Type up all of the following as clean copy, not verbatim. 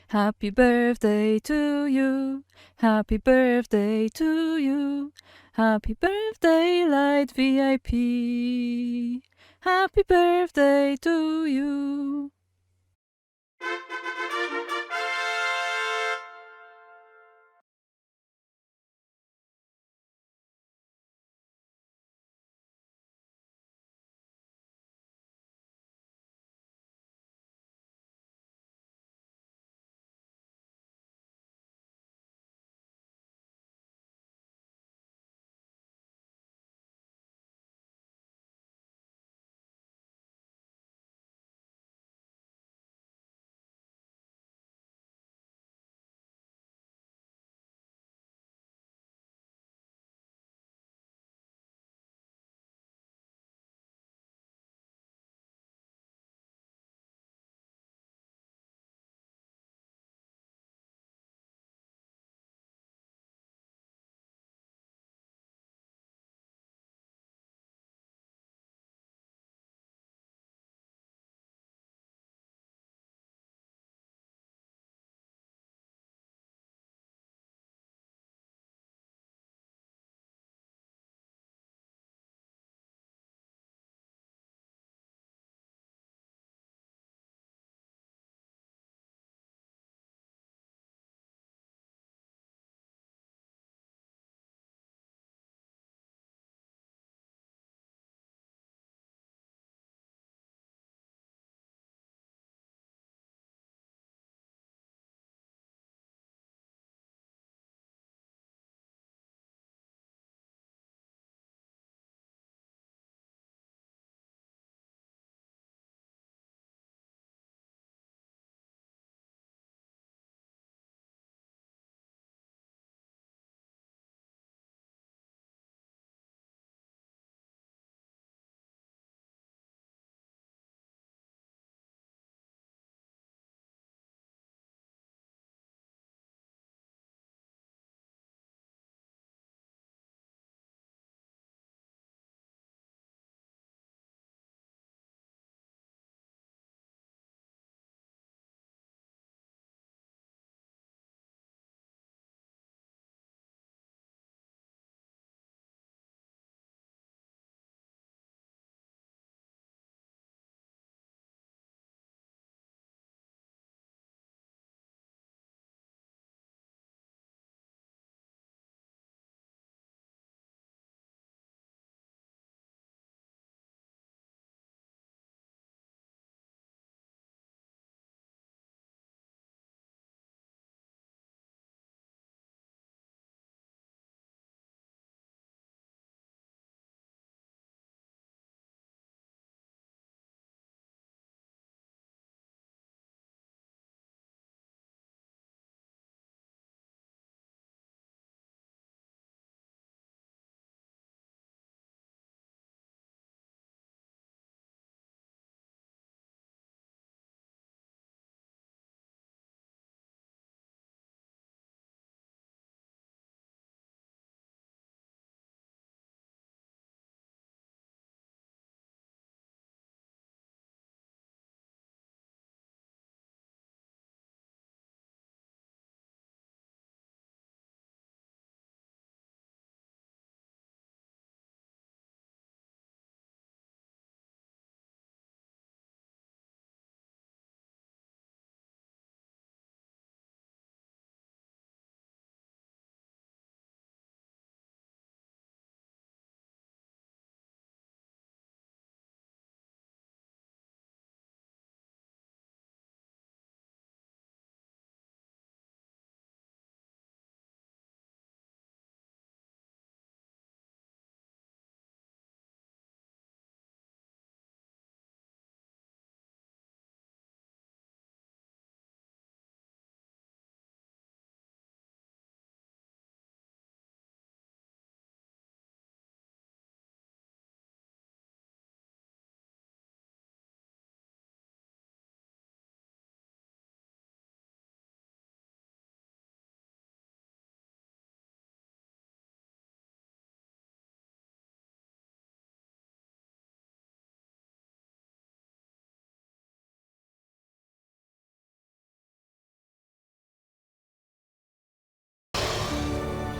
Happy birthday to you. Happy birthday to you. Happy birthday, Light VIP. Happy birthday to you.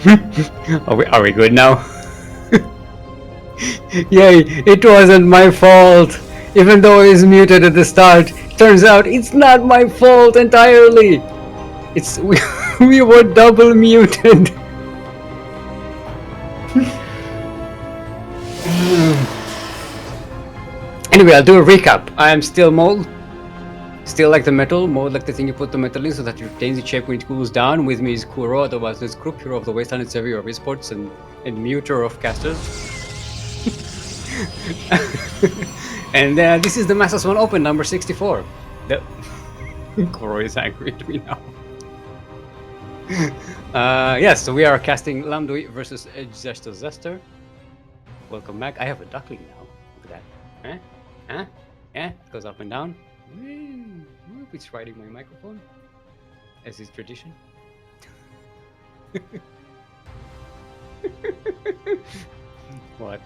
Are we good now? Yay, it wasn't my fault! Even though I was muted at the start, turns out it's not my fault entirely! It's we were double muted! Anyway, I'll do a recap. I am Steelmold. Still like the metal, mold like the thing you put the metal in so that it retains its shape when it cools down. With me is Kuro, otherwise known as Krook, hero of the Wasteland and savior of esports and muter of casters. And this is the Master Swan Open number 64. The Kuro is angry at me now. Yes, so we are casting Lamduy versus Zester. Welcome back. I have a duckling now. Look at that. Huh? Yeah, it goes up and down. It's riding my microphone, as is tradition. What?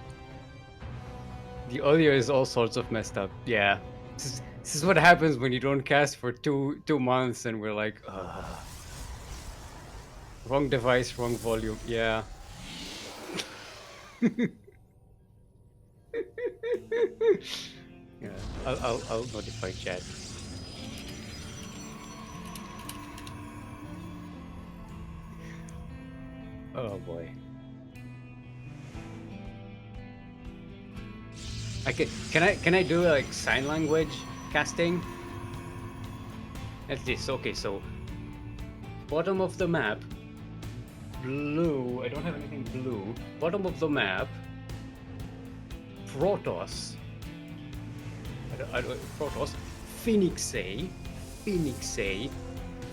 The audio is all sorts of messed up. Yeah, this is what happens when you don't cast for two months, and we're like, wrong device, wrong volume. Yeah. Yeah, I'll notify chat. Oh boy. Can I do like sign language casting? That's this. Okay, so bottom of the map, blue. I don't have anything blue. Bottom of the map, Protoss. Protoss, Phoenixae,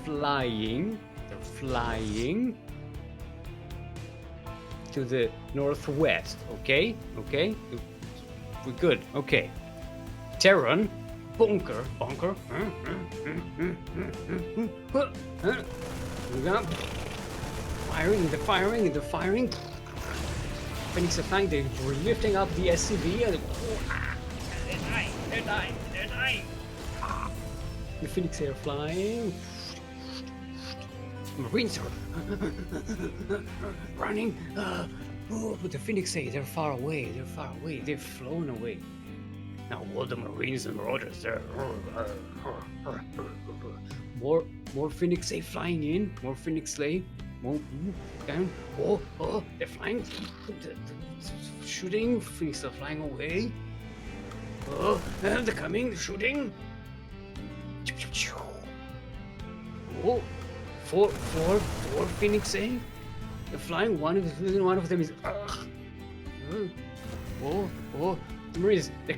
flying. They're flying to the northwest. Okay. We're good. Okay. Terran, bunker. Firing. Phoenix are flying. They're lifting up the SCV. And they're dying. The Phoenix are flying. Marines are running. But the Phoenix say they're far away. They've flown away. Now all the Marines and Marauders, they're more Phoenix say flying in. More Phoenix slay. More down. Oh, they're flying. Shooting. Phoenix are flying away. Oh, they're coming. They're shooting. Oh, four Phoenix say. They're flying. One of them is. Oh! The Marines. They're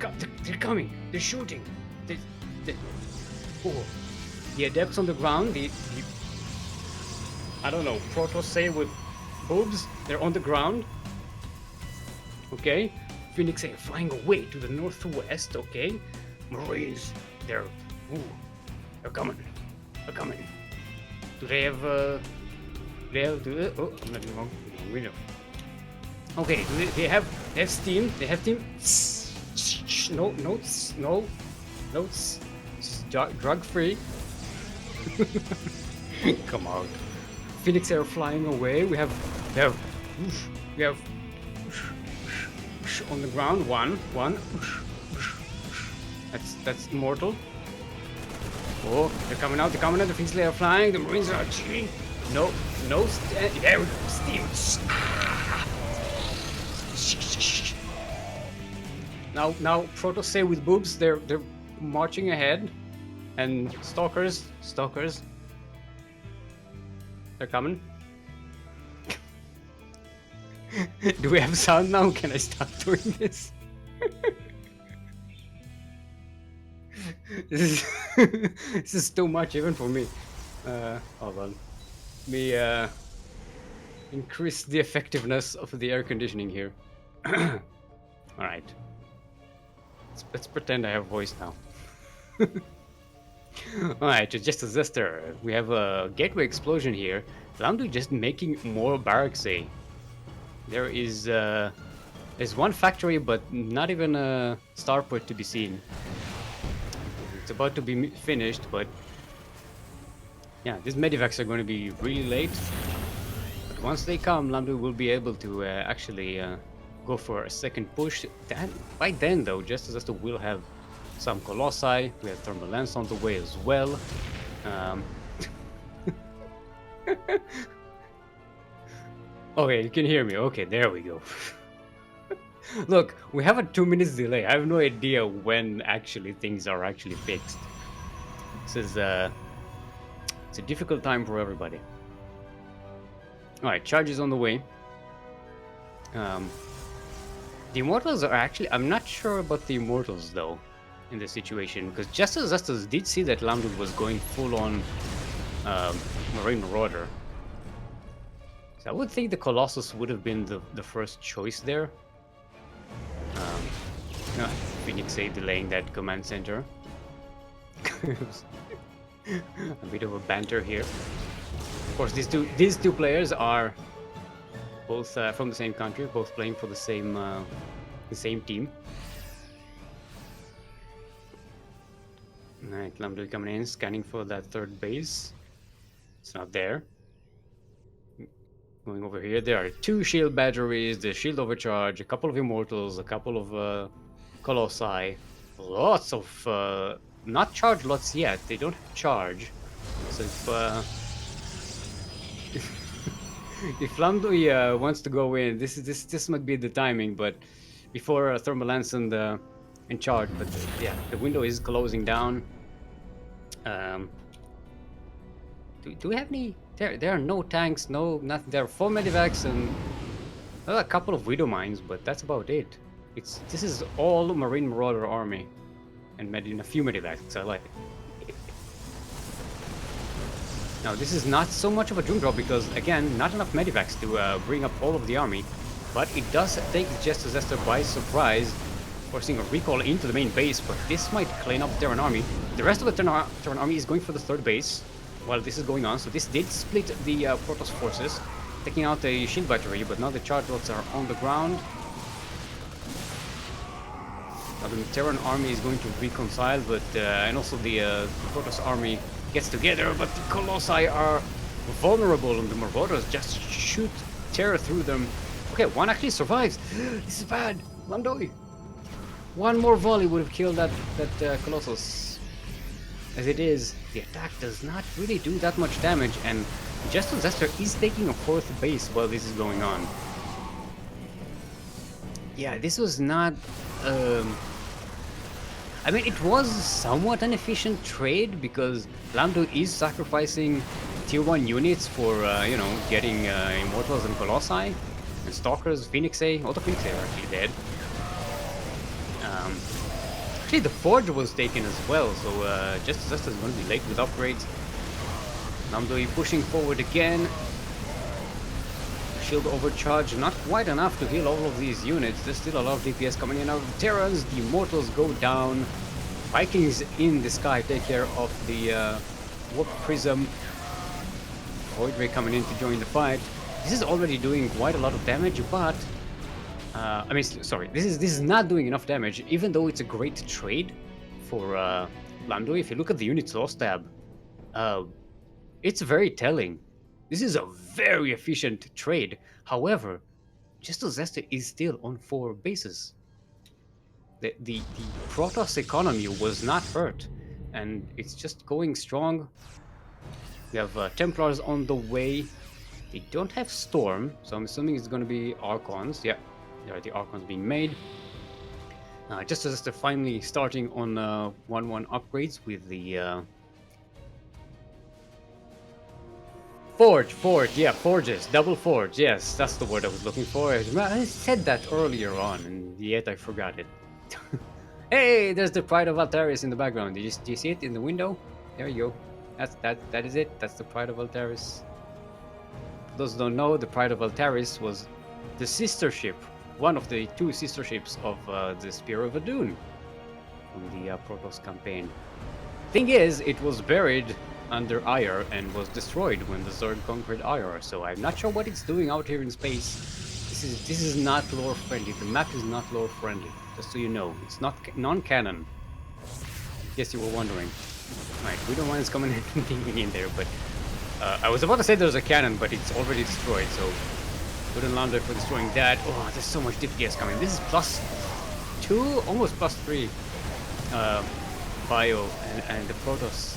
coming. They're shooting. The adepts on the ground. I don't know. Protoss say with boobs. They're on the ground. Okay. Phoenix are flying away to the northwest. Okay. Marines. They're coming. Do they have? Oh, I'm not wrong. Window. Okay, they have steam. They have steam. No notes. Drug free. Come on. Phoenix are flying away. We have on the ground. One. That's mortal. Oh, they're coming out. The Phoenix are flying. The Marines are cheating. No, there we go, steam. Now, Protoss say with boobs, they're marching ahead, and stalkers, they're coming. Do we have sound now? Can I stop doing this? This is too much even for me. Hold on. Me increase the effectiveness of the air conditioning here. All right. Let's pretend I have voice now. All right, just a Zester. We have a gateway explosion here. Lamduy just making more barracks. There's one factory, but not even a starport to be seen. It's about to be finished, but yeah, these medivacs are going to be really late. But once they come, Lamduy will be able to actually go for a second push. By then, though, just as will have some Colossi. We have Thermal Lance on the way as well. Okay, you can hear me. Okay, there we go. Look, we have a 2 minutes delay. I have no idea when actually things are actually fixed. This is it's a difficult time for everybody. All right, charge is on the way. The Immortals are actually... I'm not sure about the Immortals, though, in this situation. Because Justice did see that Lamduy was going full-on Marine Marauder. So I would think the Colossus would have been the first choice there. Phoenix delaying that command center. A bit of a banter here. Of course, these two players are both from the same country, both playing for the same team. Alright, Lamduy coming in, scanning for that third base. It's not there. Going over here, there are 2 shield batteries, the shield overcharge, a couple of Immortals, a couple of Colossi, lots of not charged lots yet. They don't have charge. So if Lamduy wants to go in, this might be the timing, but before Thermal Lance and in charge. But yeah, the window is closing down. Do we have any? There are no tanks, no nothing. There are 4 medivacs and a couple of Widow Mines, but that's about it. This is all Marine Marauder army, and a few medivacs. I like it. Now this is not so much of a doom drop because again, not enough medivacs to bring up all of the army, but it does take Justice Zester by surprise, forcing a recall into the main base. But this might clean up Terran army. The rest of the Terran army is going for the third base while this is going on. So this did split the Protoss forces, taking out a shield battery, but now the charge lots are on the ground. Now the Terran army is going to reconcile, but and also the Protoss army gets together, but the Colossi are vulnerable and the Marauders just shoot terror through them. Okay, one actually survives. This is bad. Lamduy. One more volley would have killed that Colossus. As it is, the attack does not really do that much damage, and Justice Zester is taking a 4th base while this is going on. Yeah, this was not... I mean, it was somewhat an efficient trade because Lamduy is sacrificing tier 1 units for, you know, getting Immortals and Colossi, and Stalkers, Phoenix A. All the Phoenix A are actually dead. Actually, the Forge was taken as well, so Justice Zester is going to be late with upgrades. Lamduy pushing forward again. Shield overcharge, not quite enough to heal all of these units. There's still a lot of DPS coming in out of the Terrans. The Immortals go down. Vikings in the sky take care of the Warp Prism. Void Ray coming in to join the fight. This is already doing quite a lot of damage, but I mean, sorry, this is not doing enough damage, even though it's a great trade for Lamduy. If you look at the units loss tab, it's very telling. This is a very efficient trade. However, Justice Zester is still on 4 bases. The Protoss economy was not hurt, and it's just going strong. We have Templars on the way. They don't have Storm, so I'm assuming it's going to be Archons. Yeah, there are the Archons being made. Justice Zester finally starting on 1-1 upgrades with the... Forge, yeah, forges, double forge, yes, that's the word I was looking for. I said that earlier on, and yet I forgot it. Hey, there's the Pride of Altaris in the background. Do you see it in the window? There you go. That is it. That's the Pride of Altaris. For those who don't know, the Pride of Altaris was the sister ship, one of the 2 sister ships of the Spear of Adun from the Protoss campaign. Thing is, it was buried under Ire and was destroyed when the Zerg conquered Ire, so I'm not sure what it's doing out here in space. This is not lore friendly. The map is not lore friendly, just so you know. It's not non-canon. Yes, you were wondering. Right, we don't want it coming in and digging in there, but I was about to say there's a cannon, but it's already destroyed, so good on Lamduy for destroying that. Oh, there's so much DPS coming. This is +2, almost +3 bio, and the Protoss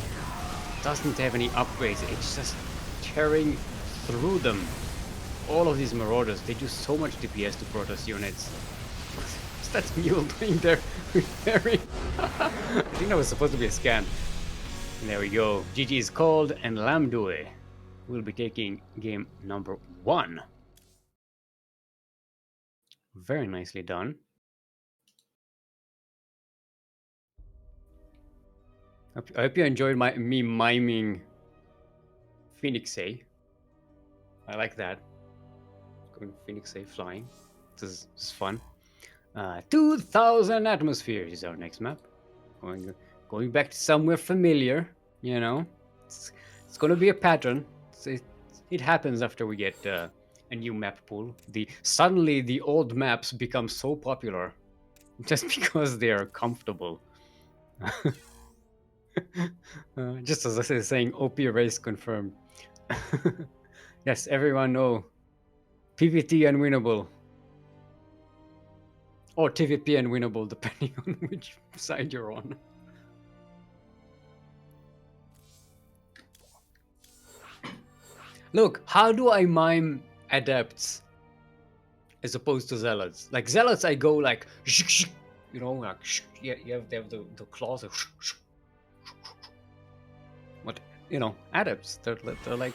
doesn't have any upgrades. It's just tearing through them. All of these Marauders, they do so much DPS to Protoss units. What's that mule doing there? Repairing? I think that was supposed to be a scan. And there we go. GG is called, and Lamduy will be taking game number 1. Very nicely done. I hope you enjoyed me miming Phoenixay. I like that. Going Phoenixay flying. This is fun. 2,000 atmospheres is our next map. Going back to somewhere familiar, you know. It's going to be a pattern. It happens after we get a new map pool. Suddenly the old maps become so popular just because they are comfortable. Just as I was saying, OP race confirmed. Yes, everyone know. PvT unwinnable. Or TVP unwinnable, depending on which side you're on. Look, how do I mime adepts as opposed to zealots? Like zealots, I go like, you know, like, yeah, you have the claws. But you know, adepts, they're like,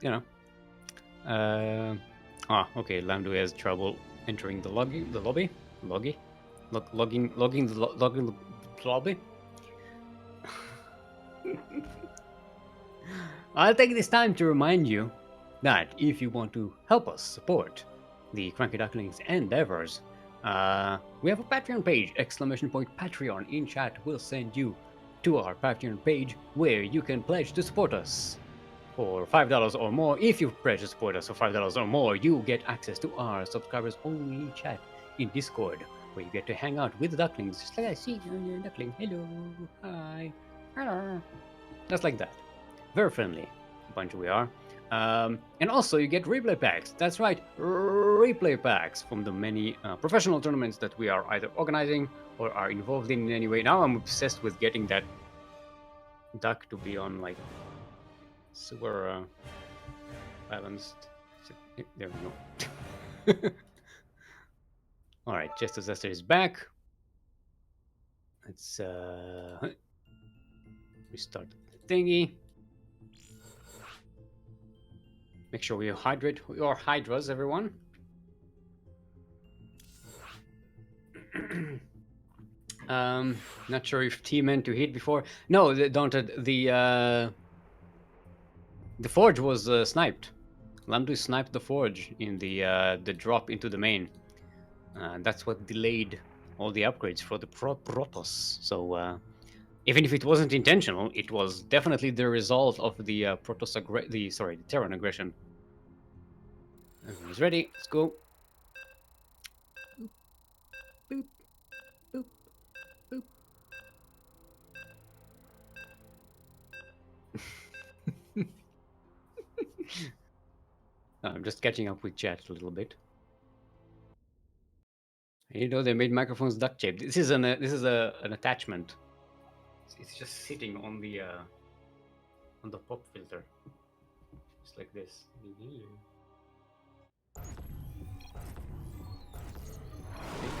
you know. Okay, Lamduy has trouble entering the lobby. Logging the lobby. I'll take this time to remind you that if you want to help us support the CranKy Ducklings endeavors, we have a Patreon page, ! Patreon in chat will send you to our Patreon page where you can pledge to support us. For $5 or more, if you pledge to support us for $5 or more, you get access to our subscribers only chat in Discord, where you get to hang out with the Ducklings, just like I see you, Duckling. Hello, hi, hello. Just like that. Very friendly bunch we are. And also you get replay packs. That's right, replay packs from the many professional tournaments that we are either organizing or are involved in any way. Now I'm obsessed with getting that duck to be on like super balanced. There we go. All right, Chester Zester is back. Let's restart the thingy. Make sure we hydrate your hydras, everyone. Not sure if T meant to hit before. No, don't. The forge was sniped. Lamduy sniped the forge in the drop into the main. That's what delayed all the upgrades for the Protoss. So even if it wasn't intentional, it was definitely the result of the Protoss the Terran aggression. Everyone's ready. Let's go. Boop, boop, boop. I'm just catching up with chat a little bit. You know, they made microphones duct shaped. This is an attachment. It's just sitting on the pop filter, just like this.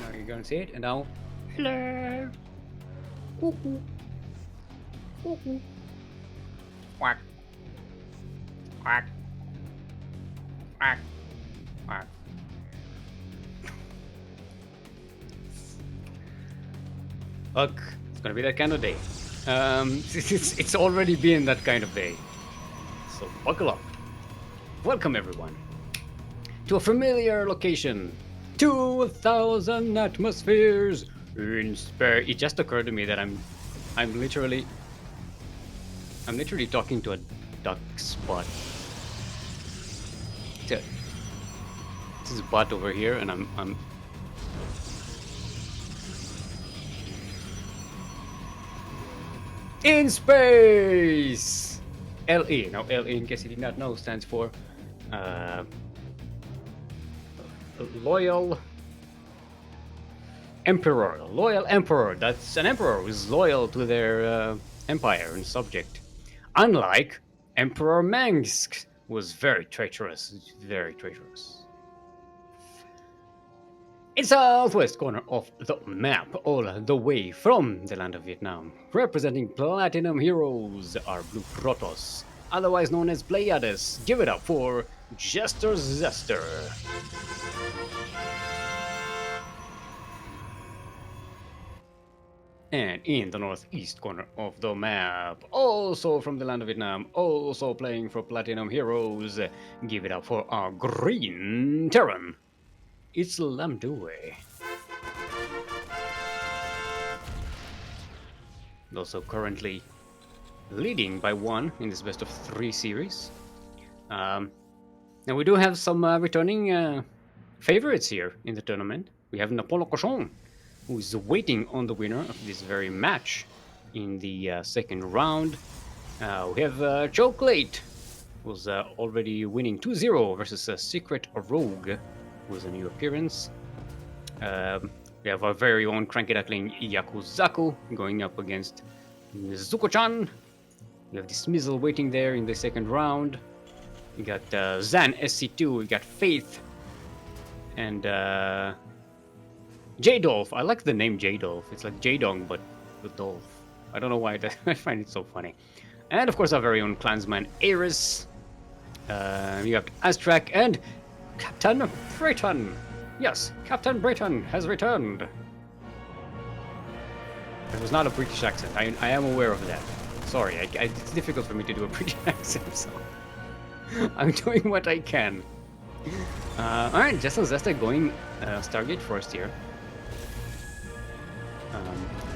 Now you're gonna see it, and now, hello. Cuckoo. Cuckoo. Quack. Quack. Quack. Quack. Look, it's gonna be that kind of day. It's already been that kind of day. So buckle up. Welcome everyone to a familiar location. 2,000 atmospheres in space. It just occurred to me that I'm literally talking to a duck spot. This is a bot over here, and I'm in space. LE. Now LE, in case you did not know, stands for Loyal Emperor. Loyal Emperor. That's an emperor who is loyal to their empire and subject. Unlike Emperor Mangsk, who was very traitorous. Very traitorous. In southwest corner of the map, all the way from the land of Vietnam, representing Platinum Heroes are Blue Protoss, otherwise known as Pleiades. Give it up for Jester Zester. And in the northeast corner of the map, also from the land of Vietnam, also playing for Platinum Heroes, give it up for our Green Terran. It's Lamduy. Also currently leading by 1 in this best of 3 series. Now we do have some returning favorites here in the tournament. We have Napolcochon, who is waiting on the winner of this very match in the second round. We have Cheoklate, who's already winning 2-0 versus Secret Rogue, who's a new appearance. We have our very own CranKy Duckling Yakuzaku going up against NezukoChan. We have Dismissal waiting there in the second round. We got Zan SC2, we got Faith, and J-Dolph. I like the name J-Dolph. It's like J-Dong, but with Dolph. I don't know why, I find it so funny. And of course our very own clansman Ares. We got Astrak and CaptBritain. Yes, CaptBritain has returned. It was not a British accent. I am aware of that. Sorry, it's difficult for me to do a British accent, so I'm doing what I can. Alright, Jester Zester going Stargate first here.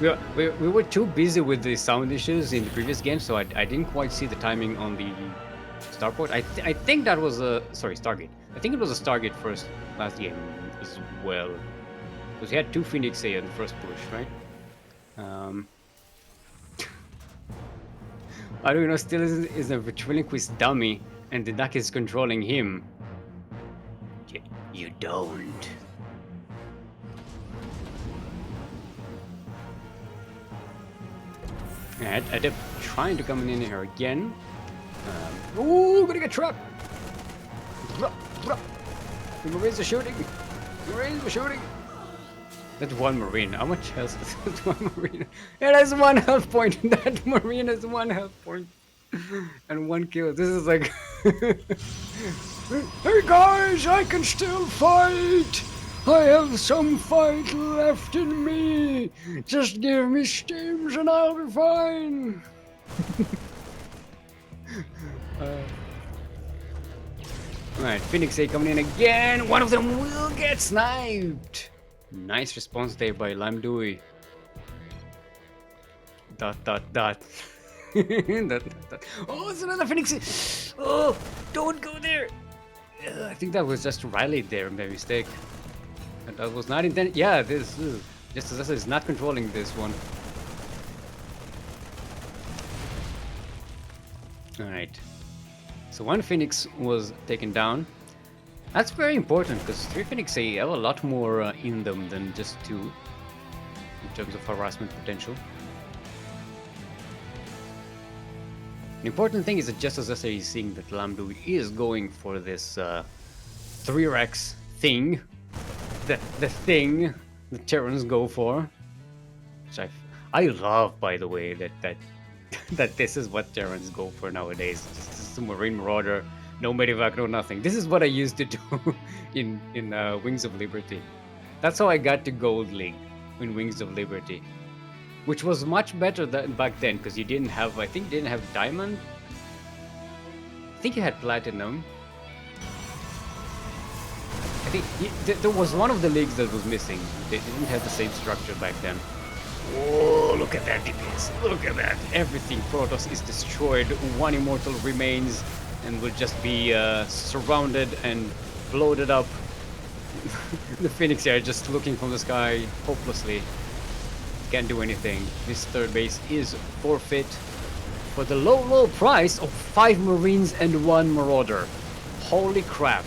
We were too busy with the sound issues in the previous game, so I didn't quite see the timing on the starport. I think that was a... Sorry, Stargate. I think it was a Stargate first last game as well. Because he had 2 Phoenix A in the first push, right? Arduino still is a ventriloquist dummy, and the duck is controlling him. You don't. Adept trying to come in here again. Ooh, gonna get trapped! The Marines are shooting! The Marines are shooting! That's 1 Marine. How much health is that 1 Marine? It has 1 health point! That Marine has 1 health point! And 1 kill. This is like... Hey guys, I can still fight! I have some fight left in me! Just give me steams and I'll be fine! Alright, Phoenix A coming in again! One of them will get sniped! Nice response there by Lamduy. ... Oh, it's another Phoenix! Oh, don't go there! I think that was just rallied there by mistake. And that was not intended. Yeah, this Jester Zester is not controlling this one. Alright. So 1 Phoenix was taken down. That's very important because 3 Phoenix A have a lot more in them than just 2 in terms of harassment potential. The important thing is that Jester Zester is seeing that Lamduy is going for this 3-Rex thing. The thing the Terrans go for. Which I love, by the way, that this is what Terrans go for nowadays. Just a Marine Marauder, no Medivac, no nothing. This is what I used to do in Wings of Liberty. That's how I got to Gold League in Wings of Liberty. Which was much better than back then, because you didn't have, I think you didn't have Diamond. I think you had Platinum. I think there was one of the leagues that was missing. They didn't have the same structure back then. Oh, look at that DPS. Look at that. Everything Protoss is destroyed. 1 Immortal remains and will just be surrounded and bloated up. The Phoenix are just looking from the sky hopelessly. Can't do anything. This 3rd base is forfeit for the low, low price of 5 Marines and 1 Marauder. Holy crap.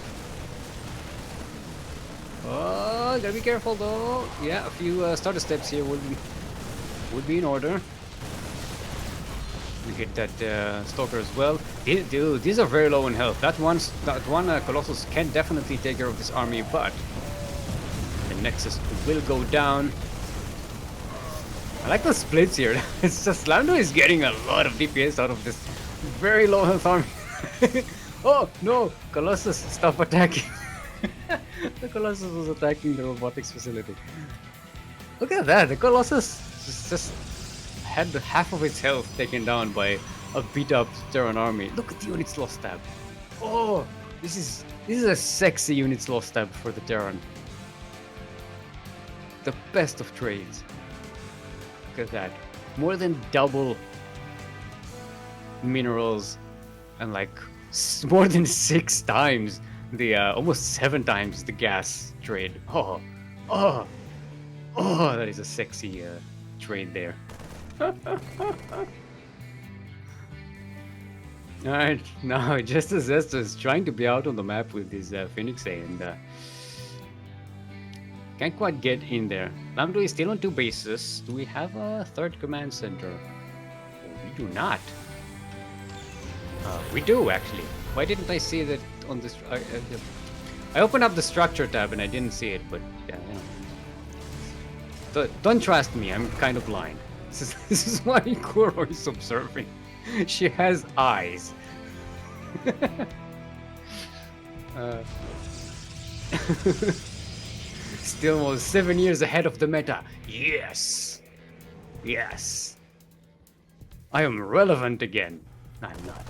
Gotta be careful though. Yeah, a few starter steps here would be in order. We hit that Stalker as well. Dude, these are very low in health. That one Colossus can definitely take care of this army, but the Nexus will go down. I like the splits here. It's just Lamduy is getting a lot of DPS out of this very low health army. Oh no! Colossus, stop attacking! The Colossus was attacking the robotics facility. Look at that! The Colossus just had half of its health taken down by a beat up Terran army. Look at the units lost tab. Oh, this is a sexy units lost tab for the Terran. The best of trades. Look at that. More than double minerals and like more than 6 times the almost 7 times the gas trade. Oh, that is a sexy trade there. Alright, now just as Esther is trying to be out on the map with his Phoenix A and can't quite get in there. Lamduy is still on 2 bases. Do we have a 3rd command center? We do not. We do actually. Why didn't I see that on this? I opened up the structure tab and I didn't see it, but yeah, don't trust me. I'm kind of blind. This is why Kuro is observing. She has eyes. Steelmold 7 years ahead of the meta. Yes. Yes. I am relevant again. I'm not.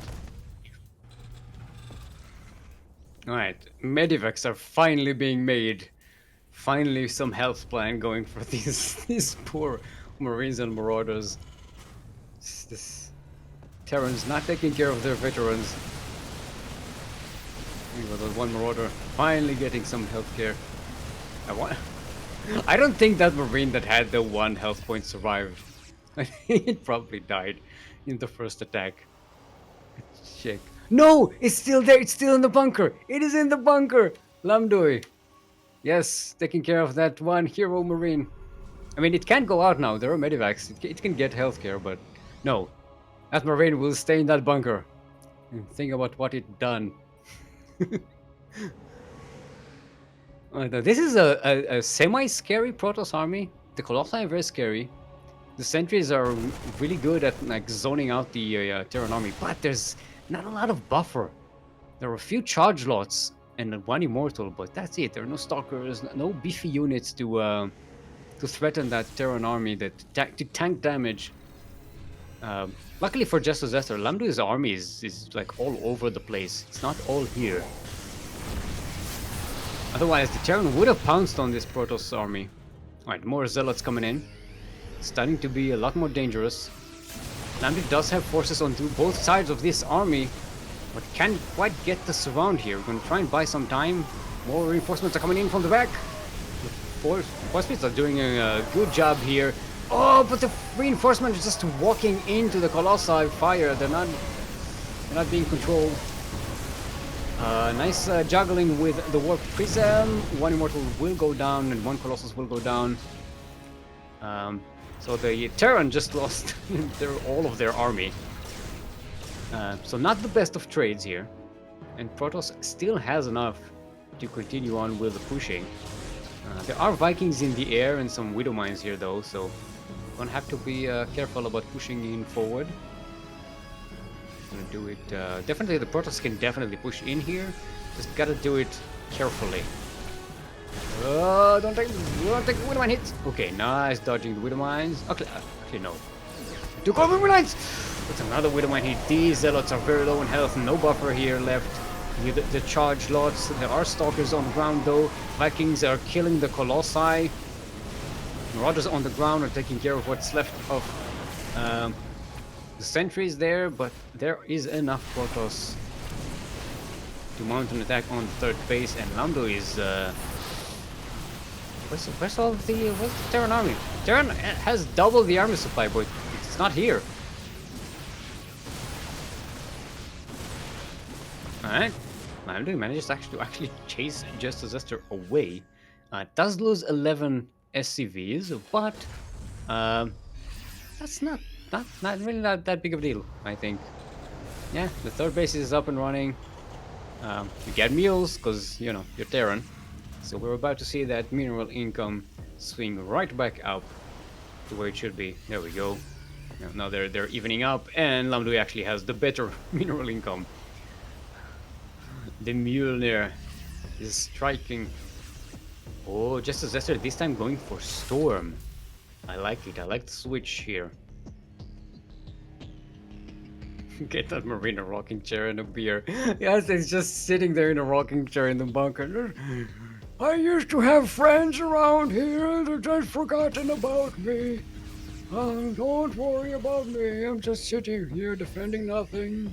Alright, medivacs are finally being made. Finally some health plan going for these poor Marines and Marauders. This Terrans not taking care of their veterans. Anyway, that one Marauder finally getting some health care. I don't think that Marine that had the 1 health point survived. I think it probably died in the first attack. Check. No! It's still there! It's still in the bunker! It is in the bunker! Lamduy! Yes, taking care of that one hero Marine. I mean, it can go out now. There are medivacs. It can get healthcare, but no. That Marine will stay in that bunker. And think about what it done. This is a semi-scary Protoss army. The Colossi are very scary. The sentries are really good at like zoning out the Terran army, but there's not a lot of buffer. There are a few charge lots and 1 immortal, but that's it. There are no stalkers, no beefy units to threaten that Terran army to tank damage. Luckily for Justice Esther, Lamduy's army is like all over the place. It's not all here. Otherwise, the Terran would have pounced on this Protoss army. Alright, more zealots coming in. Starting to be a lot more dangerous. Lamduy does have forces on both sides of this army, but can't quite get the surround here. We're going to try and buy some time. More reinforcements are coming in from the back. The force are doing a good job here. Oh, but the reinforcement is just walking into the Colossi fire. They're not being controlled. Nice juggling with the Warp Prism. 1 Immortal will go down and 1 Colossus will go down. So the Terran just lost all of their army. So not the best of trades here. And Protoss still has enough to continue on with the pushing. There are Vikings in the air and some Widow Mines here though, so gonna have to be careful about pushing in forward. Gonna do it. Definitely the Protoss can definitely push in here. Just gotta do it carefully. Don't take Widow Mine hits. Okay, nice dodging the Widow Mines. Okay, actually no. Took over Widow Mines. That's another Widow Mine hit. These zealots are very low in health. No buffer here left. The charge lots. There are stalkers on the ground though. Vikings are killing the Colossi. Marauders on the ground are taking care of what's left of the sentries there, but there is enough Protoss to mount an attack on the 3rd base, and Lamduy is where's the Terran army? Terran has double the army supply, but it's not here. Alright. Lamduy manages to actually chase Just Zester away. Does lose 11 SCVs, but that's not really not that big of a deal, I think. Yeah, the third base is up and running. You get mules, because, you know, you're Terran. So we're about to see that mineral income swing right back up to where it should be. There we go. Now they're evening up, and Lamduy actually has the better mineral income. The Mjolnir is striking. Oh, just as Zester this time going for Storm. I like it. I like the switch here. Get that Marine a rocking chair and a beer. Yes, it's just sitting there in a rocking chair in the bunker. I used to have friends around here that just forgotten about me. Don't worry about me. I'm just sitting here defending nothing.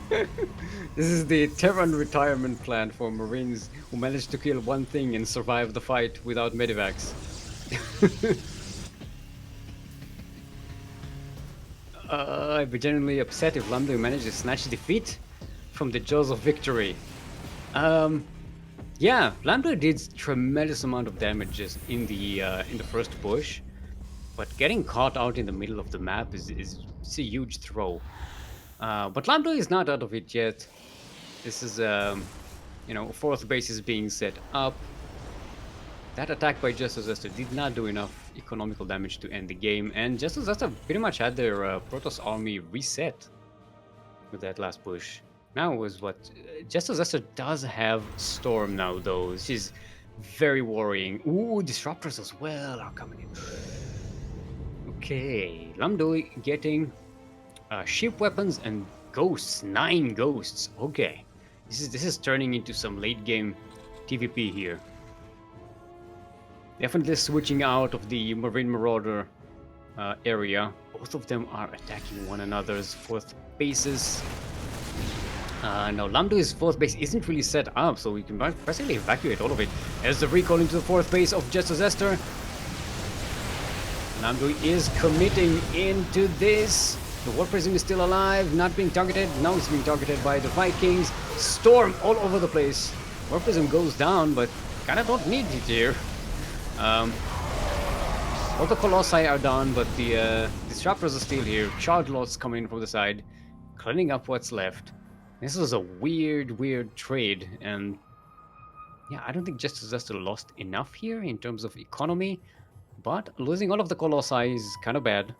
This is the Terran retirement plan for Marines who managed to kill one thing and survive the fight without medivacs. I'd be genuinely upset if Lamduy managed to snatch defeat from the jaws of victory. Yeah, Lamduy did tremendous amount of damages in the first push, but getting caught out in the middle of the map is a huge throw. But Lamduy is not out of it yet. This is, you know, fourth base is being set up. That attack by Justice Zester did not do enough economical damage to end the game, and Justice Zester pretty much had their Protoss army reset with that last push. Now was what Justice Zester does have Storm now, though. She's very worrying. Ooh, Disruptors as well are coming in. Okay, Lamduy getting ship weapons and ghosts. 9 ghosts. Okay, this is turning into some late game TVP here. Definitely switching out of the Marine Marauder area. Both of them are attacking one another's fourth bases. Now Lamduy's fourth base isn't really set up, so we can basically evacuate all of it. As the recall into the fourth base of Justice Zester. Lamduy is committing into this. The War Prism is still alive, not being targeted. Now it's being targeted by the Vikings. Storm all over the place. War Prism goes down, but kinda don't need it here. All the Colossi are down, but the Disruptors are still here. Charge Lots coming in from the side, cleaning up what's left. This is a weird trade, and yeah, I don't think Justice Zester lost enough here in terms of economy, but losing all of the Colossi is kind of bad.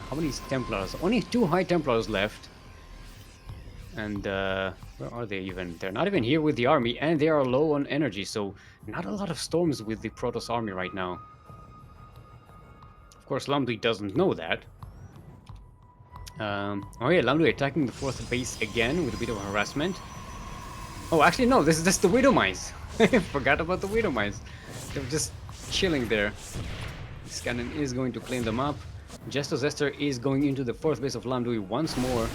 How many Templars? Only 2 High Templars left. And where are they even? They're not even here with the army, and they are low on energy, so not a lot of storms with the Protoss army right now. Of course, Lamduy doesn't know that. Oh yeah, Lamduy attacking the fourth base again with a bit of harassment. Oh, actually no, this is the Widow Mines. I forgot about the Widow Mines. They're just chilling there. This cannon is going to clean them up. Justice Zester is going into the fourth base of Lamduy once more.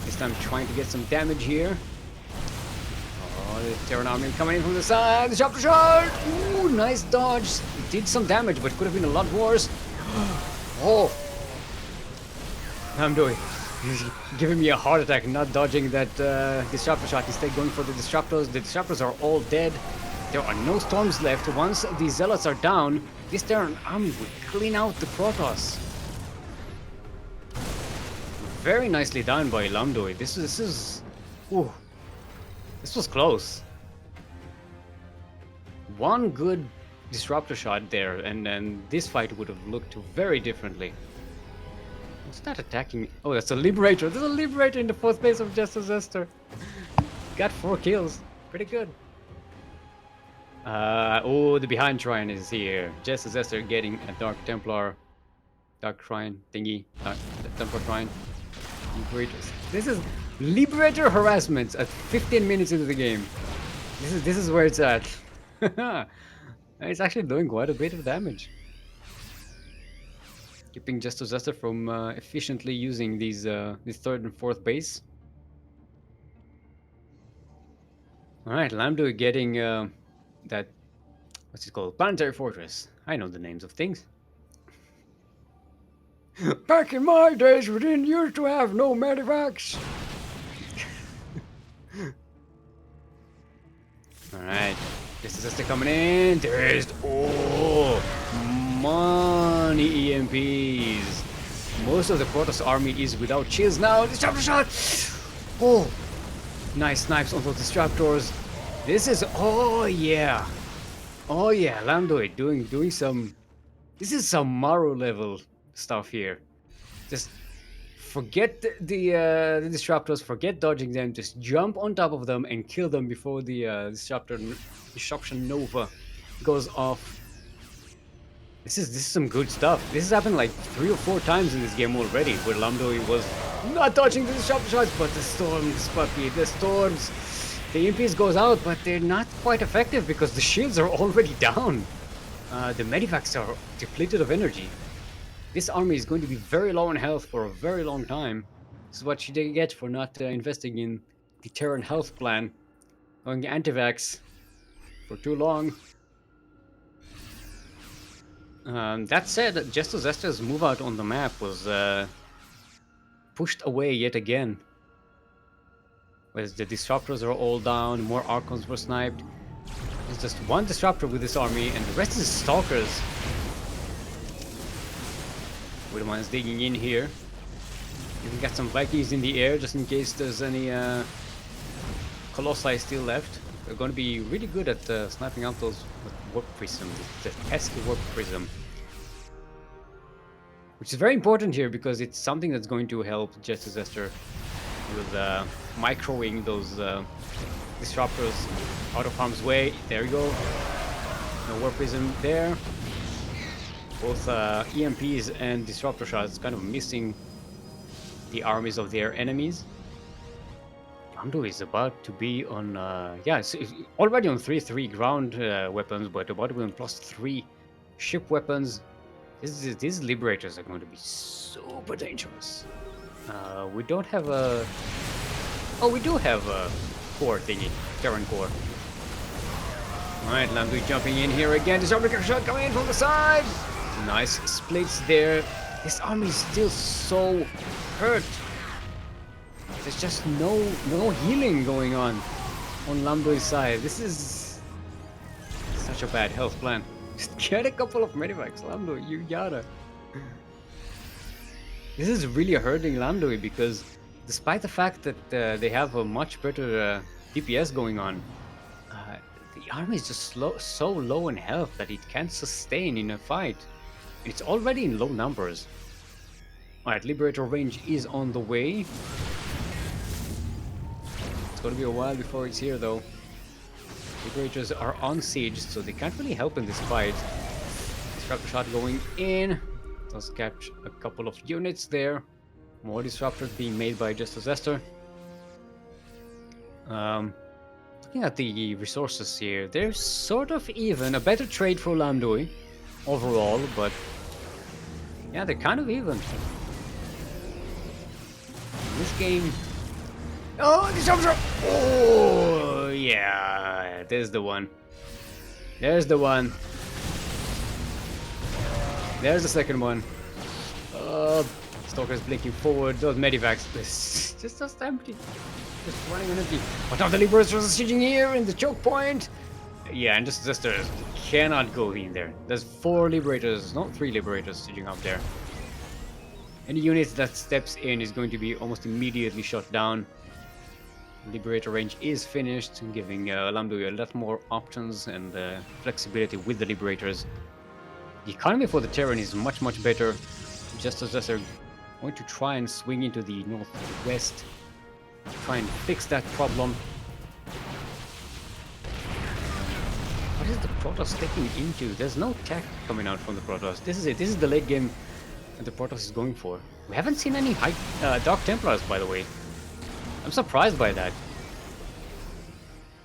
This time trying to get some damage here. Oh, the Terran army coming in from the side. The Disruptor shot! Ooh, nice dodge. Did some damage, but could have been a lot worse. Oh! Lamduy is giving me a heart attack, not dodging that Disruptor shot. Instead going for the Disruptors. The Disruptors are all dead. There are no storms left. Once the Zealots are down, this Terran army will clean out the Protoss. Very nicely done by Lamduy. This was close. One good Disruptor shot there, and then this fight would have looked very differently. What's that attacking? Oh, that's a Liberator. There's a Liberator in the fourth base of Justice Zester. Got 4 kills. Pretty good. Oh, the Behind Shrine is here. Justice Zester getting a Dark Templar, Dark Shrine thingy, Templar Shrine. Liberators. This is Liberator harassment at 15 minutes into the game. This is where it's at. It's actually doing quite a bit of damage. Keeping Justice Zester from efficiently using these this third and fourth base. Alright, Lamduy getting that, what's it called? Planetary Fortress. I know the names of things. Back in my days, we didn't used to have no medivacs. Alright, this is just coming in. There's money EMPs. Most of the Protoss army is without shields now. Disruptor shot! Oh, nice snipes on those disruptors. This is oh yeah, Lamduy doing some. This is some Maru level stuff here. Just forget the disruptors, forget dodging them, just jump on top of them and kill them before the disruption nova goes off. This is some good stuff. This has happened like 3 or 4 times in this game already, where Lamduy was not dodging the disruptor shots, but the storms, puppy, the storms. The EMPs goes out, but they're not quite effective because the shields are already down. The medivacs are depleted of energy. This army is going to be very low in health for a very long time. This is what you get for not investing in the Terran health plan. Going anti-vax for too long. That said, Justo Zester's move out on the map was pushed away yet again. Whereas the disruptors are all down, more Archons were sniped. There's just one disruptor with this army, and the rest is stalkers. We're the ones digging in here. You can get some Vikings in the air just in case there's any Colossi still left. They're going to be really good at sniping out those with Warp Prism, the pesky Warp Prism. Which is very important here because it's something that's going to help Justo Zester with microing those disruptors out of harm's way. There you go. No Warp Prism there. Both EMPs and disruptor shots kind of missing the armies of their enemies. Lamduy is about to be on, it's already on 3/3 ground weapons, but about to be on +3 ship weapons. These liberators are going to be super dangerous. We don't have a. Oh, we do have a core thingy, Terran core. Alright, Lamduy jumping in here again. Disruptor shot coming in from the side. Nice splits there. This army is still so hurt. There's just no healing going on Lamduy's side. This is such a bad health plan. Just get a couple of medivacs, Lamduy. You gotta. This is really hurting Lamduy because despite the fact that they have a much better DPS going on, the army is just so low in health that it can't sustain in a fight. It's already in low numbers. Alright, Liberator range is on the way. It's gonna be a while before it's here though. Liberators are on siege, so they can't really help in this fight. Disruptor shot going in. Does catch a couple of units there. More disruptors being made by Justo Zester. Looking at the resources here, they're sort of even. A better trade for Lamduy overall, but yeah, they're kind of even. This game. Oh, disruptor! Oh, yeah, there's the one. There's the one. There's the second one. Stalker's blinking forward. Those medivacs, just empty. Just running on empty. But now the Liberators are sieging here in the choke point. Yeah, and just cannot go in there. There's 4 Liberators, not 3 Liberators sieging up there. Any unit that steps in is going to be almost immediately shot down. Liberator range is finished, giving Lamduy a lot more options and flexibility with the Liberators. The economy for the Terran is much better, just as they're going to try and swing into the northwest, try and fix that problem. What is the Protoss taking into? There's no tech coming out from the Protoss. This is it. This is the late game that the Protoss is going for. We haven't seen any Dark Templars, by the way. I'm surprised by that.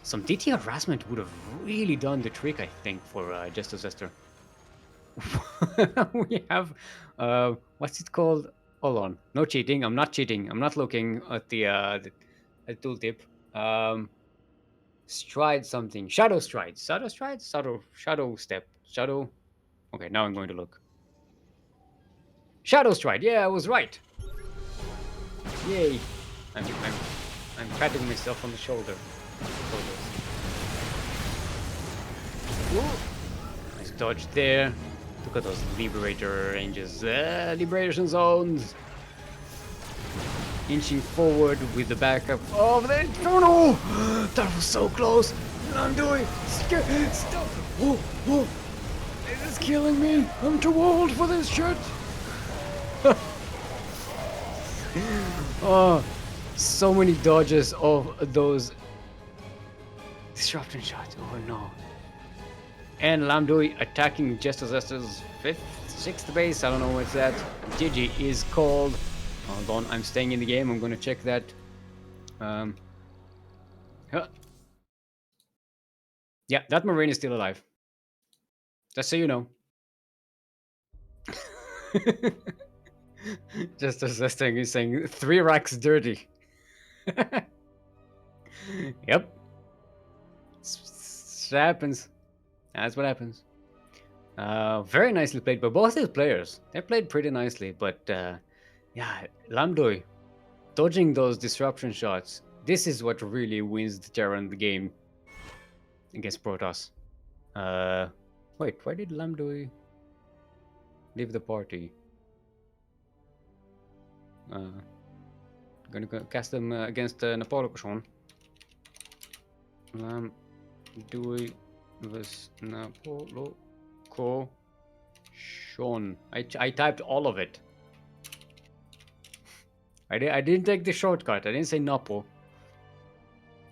Some DT harassment would have really done the trick, I think, for Justo Zester. We have what's it called? Hold on, no cheating. I'm not cheating. I'm not looking at the tooltip. Stride something. Shadow stride. Shadow stride. Shadow step. Shadow. Okay, now I'm going to look. Shadow Stride. Yeah, I was right. Yay! I'm patting myself on the shoulder. Ooh. Nice dodge there. Look at those Liberator ranges. Liberation zones. Inching forward with the backup of the Inferno. That was so close. Lamduy, stop. Whoa, whoa. This is killing me. I'm too old for this shit. Oh, so many dodges of those disruption shots. Oh no. And Lamduy attacking Jester's 5th, 6th base. I don't know what's that. GG is called. Hold on, I'm staying in the game. I'm gonna check that. Huh. Yeah, that Marine is still alive. Just so you know. Just as this thing is saying 3 racks dirty. Yep. It happens. That's what happens. Very nicely played by both these players. They played pretty nicely, but yeah, Lamduy dodging those disruption shots. This is what really wins the Terran the game against Protoss. Wait, why did Lamduy leave the party? Gonna cast them against Napolcochon. Lamduy vs Napolcochon. I typed all of it. I didn't take the shortcut. I didn't say Napo.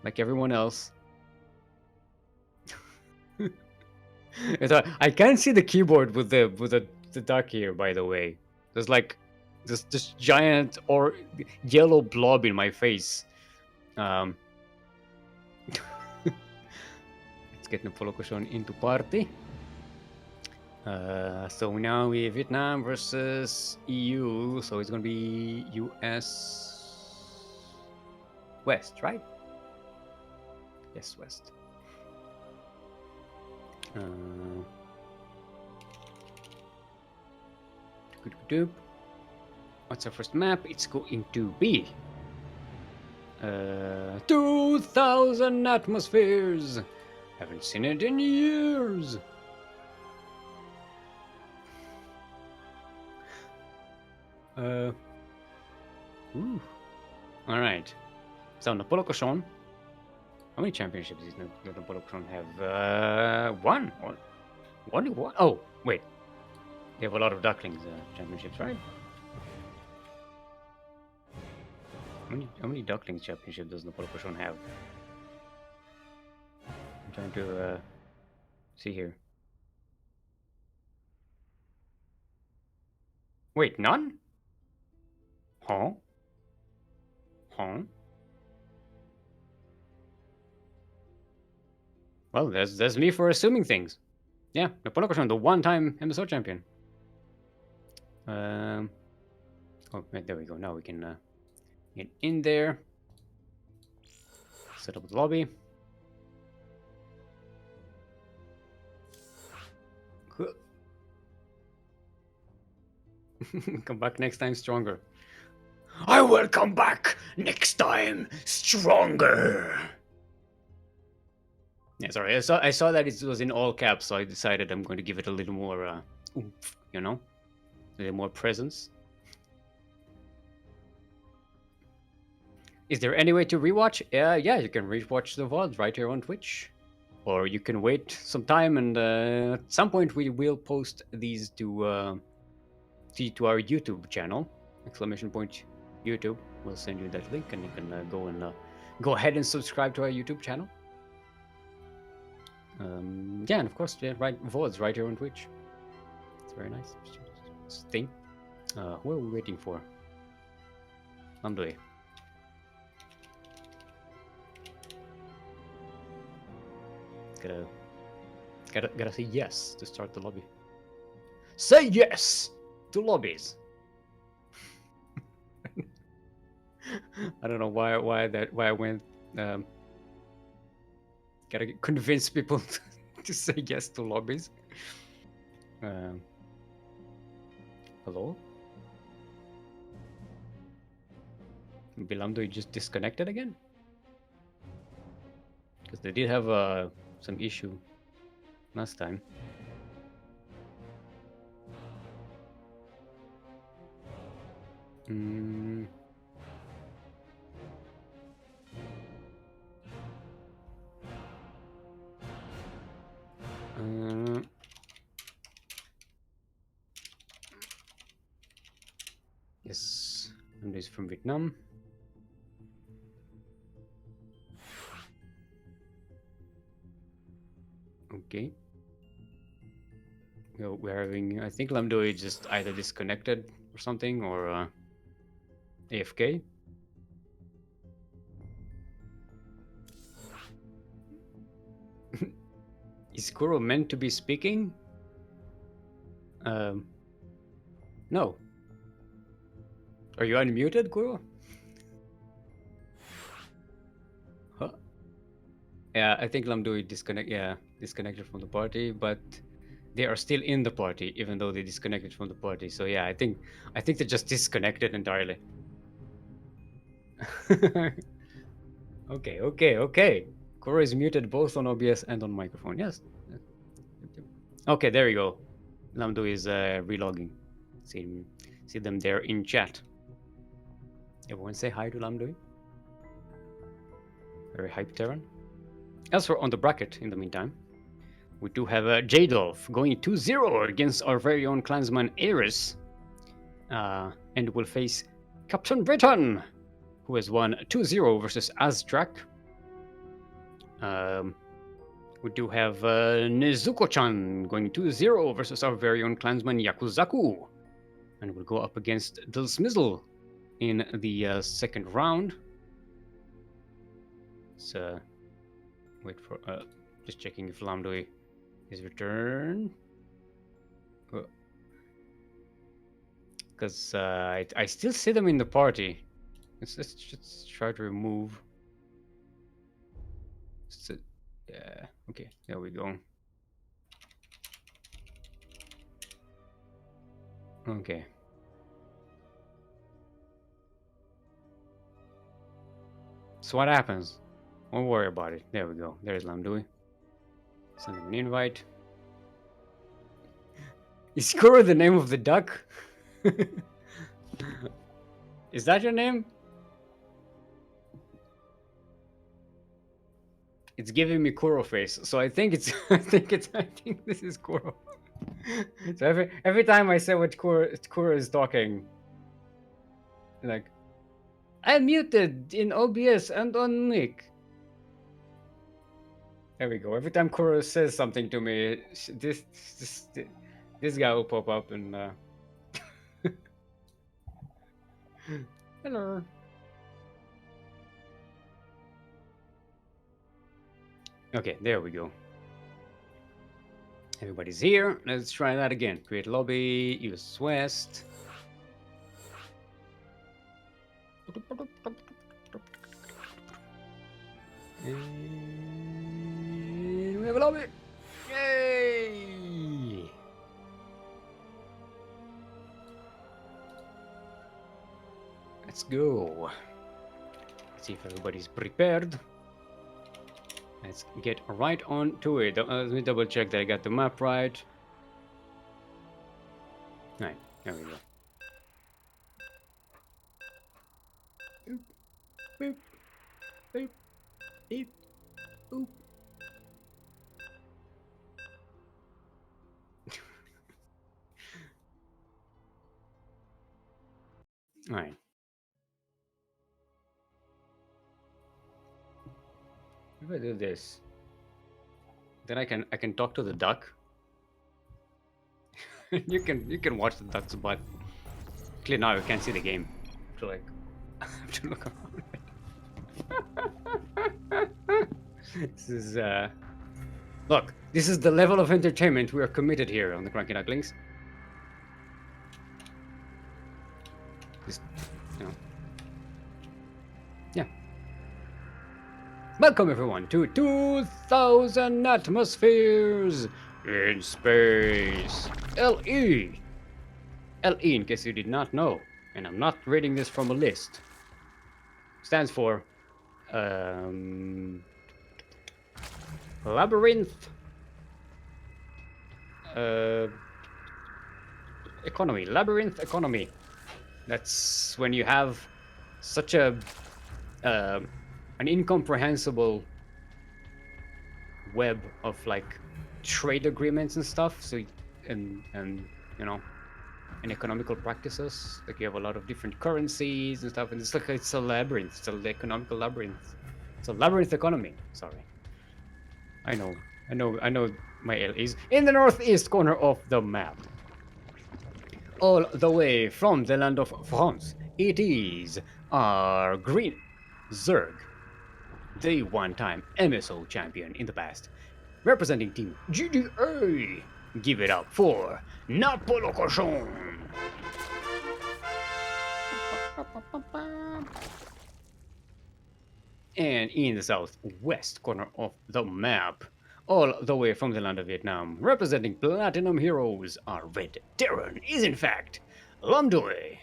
Like everyone else. I can't see the keyboard with the duck here, by the way. There's like this giant or yellow blob in my face. Let's get Napolcochon into party. So now we have Vietnam versus EU. So it's gonna be US West, right? Yes, West. What's our first map? It's going to be 2,000 atmospheres. Haven't seen it in years. Ooh. All right. So Napolcochon. How many championships does Napolcochon have? One. Only one. Oh, wait. They have a lot of Ducklings championships, right? How many Ducklings championships does Napolcochon have? I'm trying to see here. Wait, none? Huh? Huh? Well, that's me for assuming things. Yeah, Napolcochon, the one-time MSO champion. Oh, right, there we go. Now we can get in there. Set up the lobby. Come back next time stronger. I will come back next time stronger. Yeah, sorry. I saw that it was in all caps, so I decided I'm going to give it a little more oomph, you know, a little more presence. Is there any way to rewatch? Yeah, you can rewatch the VODs right here on Twitch, or you can wait some time and at some point we will post these to our YouTube channel. ! YouTube. We'll send you that link, and you can go ahead and subscribe to our YouTube channel. Yeah, and of course, right VODs right here on Twitch. It's very nice thing. What are we waiting for? Lamduy. Gotta say yes to start the lobby. Say yes to lobbies. I don't know why I went. Gotta convince people to say yes to lobbies. Hello? Maybe Lamduy just disconnected again? Because they did have some issue last time. Mm. Yes, and is from Vietnam. Okay. Well, we're having, I think Lamduy just either disconnected or something, or AFK. Is Kuro meant to be speaking? No. Are you unmuted, Kuro? Huh? Yeah, I think Lamduy disconnected from the party, but they are still in the party, even though they disconnected from the party. So yeah, I think they just disconnected entirely. Okay. Kuro is muted both on OBS and on microphone. Yes. Okay, there you go. Lamduy is relogging. See them there in chat. Everyone say hi to Lamduy. Very hype Terran. Elsewhere on the bracket, in the meantime, we do have Jadolf going 2-0 against our very own clansman Ares. And will face CaptBritain, who has won 2-0 versus Aztrak. We do have NezukoChan going 2-0 versus our very own clansman Yakuzaku. And will go up against Delsmizzle in the second round. So, wait for, just checking if Lamduy is returned. Because I still see them in the party. Let's just try to remove. So, yeah, okay, there we go. Okay. So what happens? Don't worry about it. There we go. There's Lamduy. Send him an invite. Is Kuro the name of the duck? Is that your name? It's giving me Kuro face, so I think it's I think this is Kuro. So every time I say what Kuro is talking, like, I'm muted in OBS and on Nick. There we go. Every time Kuro says something to me, this guy will pop up and hello. Okay, there we go. Everybody's here. Let's try that again. Create lobby, use West. And we have a lobby. Yay! Let's go. Let's see if everybody's prepared. Let's get right on to it. Let me double check that I got the map right. Right, there we go. Boop, boop, beep, boop. Alright. If I do this, then I can talk to the duck. you can watch the duck's butt. Clearly now you can't see the game. So like I have to look around. This is look, this is the level of entertainment we are committed here on the CranKy Ducklings. Just, you know. Yeah. Welcome everyone to 2000 atmospheres in space. LE. LE in case you did not know. And I'm not reading this from a list. stands for labyrinth economy. Labyrinth economy. That's when you have such a an incomprehensible web of like trade agreements and stuff. So and you know, and economical practices. Like you have a lot of different currencies and stuff, and it's like it's a labyrinth. It's an economical labyrinth. It's a labyrinth economy. Sorry. I know my L is in the northeast corner of the map. All the way from the land of France. It is our green Zerg, the one-time MSO champion in the past, representing Team GDA. Give it up for Napolcochon. And in the southwest corner of the map, all the way from the land of Vietnam, representing Platinum Heroes, our Red Terran is in fact Lamduy.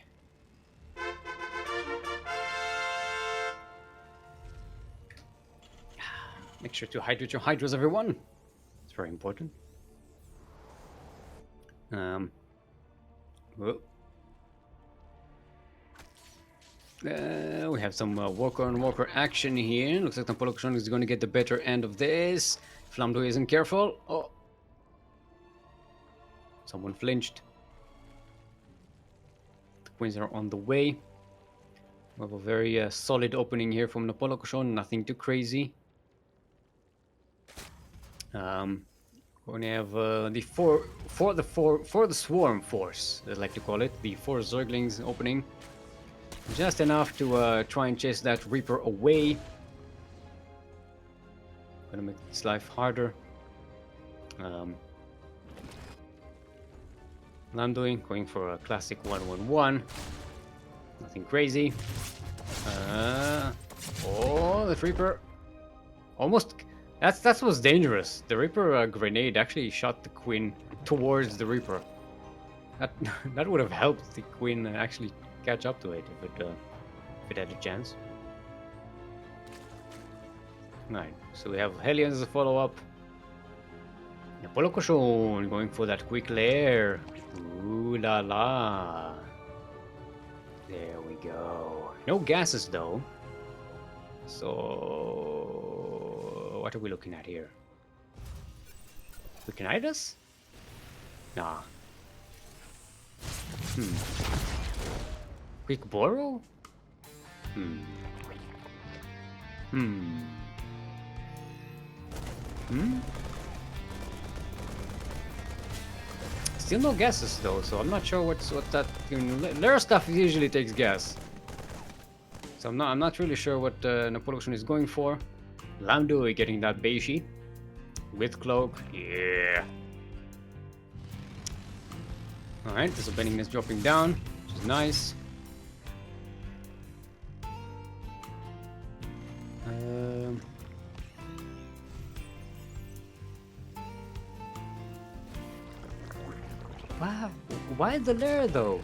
Make sure to hydrate your hydras, everyone. It's very important. Whoa. We have some walker on walker action here. Looks like Napolcochon is going to get the better end of this. If Lamduy isn't careful. Oh. Someone flinched. The queens are on the way. We have a very solid opening here from Napolcochon. Nothing too crazy. Going to have the swarm force, I like to call it, the 4 Zerglings opening. Just enough to try and chase that Reaper away. Gonna make this life harder. Lamduy going for a classic 1-1-1. Nothing crazy. Oh, the Reaper almost. That was dangerous. The Reaper grenade actually shot the Queen towards the Reaper. That would have helped the Queen actually catch up to it if it had a chance. Right, so we have Hellions as a follow-up. Napolcochon going for that quick lair. Ooh la la. There we go. No gases though. So what are we looking at here? Pleiades? Nah. Quick borrow? Still no gases though, so I'm not sure what that. Lair stuff usually takes gas, so I'm not really sure what Napolcochon is going for. Lamduy getting that Beishi with cloak, yeah. All right, this opening is dropping down, which is nice. Wow, why the lair though?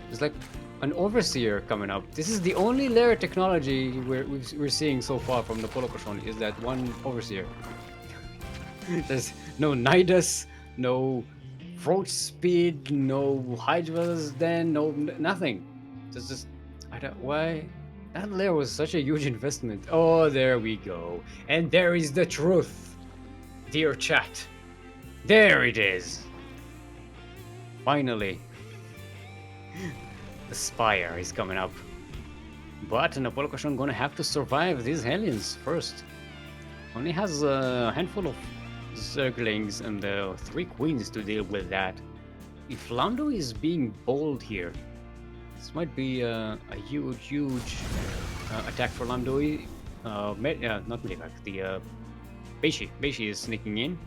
There's like an overseer coming up. This is the only lair technology we're seeing so far from Napolcochon, is that one overseer. There's no Nidus, no Roach Speed, no Hydras, then no nothing. There's just I don't why. That lair was such a huge investment. Oh, there we go. And there is the truth, dear chat. There it is. Finally. The Spire is coming up. But Napolcochon gonna have to survive these Hellions first. Only has a handful of Zerglings and 3 Queens to deal with that. If Lamduy is being bold here, this might be a huge attack for Lamduy. Not Medivac, the Beishi. Beishi is sneaking in.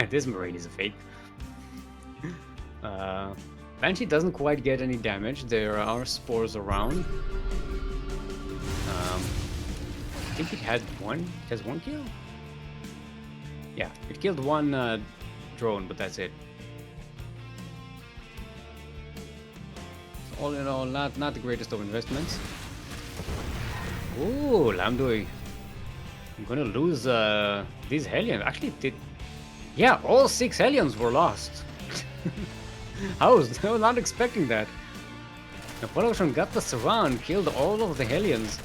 This Marine is a fake. Banshee doesn't quite get any damage. There are spores around. I think it had one. It has 1 kill. Yeah, it killed 1 drone, but that's it. all in all, not the greatest of investments. Ooh, Lamduy. I'm gonna lose these Hellions. Actually, yeah, all 6 Hellions were lost. I was not expecting that. Napolcochon got the surround, killed all of the Hellions.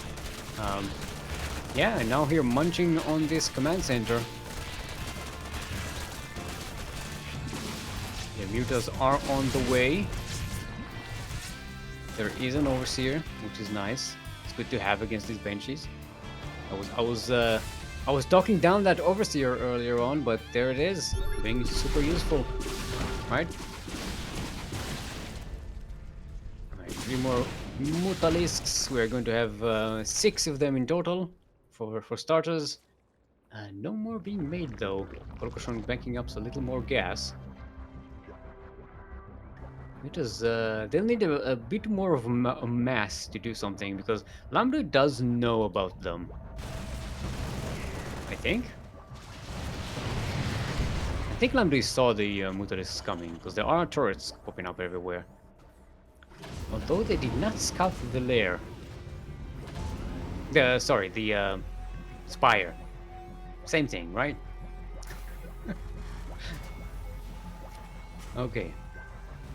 Yeah, and now here munching on this command center. The mutas are on the way. There is an overseer, which is nice. It's good to have against these banshees. I was talking down that overseer earlier on, but there it is, being super useful, right? Alright, 3 more Mutalisks. We are going to have 6 of them in total for starters. No more being made though. Napolcochon banking up a little more gas. They'll need a bit more of a mass to do something, because Lamduy does know about them. I think Lamduy saw the Mutalisks coming, because there are turrets popping up everywhere. Although they did not scout the lair. The spire. Same thing, right? Okay.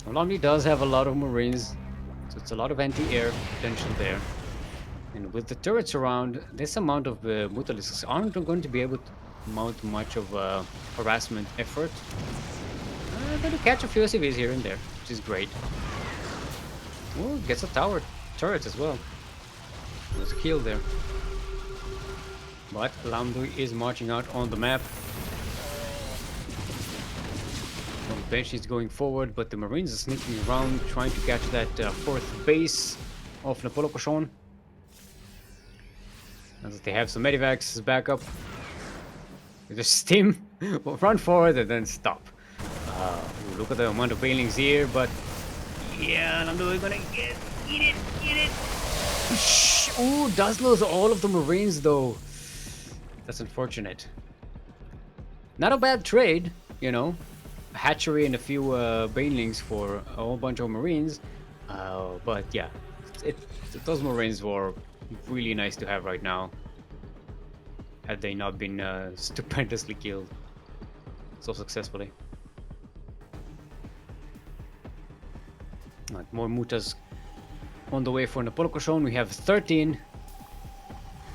Lamduy does have a lot of marines, so it's a lot of anti-air potential there. And with the turrets around, this amount of Mutalisks aren't going to be able to mount much of a harassment effort. Going to catch a few SCVs here and there, which is great. Oh, gets a tower turret as well. There's a kill there. But Lamduy is marching out on the map. The bench is going forward, but the Marines are sneaking around, trying to catch that 4th base of Napolcochon. As they have some medivacs back up. Just stim, run forward and then stop. Look at the amount of banelings here, but yeah, Lamduy gonna eat it. Ooh, does lose all of the Marines though. That's unfortunate. Not a bad trade, you know. A hatchery and a few banelings for a whole bunch of Marines. But yeah, those Marines were really nice to have right now, had they not been stupendously killed so successfully. Right, more mutas on the way for Napolcochon. We have 13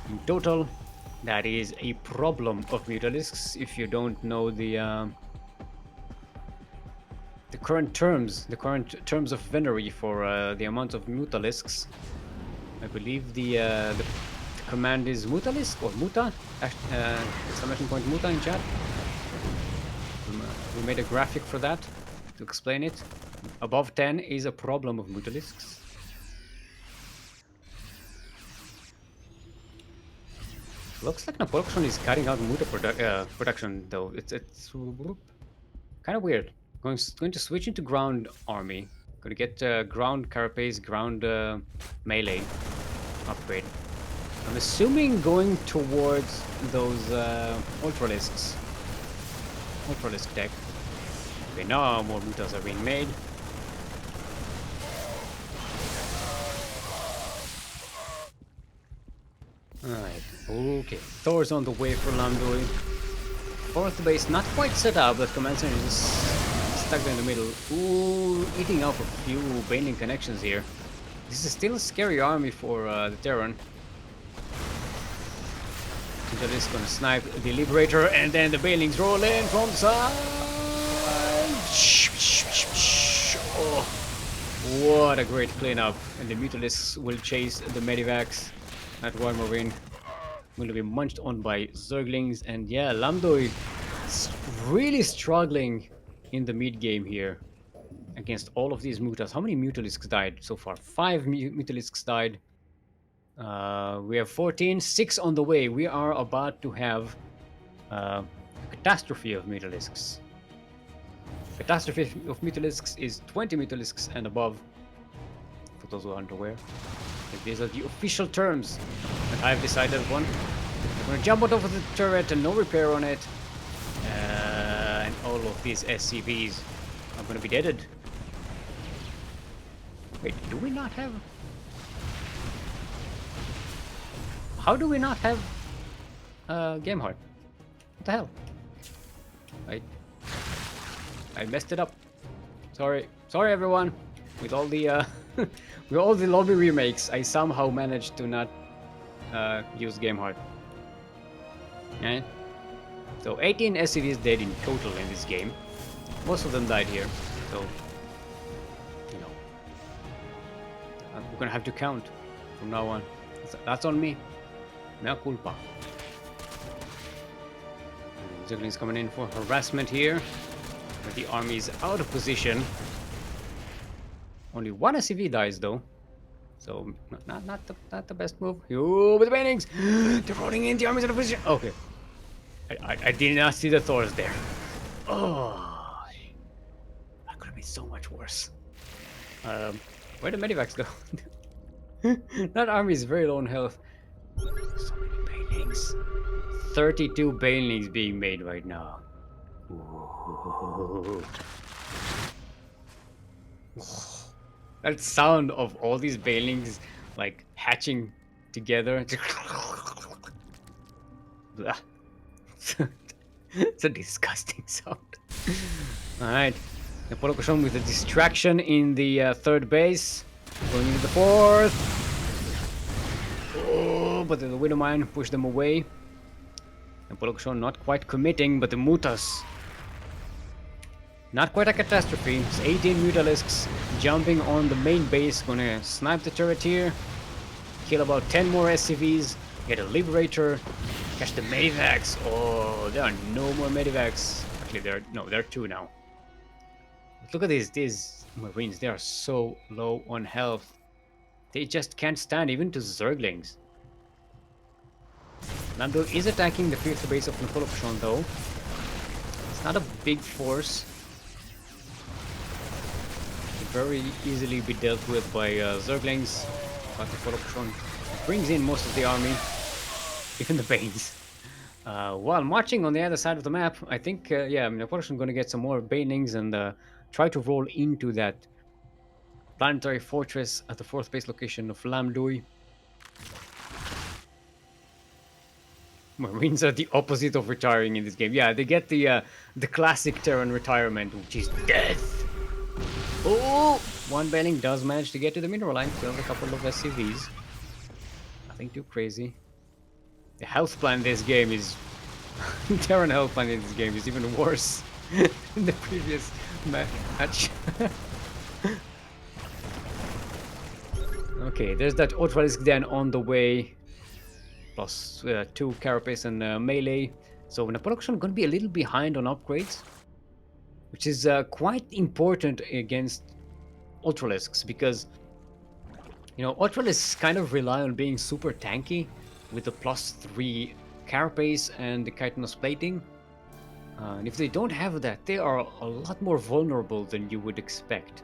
in total. That is a problem of Mutalisks if you don't know the current terms of Venery for the amount of Mutalisks. I believe the command is Mutalisk or Muta, exclamation point Muta in chat. We made a graphic for that to explain it. Above 10 is a problem of Mutalisks. Looks like Napolcochon is cutting out Muta production though. It's kind of weird. Going to switch into ground army. Going to get ground carapace, ground melee upgrade. I'm assuming going towards those Ultralisks. Ultralisk deck. Okay, now more mutas are being made. Alright, okay. Thor's on the way for Lamduy. 4th base not quite set up, but command center is stuck in the middle. Ooh, eating up a few baneling connections here. This is still a scary army for the Terran. That is gonna snipe the Liberator, and then the banelings roll in from the side. Oh, what a great cleanup! And the Mutalisks will chase the Medivacs. That War Marine will be munched on by Zerglings, and yeah, Lamduy is really struggling in the mid game here against all of these mutas. How many Mutalisks died so far? 5 Mutalisks died. We have 14, 6 on the way. We are about to have a catastrophe of Mutalisks. Catastrophe of Mutalisks is 20 Mutalisks and above, for those who aren't aware. And these are the official terms that I've decided upon. I'm going to jump out of the turret and no repair on it. And all of these SCVs are going to be deaded. Wait, do we not have... How do we not have Game Heart? What the hell? I messed it up. Sorry everyone. With all the with all the lobby remakes, I somehow managed to not use Game Heart. Okay. So 18 SCVs dead in total in this game. Most of them died here. So you know, we're gonna have to count from now on. That's on me. Mea culpa. Ducklings coming in for harassment here. But the army is out of position. Only one SCV dies though. So not the best move. Yo, with the banings! They're rolling in, the army's out of position. Okay. I did not see the Thors there. Oh, that could have been so much worse. Where'd the medivacs go? That army is very low on health. So many banelings. 32 banelings being made right now. Ooh. That sound of all these banelings like hatching together. It's a disgusting sound. Alright. Napolcochon with a distraction in the third base. Going into the fourth. Oh, but the Widowmine pushed them away. Napolcochon not quite committing, but the Mutas. Not quite a catastrophe. It's 18 Mutalisks jumping on the main base. Gonna snipe the turret here. Kill about 10 more SCVs. Get a Liberator. Catch the Medivacs. Oh, there are no more Medivacs. Actually, there are 2 now. But look at these Marines. They are so low on health. They just can't stand even to Zerglings. Lamduy is attacking the 5th base of Napolcochon though. It's not a big force. Very easily be dealt with by Zerglings. But Napolcochon brings in most of the army, even the Banes. While marching on the other side of the map, I think, yeah, Napolcochon going to get some more Banelings and try to roll into that planetary fortress at the 4th base location of Lamduy. Marines are the opposite of retiring in this game. Yeah, they get the classic Terran retirement, which is death. Oh! One Baneling does manage to get to the mineral line, kills a couple of SCVs. Nothing too crazy. The health plan in this game is... Terran health plan in this game is even worse than the previous match. Okay, there's that Ultralisk then on the way. Plus 2 Carapace and melee. So Napolcochon going to be a little behind on upgrades. Which is quite important against Ultralisks because, you know, Ultralisks kind of rely on being super tanky with the +3 Carapace and the chitinous plating. And if they don't have that, they are a lot more vulnerable than you would expect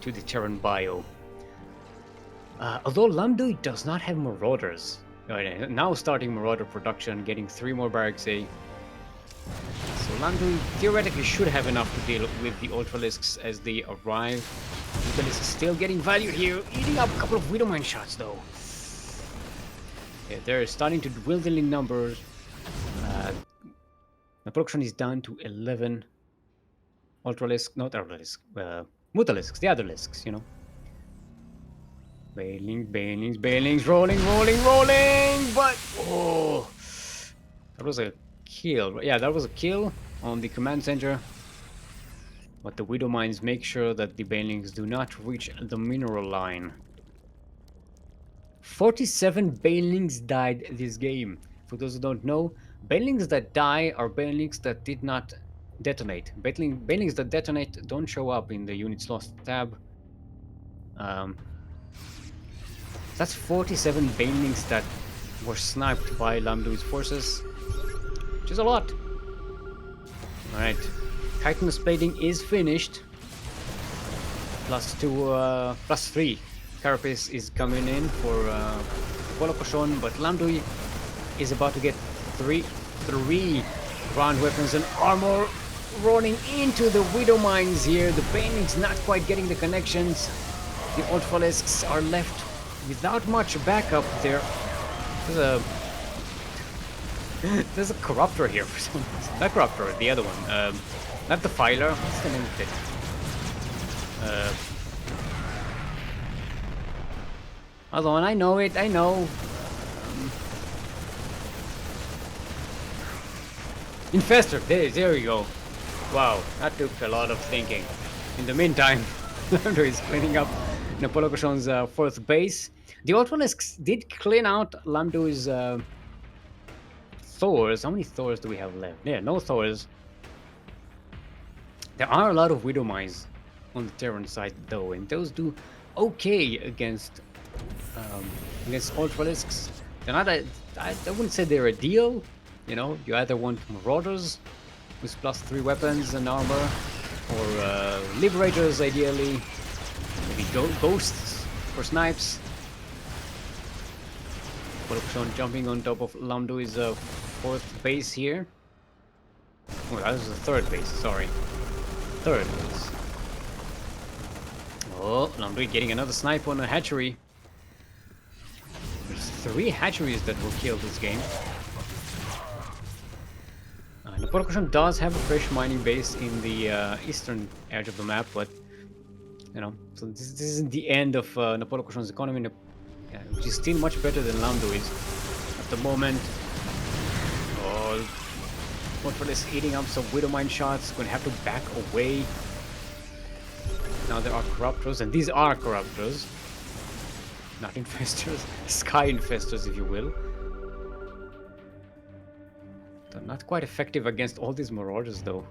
to the Terran bio. Although Lamduy does not have Marauders. Now starting Marauder production, getting 3 more Barracks A. So Lamduy theoretically should have enough to deal with the Ultralisks as they arrive. Ultralisk is still getting value here, eating up a couple of Widowmine shots though. Yeah, they're starting to dwindle in numbers. Napolcochon is down to 11 Ultralisk, not Ultralisk, Mutalisks, the other Lisks, you know. Banelings, rolling, but oh, that was a kill. Yeah, that was a kill on the command center. But the Widowmines make sure that the Banelings do not reach the mineral line. 47 Banelings died this game. For those who don't know, Banelings that die are Banelings that did not detonate. Banelings that detonate don't show up in the units lost tab. That's 47 Banelings that were sniped by Lamduy's forces, which is a lot. Alright, chitinous plating is finished. +3 Carapace is coming in for Napolcochon, but Lamduy is about to get three ground weapons and armor rolling into the Widowmines here. The Banelings not quite getting the connections. The Ultralisks are left without much backup there. There's a Corruptor here for some reason. Not Corruptor, the other one. Not the Filer. What's the name of it? Hold on, I know it, I know. Infestor, there you go. Wow, that took a lot of thinking. In the meantime, Lamduy is cleaning up Napolcochon's 4th base. The Ultralisks did clean out Lamduy's Thors. How many Thors do we have left? Yeah, no Thors. There are a lot of Widow Mines on the Terran side though, and those do okay against Ultralisks. They're not I wouldn't say they're ideal. You know, you either want Marauders with +3 weapons and armor, or Liberators ideally, maybe Ghosts for snipes. Napolcochon jumping on top of Lamduy's 4th base here. Oh, that was the 3rd base, sorry. 3rd base. Oh, Lamduy getting another snipe on a hatchery. There's 3 hatcheries that were killed this game. Napolcochon does have a fresh mining base in the eastern edge of the map, but you know, so this isn't the end of Napolcochon's economy, which is still much better than Lamduy's at the moment. Oh, Ultralisk eating up some Widow Mine shots, going to have to back away. Now there are Corruptors, and these are Corruptors, not Infestors, Sky Infestors if you will. They're not quite effective against all these Marauders though.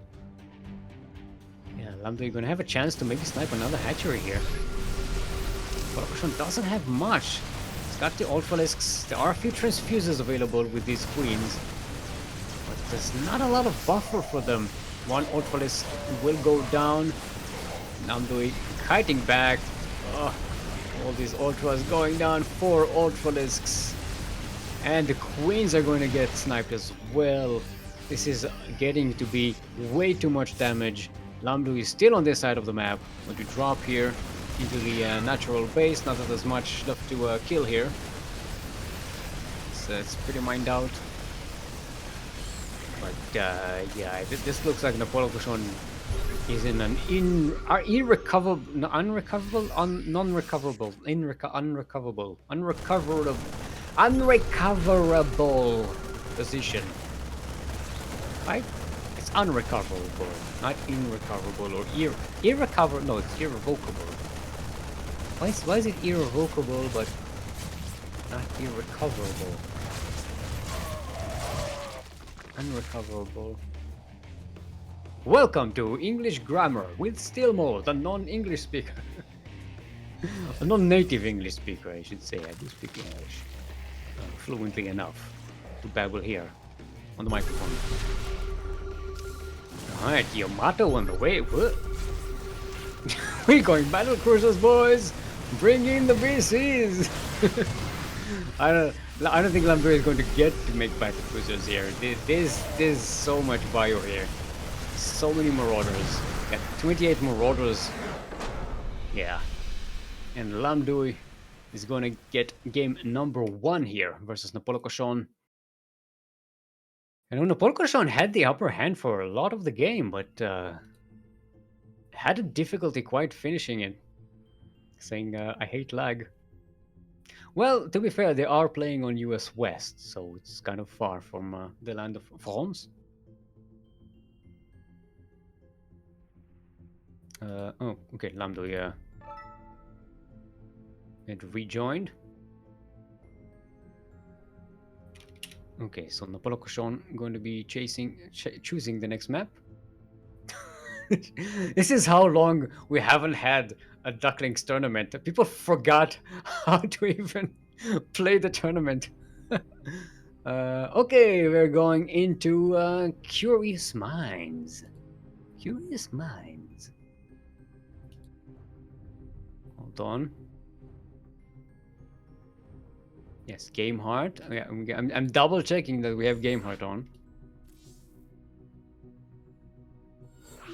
Yeah, Lamduy gonna have a chance to maybe snipe another hatchery here. Napolcochon doesn't have much. It's got the Ultralisks. There are a few transfuses available with these queens, but there's not a lot of buffer for them. One Ultralisk will go down. Lamduy kiting back. Oh, all these Ultras going down. 4 Ultralisks. And the queens are going to get sniped as well. This is getting to be way too much damage. Lamduy is still on this side of the map. Going to drop here into the natural base. Not that there's much left to kill here. So it's pretty mined out. But yeah, this looks like Napolcochon is in an unrecoverable position. Right? It's unrecoverable, not irrecoverable or irrecoverable. No, it's irrevocable. Why is it irrevocable but not irrecoverable? Unrecoverable. Welcome to English Grammar with Steelmold, a non-English speaker. A non-native English speaker, I should say. I do speak English fluently enough to babble here on the microphone. Alright, Yamato on the way. What? We're going battle cruisers, boys! Bring in the BCs! I don't think Lamduy is going to get to make battle cruisers here. There's so much bio here. So many Marauders. Got 28 Marauders. Yeah. And Lamduy is going to get game number 1 here versus Napolcochon. And Napolcochon had the upper hand for a lot of the game, but had a difficulty quite finishing it. Saying, I hate lag. Well, to be fair, they are playing on US West, so it's kind of far from the land of France. Oh, okay, Lamduy had rejoined. Okay, so Napolcochon going to be choosing the next map. This is how long we haven't had a Ducklings tournament. People forgot how to even play the tournament. Okay, we're going into Curious Minds. Curious Minds. Hold on. Yes, Game Heart. Yeah, I'm double checking that we have Game Heart on.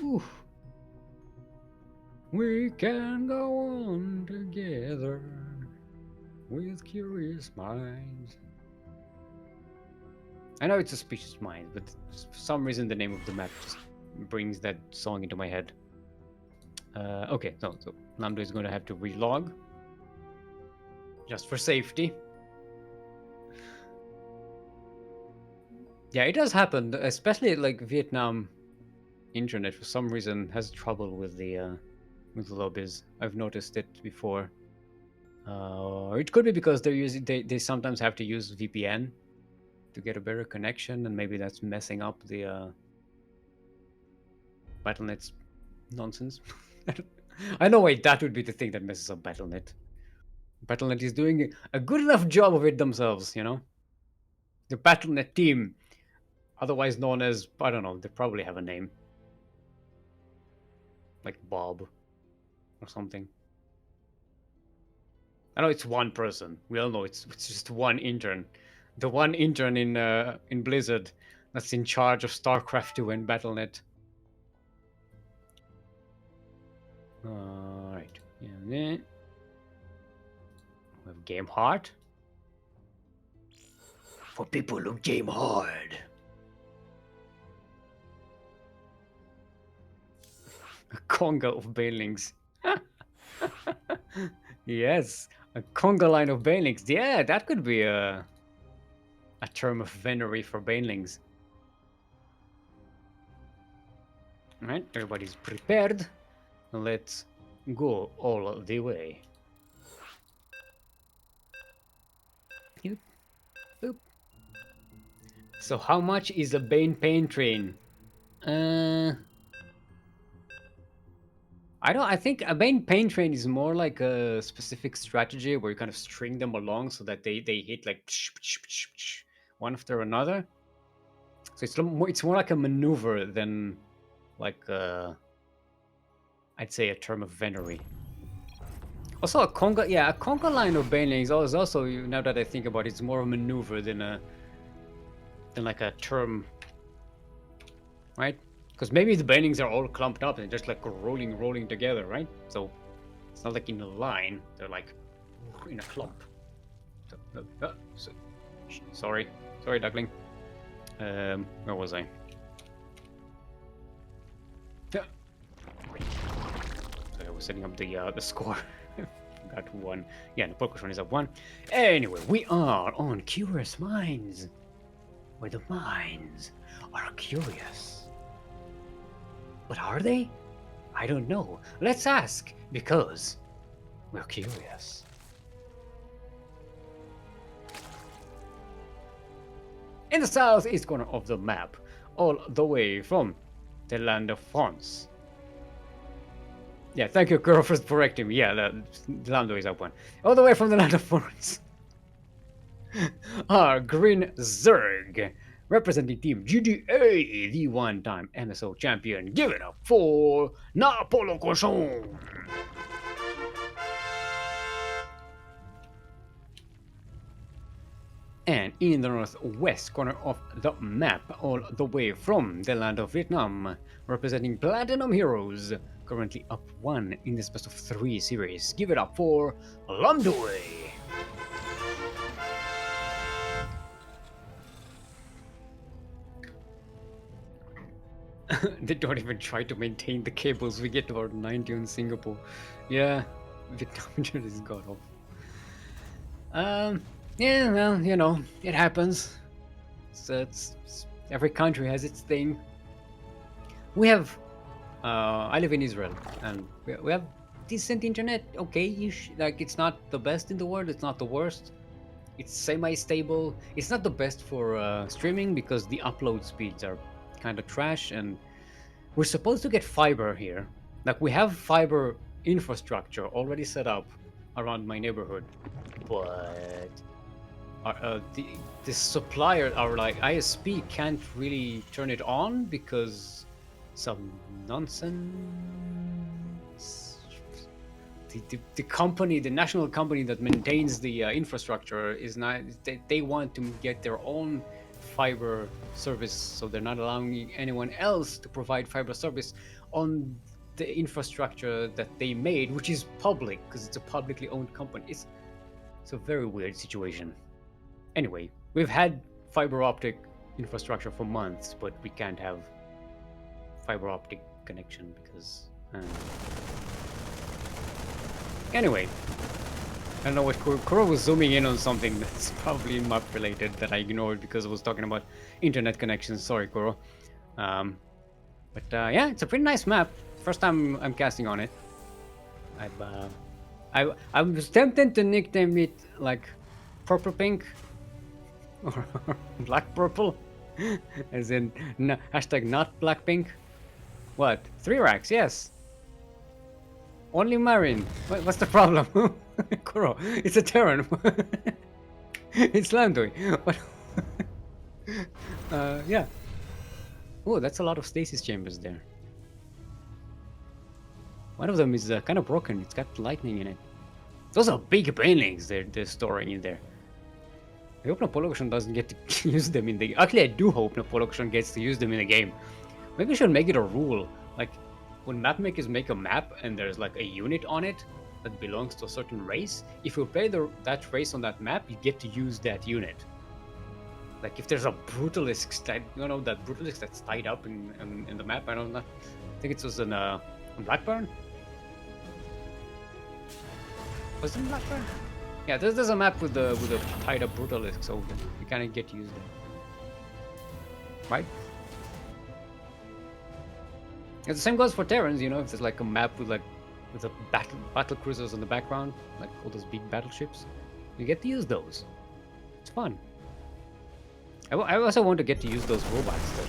Ooh. We can go on together with curious minds. I know it's a Suspicious Minds, but for some reason the name of the map just brings that song into my head. Okay, so Lamduy is going to have to relog just for safety. Yeah, it does happen, especially like Vietnam internet for some reason has trouble with the lobbies. I've noticed it before. It could be because they sometimes have to use VPN to get a better connection, and maybe that's messing up the Battle.net's nonsense. I know, wait, that would be the thing that messes up Battle.net. Battle.net is doing a good enough job of it themselves, you know? The Battle.net team, otherwise known as, I don't know, they probably have a name. Like Bob or something. I know it's one person. We all know it's just one intern. The one intern in Blizzard that's in charge of StarCraft 2 and Battle.net. Alright. Yeah, then we have Game Hard. For people who game hard. A conga of banelings. Yes, a conga line of banelings. Yeah, that could be a term of venery for banelings. Alright, everybody's prepared. Let's go all the way. Boop. So how much is a Bane Pain Train? I think a Bane Pain Train is more like a specific strategy where you kind of string them along so that they hit like one after another. So it's more like a maneuver than like I'd say a term of venery. Also a conga line of banelings is also, now that I think about it, it's more a maneuver than like a term, right? Because maybe the banelings are all clumped up and just like rolling together, right? So it's not like in a line; they're like in a clump. Sorry, Duckling. Where was I? Yeah. So I was setting up the score. Got one. Yeah, Napolcochon is up one. Anyway, we are on Curious Minds, where the minds are curious. But are they? I don't know. Let's ask, because we're curious. In the southeast corner of the map, all the way from the land of France. Yeah, thank you, girl, for correcting me. Yeah, the Lamduy is up one. All the way from the land of France. Our Green Zerg, representing Team GDA, the one-time MSO champion. Give it up for Napolcochon. And in the northwest corner of the map, all the way from the land of Vietnam, representing Platinum Heroes, currently up one in this best of 3 series. Give it up for Lamduy. They don't even try to maintain the cables. We get about 90 in Singapore. Yeah, Vietnam is god awful. Yeah, well, you know, it happens. So every country has its thing. We have, I live in Israel, and we have decent internet. Okay, like it's not the best in the world. It's not the worst. It's semi-stable. It's not the best for streaming because the upload speeds are kind of trash, and we're supposed to get fiber here. Like we have fiber infrastructure already set up around my neighborhood, but the supplier, our like ISP, can't really turn it on because some nonsense. The company, the national company that maintains the infrastructure, is not. They want to get their own fiber service, so they're not allowing anyone else to provide fiber service on the infrastructure that they made, which is public because it's a publicly owned company. It's a very weird situation. Anyway, we've had fiber optic infrastructure for months, but we can't have fiber optic connection because. Anyway, I don't know what Kuro was zooming in on something that's probably map related that I ignored because I was talking about internet connections. Sorry, Kuro. But yeah, it's a pretty nice map. First time I'm casting on it. I was tempted to nickname it like purple pink or black purple, as in hashtag not black pink. What? 3 racks? Yes. Only marine. What's the problem? Kuro, it's a Terran. It's Lamduy. Yeah. Oh, that's a lot of stasis chambers there. One of them is kind of broken. It's got lightning in it. Those are big banelings they're storing in there. I hope Napolcochon doesn't get to use them in the... Actually, I do hope Napolcochon gets to use them in the game. Maybe we should make it a rule. Like, when map makers make a map and there's like a unit on it that belongs to a certain race, if you play that race on that map, you get to use that unit. Like if there's a Brutalisk, that Brutalisk that's tied up in the map, I don't know. I think it was in Blackburn? Was it in Blackburn? Yeah, there's a map with a tied up Brutalisk, so you kind of get to use them. Right? And the same goes for Terrans, if there's like a map with the battle cruisers in the background, like all those big battleships, you get to use those. It's fun. I also want to get to use those robots,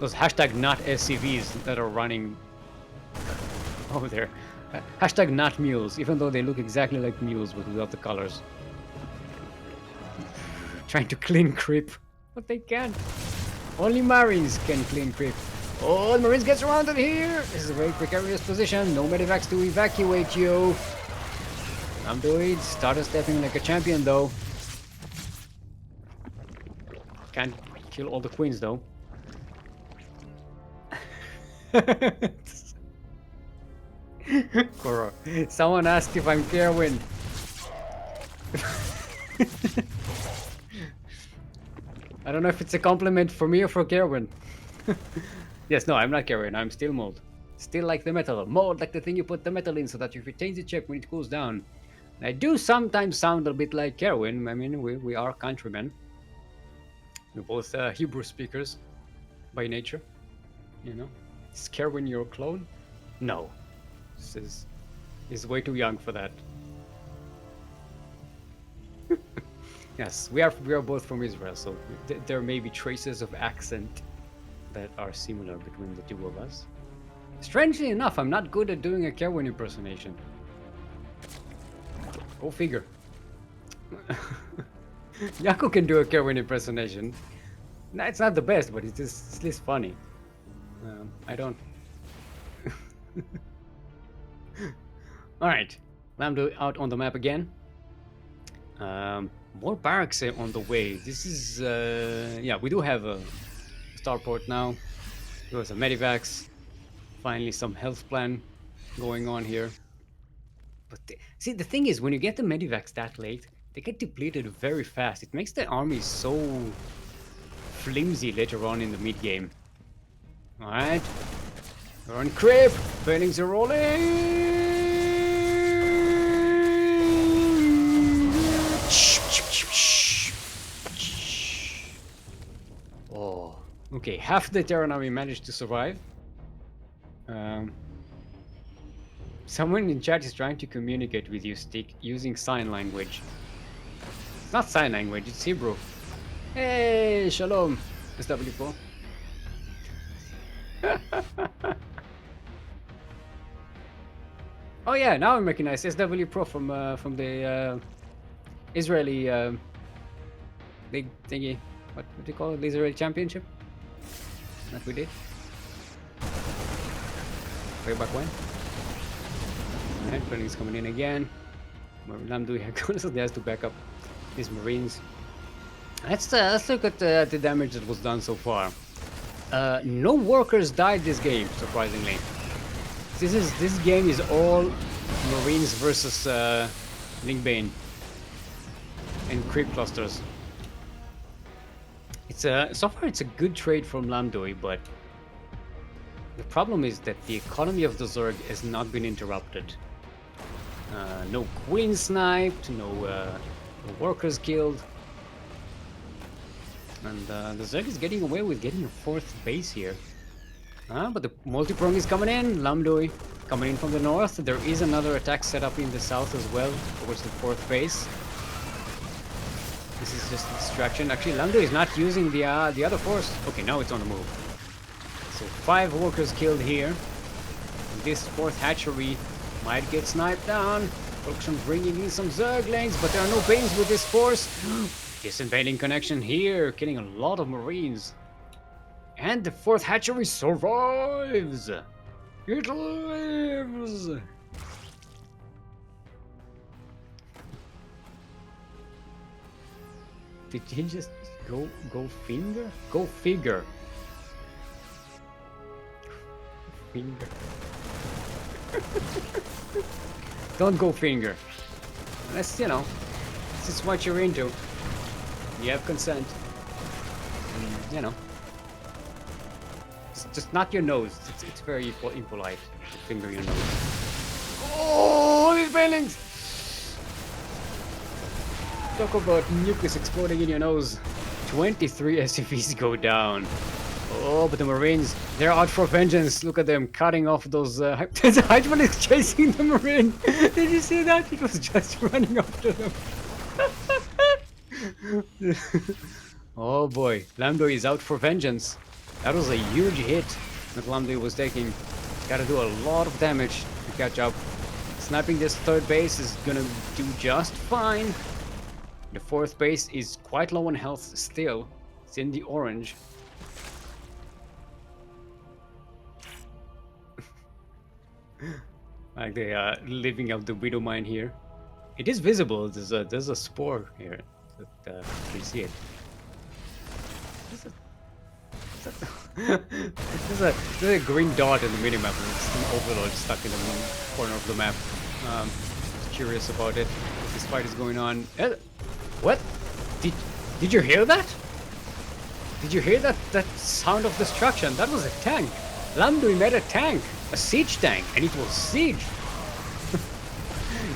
those hashtag not SCVs that are running over there. Hashtag not mules, even though they look exactly like mules but without the colors. Trying to clean creep, but they can't. Only Marines can clean creep. Oh, the Marines get surrounded here! This is a very precarious position. No medivacs to evacuate you. Lamduy started stepping like a champion though. Can't kill all the queens though. Kuro, someone asked if I'm Kerwin. I don't know if it's a compliment for me or for Kerwin. Yes, no, I'm not Kerwin, I'm Steelmold. Still like the metal. Mold like the thing you put the metal in so that you retain the check when it cools down. And I do sometimes sound a bit like Kerwin. I mean, we are countrymen. We're both Hebrew speakers by nature. Is Kerwin your clone? No. He's way too young for that. Yes, we are both from Israel, so there may be traces of accent that are similar between the two of us. Strangely enough, I'm not good at doing a Kerwin impersonation. Go figure. Yaku can do a Kerwin impersonation. No, it's not the best, but it's at least funny. I don't. Alright, Lamduy out on the map again. More barracks on the way. This is, yeah, we do have a starport now. There was a medivacs. Finally some health plan going on here. But see, the thing is, when you get the medivacs that late, they get depleted very fast. It makes the army so flimsy later on in the mid game. Alright. We're on creep. Paintings are rolling. Oh, okay. Half the Terran army managed to survive. Someone in chat is trying to communicate with you, Stick, using sign language. It's not sign language, it's Hebrew. Hey, shalom, SW4. Oh yeah, now I recognize SW Pro from the Israeli big thingy. What do you call it? The Israeli Championship? That we did. Way back when. Alright, Ducklings coming in again. Lamduy has to back up his Marines. Let's look at the damage that was done so far. No workers died this game, surprisingly. This game is all Marines versus Linkbane and creep clusters. It's so far it's a good trade from Lamduy, but the problem is that the economy of the Zerg has not been interrupted. No queen sniped, no workers killed, and the Zerg is getting away with getting a 4th base here. But the multi-prong is coming in. Lamduy coming in from the north. There is another attack set up in the south as well, towards the 4th base. This is just a distraction. Actually, Lamduy is not using the other force. Okay, now it's on the move. So 5 workers killed here. And this 4th hatchery might get sniped down. Production bringing in some Zerglings, but there are no Banes with this force. Disinvading connection here, killing a lot of Marines. And the 4th hatchery survives! It lives! Did he just go finger? Go figure. Finger. Don't go finger. That's, you know, this is what you're into. You have consent. And, you know. It's just not your nose. It's very impolite to finger your nose. Oh, these buildings! Talk about nucleus exploding in your nose. 23 SCVs go down. Oh, but the Marines, they're out for vengeance. Look at them cutting off those... the Hydra is chasing the Marine. Did you see that? It was just running after them. Oh boy, Lamduy is out for vengeance. That was a huge hit that Lamduy was taking. Gotta do a lot of damage to catch up. Sniping this 3rd base is gonna do just fine. The 4th base is quite low on health still. It's in the orange. Like they are living out the Widow Mine here. It is visible. There's a spore here. That, you see it. There's a green dot in the minimap. It's an overload stuck in the corner of the map. Curious about it. This fight is going on. What? Did you hear that? Did you hear that sound of destruction? That was a tank. Lamduy met a tank, a siege tank, and it was siege.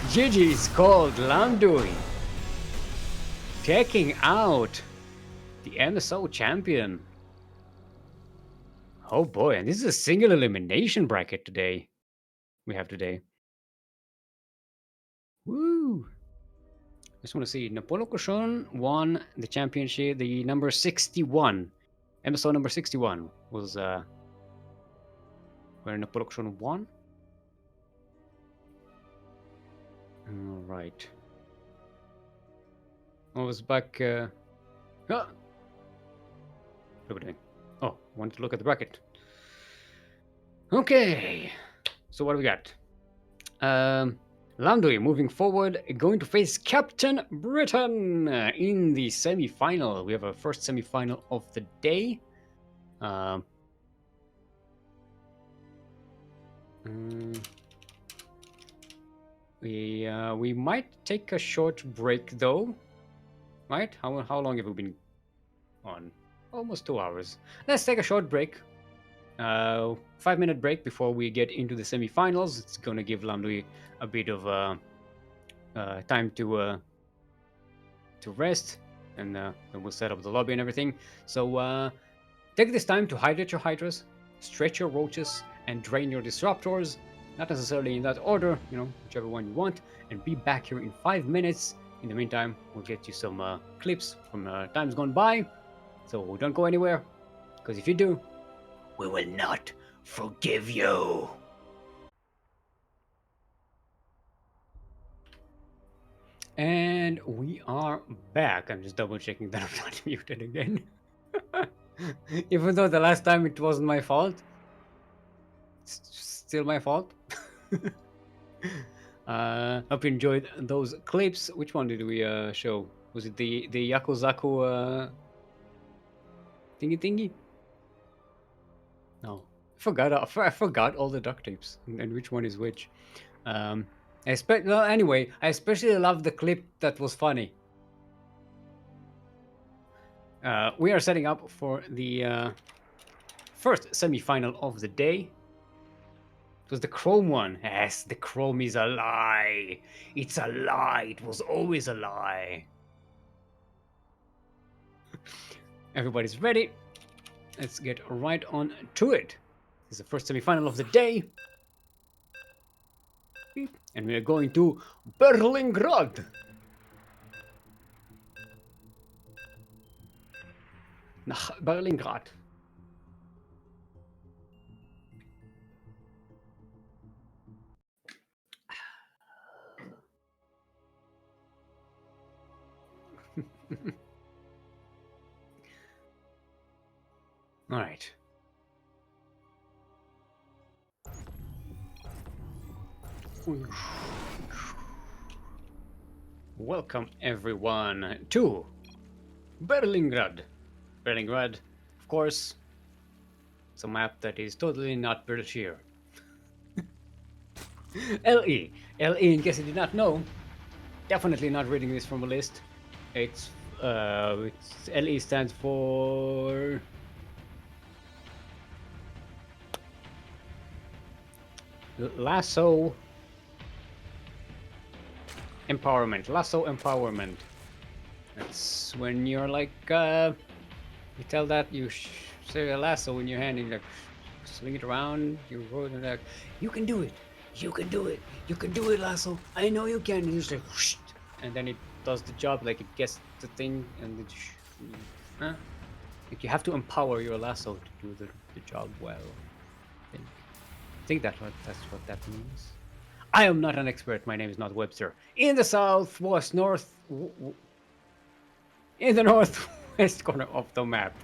GG is called Lamduy, taking out the MSO champion. Oh boy, and this is a single elimination bracket today. We have today. Woo! Just want to see. Napolcochon won the championship. The number 61. MSO number 61 was where Napolcochon won. Alright. I was back. Ah! Look at it. Oh, I wanted to look at the bracket. Okay. So what do we got? Lamduy moving forward, going to face CaptBritain in the semi-final. We have our first semi-final of the day. We might take a short break though. Right? How long have we been on? Almost 2 hours. Let's take a short break. 5-minute break before we get into the semi-finals. It's gonna give Lamduy a bit of time to rest, and then we'll set up the lobby and everything. So take this time to hydrate your hydras, stretch your roaches, and drain your disruptors. Not necessarily in that order, you know, whichever one you want. And be back here in 5 minutes. In the meantime, we'll get you some clips from times gone by. So don't go anywhere, because if you do, we will not forgive you. And we are back. I'm just double checking that I'm not muted again. Even though the last time it wasn't my fault. It's still my fault. Hope you enjoyed those clips. Which one did we show? Was it the Yakuzaku thingy? No. I forgot all the duct tapes and which one is which. Well, anyway, I especially love the clip that was funny. We are setting up for the first semi-final of the day. It was the Chrome one. Yes, the Chrome is a lie. It's a lie. It was always a lie. Everybody's ready. Let's get right on to it. This is the first semi-final of the day. And we are going to Berlingrad. Nach Berlingrad. All right. Welcome everyone to Berlingrad. Berlingrad, of course, it's a map that is totally not British here. LE. LE, in case you did not know, definitely not reading this from a list. It's LE stands for Lasso Empowerment. Lasso Empowerment. That's when you're like, you tell that you say a lasso in your hand and you like swing it around, you roll it like, you can do it, you can do it, you can do it, lasso. I know you can. And you just like, whoosh, and then it does the job, like it gets the thing, and it, like you have to empower your lasso to do the job well. I think that's what that means. I am not an expert. My name is not Webster. In the in the northwest corner of the map,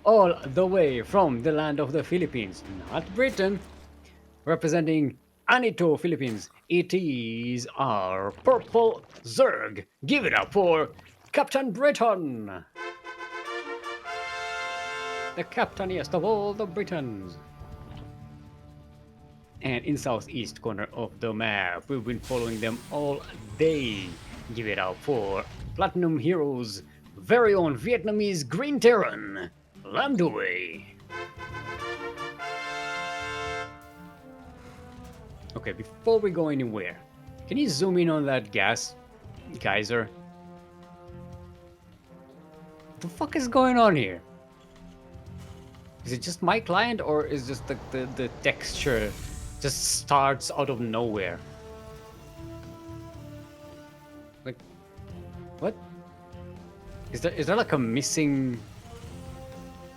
all the way from the land of the Philippines, not Britain, representing Anito, Philippines, it is our purple Zerg. Give it up for CaptBritain, the captainiest of all the Britons. And in southeast corner of the map, we've been following them all day. Give it up for Platinum Heroes' very own Vietnamese Green Terran, Lamduy. Okay, before we go anywhere, can you zoom in on that gas geyser? What the fuck is going on here? Is it just my client, or is just the texture just starts out of nowhere? Like, what? Is there like a missing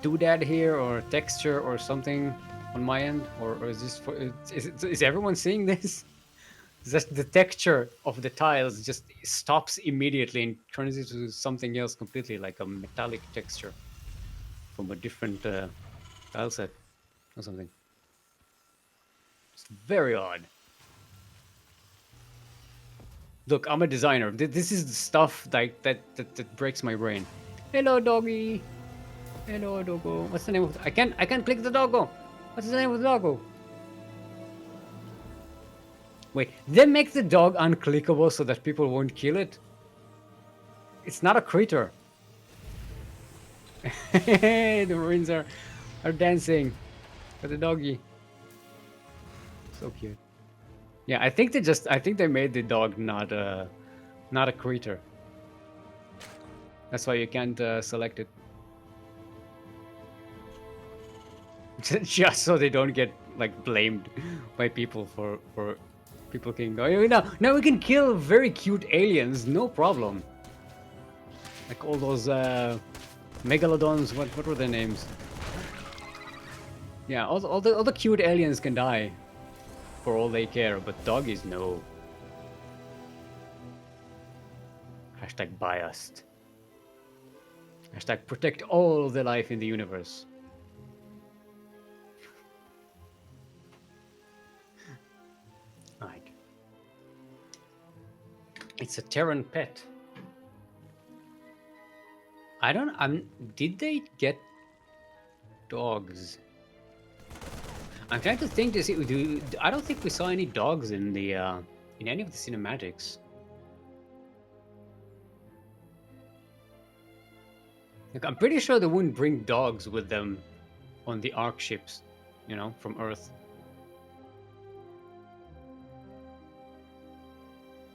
doodad here, or texture, or something on my end, or is this for? Is everyone seeing this? Just the texture of the tiles just stops immediately and turns into something else completely, like a metallic texture from a different tile set or something. It's very odd. Look, I'm a designer. This is the stuff that breaks my brain. Hello, doggy. Hello, doggo. What's the name of? I can't click the doggo. What's the name of the doggo? Wait, they make the dog unclickable so that people won't kill it? It's not a critter. The Marines are dancing for the doggy. So cute. Yeah, I think they made the dog not a critter. That's why you can't select it. Just so they don't get like blamed by people for people killing dogs. Now we can kill very cute aliens, no problem. Like all those megalodons. What were their names? Yeah, all the cute aliens can die for all they care, but doggies no. Hashtag biased. Hashtag protect all the life in the universe. Alright. It's a Terran pet. Did they get dogs? I'm trying to think to see. I don't think we saw any dogs in the in any of the cinematics. Like, I'm pretty sure they wouldn't bring dogs with them on the Ark ships, you know, from Earth.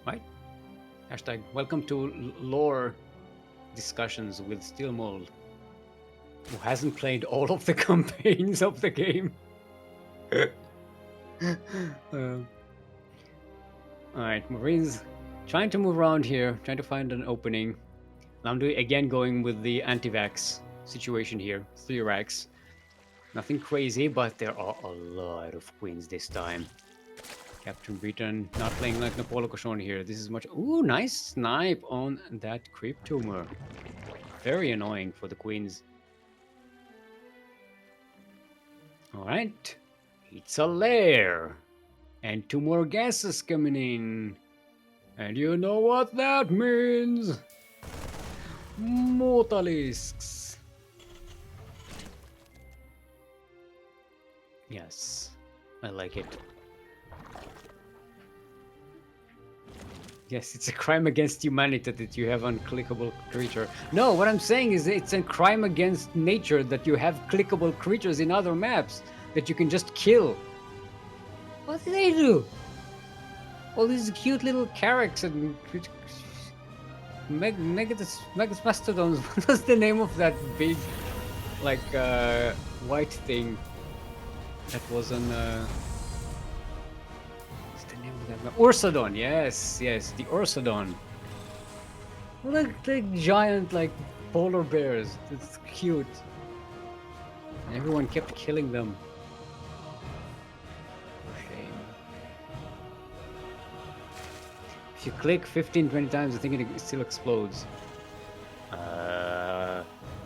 Right? Hashtag welcome to lore discussions with Steelmold, who hasn't played all of the campaigns of the game. Alright, Marines trying to move around here, trying to find an opening. Lamduy again going with the anti-vax situation here. 3 racks. Nothing crazy, but there are a lot of queens this time. CaptBritain not playing like Napolcochon here. This is much... Ooh, nice snipe on that creep tumor. Very annoying for the queens. Alright. It's a lair. And 2 more gases coming in. And you know what that means. Mortalisks. Yes. I like it. Yes, it's a crime against humanity that you have unclickable creature. No, what I'm saying is it's a crime against nature that you have clickable creatures in other maps that you can just kill. What did they do? All these cute little carracks and Megas Mastodons. What was the name of that big, like, white thing that was on... Ursadon, yes, the Ursadon. Like giant, like polar bears. It's cute. And everyone kept killing them. Shame. If you click 15-20 times, I think it still explodes.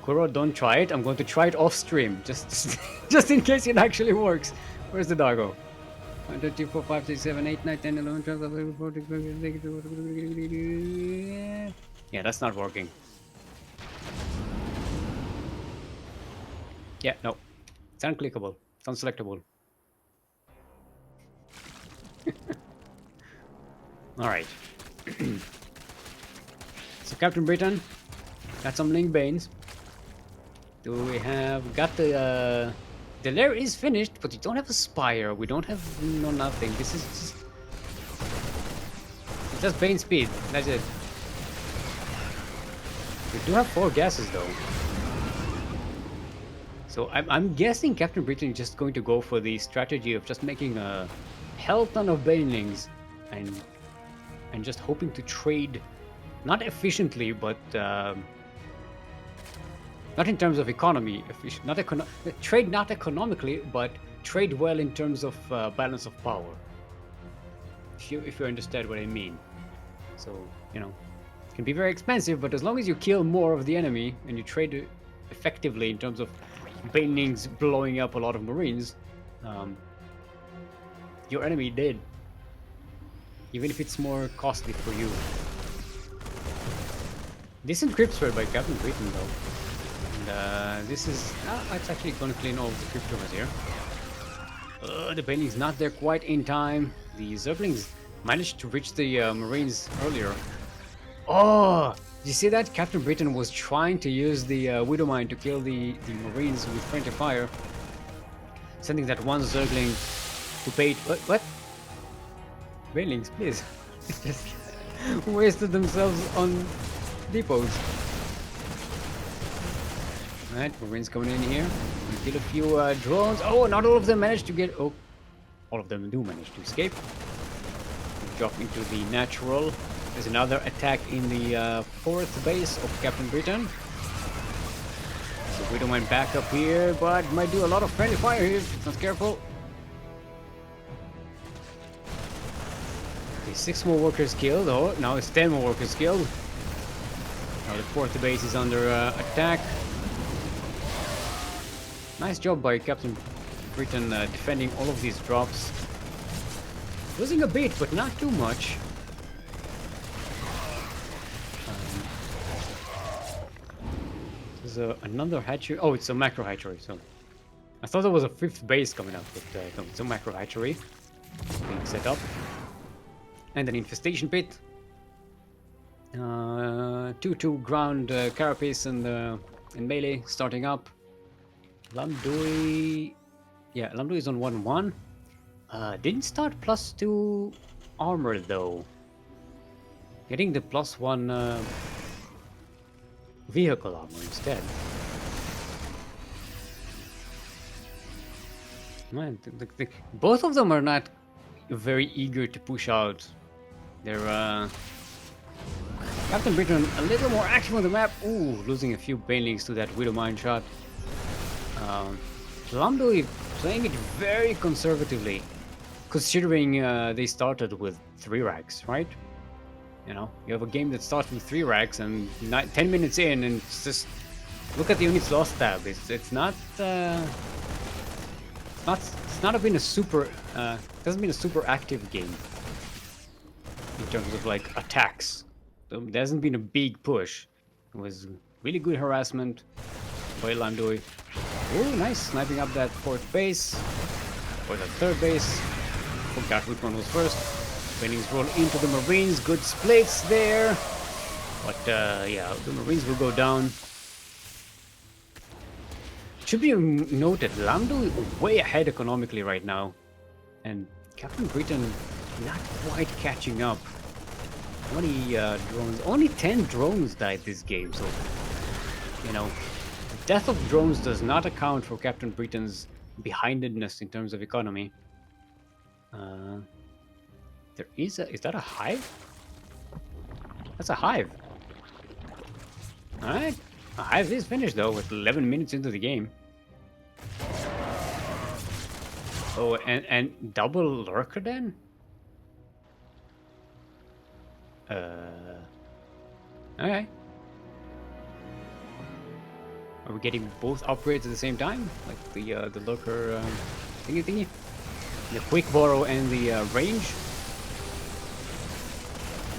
Kuro, don't try it. I'm going to try it off stream, just in case it actually works. Where's the doggo? 1, 2, 3, 4, 5, 6, 7, 8, 9, 10, 11, 12, 13, 14, 15. Yeah, that's not working. Yeah, no. It's unclickable. It's unselectable. Alright. So CaptBritain got some Link Banes. Do we have... Got the... The lair is finished, but we don't have a spire. We don't have nothing. This is just... It's just Bane speed. That's it. We do have 4 gases though. So I'm guessing CaptBritain is just going to go for the strategy of just making a hell ton of Banelings and just hoping to trade, not efficiently, but not in terms of economy, trade not economically, but trade well in terms of balance of power. If you understand what I mean. So, you know, it can be very expensive, but as long as you kill more of the enemy and you trade effectively in terms of Banelings blowing up a lot of Marines, your enemy dead. Even if it's more costly for you. Decent creep spread by CaptBritain though. And this is... it's actually going to clean all of the creep tumors here. The Baneling's not there quite in time. The Zerglings managed to reach the Marines earlier. Oh! Did you see that? CaptBritain was trying to use the Widowmine to kill the Marines with friendly fire. Sending that one Zergling to bait... What? Banelings, please. Just wasted themselves on depots. Alright, Marines coming in here. We kill a few drones. Oh, not all of them managed to get... Oh, all of them do manage to escape. Drop into the natural. There's another attack in the 4th base of CaptBritain. So Widowmine back up here, but might do a lot of friendly fire here if it's not careful. Okay, 6 more workers killed. Oh, now it's 10 more workers killed. Now the 4th base is under attack. Nice job by CaptBritain defending all of these drops. Losing a bit, but not too much. There's another hatchery. Oh, it's a macro hatchery, so I thought there was a 5th base coming up, but no, it's a macro hatchery being set up. And an infestation pit. 2-2 ground carapace and melee starting up. Lamduy... Yeah, Lamduy is on 1-1. Didn't start +2 armor though. Getting the +1 vehicle armor instead. Man, both of them are not very eager to push out. They're CaptBritain a little more active on the map. Ooh, losing a few banelings to that Widowmine shot. Lamduy playing it very conservatively, considering they started with 3 racks, right? You know, you have a game that starts with 3 racks and 10 minutes in, and it's just look at the units lost tab. It's not been a super hasn't been a super active game in terms of like attacks. There hasn't been a big push. It was really good harassment by Lamduy. Oh, nice, sniping up that 4th base or the 3rd base. Forgot which one was first. Banelings roll into the Marines. Good splits there, but yeah, the Marines will go down. Should be noted, Lamduy way ahead economically right now, and CaptBritain not quite catching up. 20 drones, only 10 drones died this game, so you know, the death of drones does not account for CaptBritain's behindedness in terms of economy. There is that a hive? That's a hive. All right, a hive is finished though with 11 minutes into the game. Oh, and double lurker then? Okay. Are we getting both upgrades at the same time? Like the lurker thingy? The quick borrow and the range?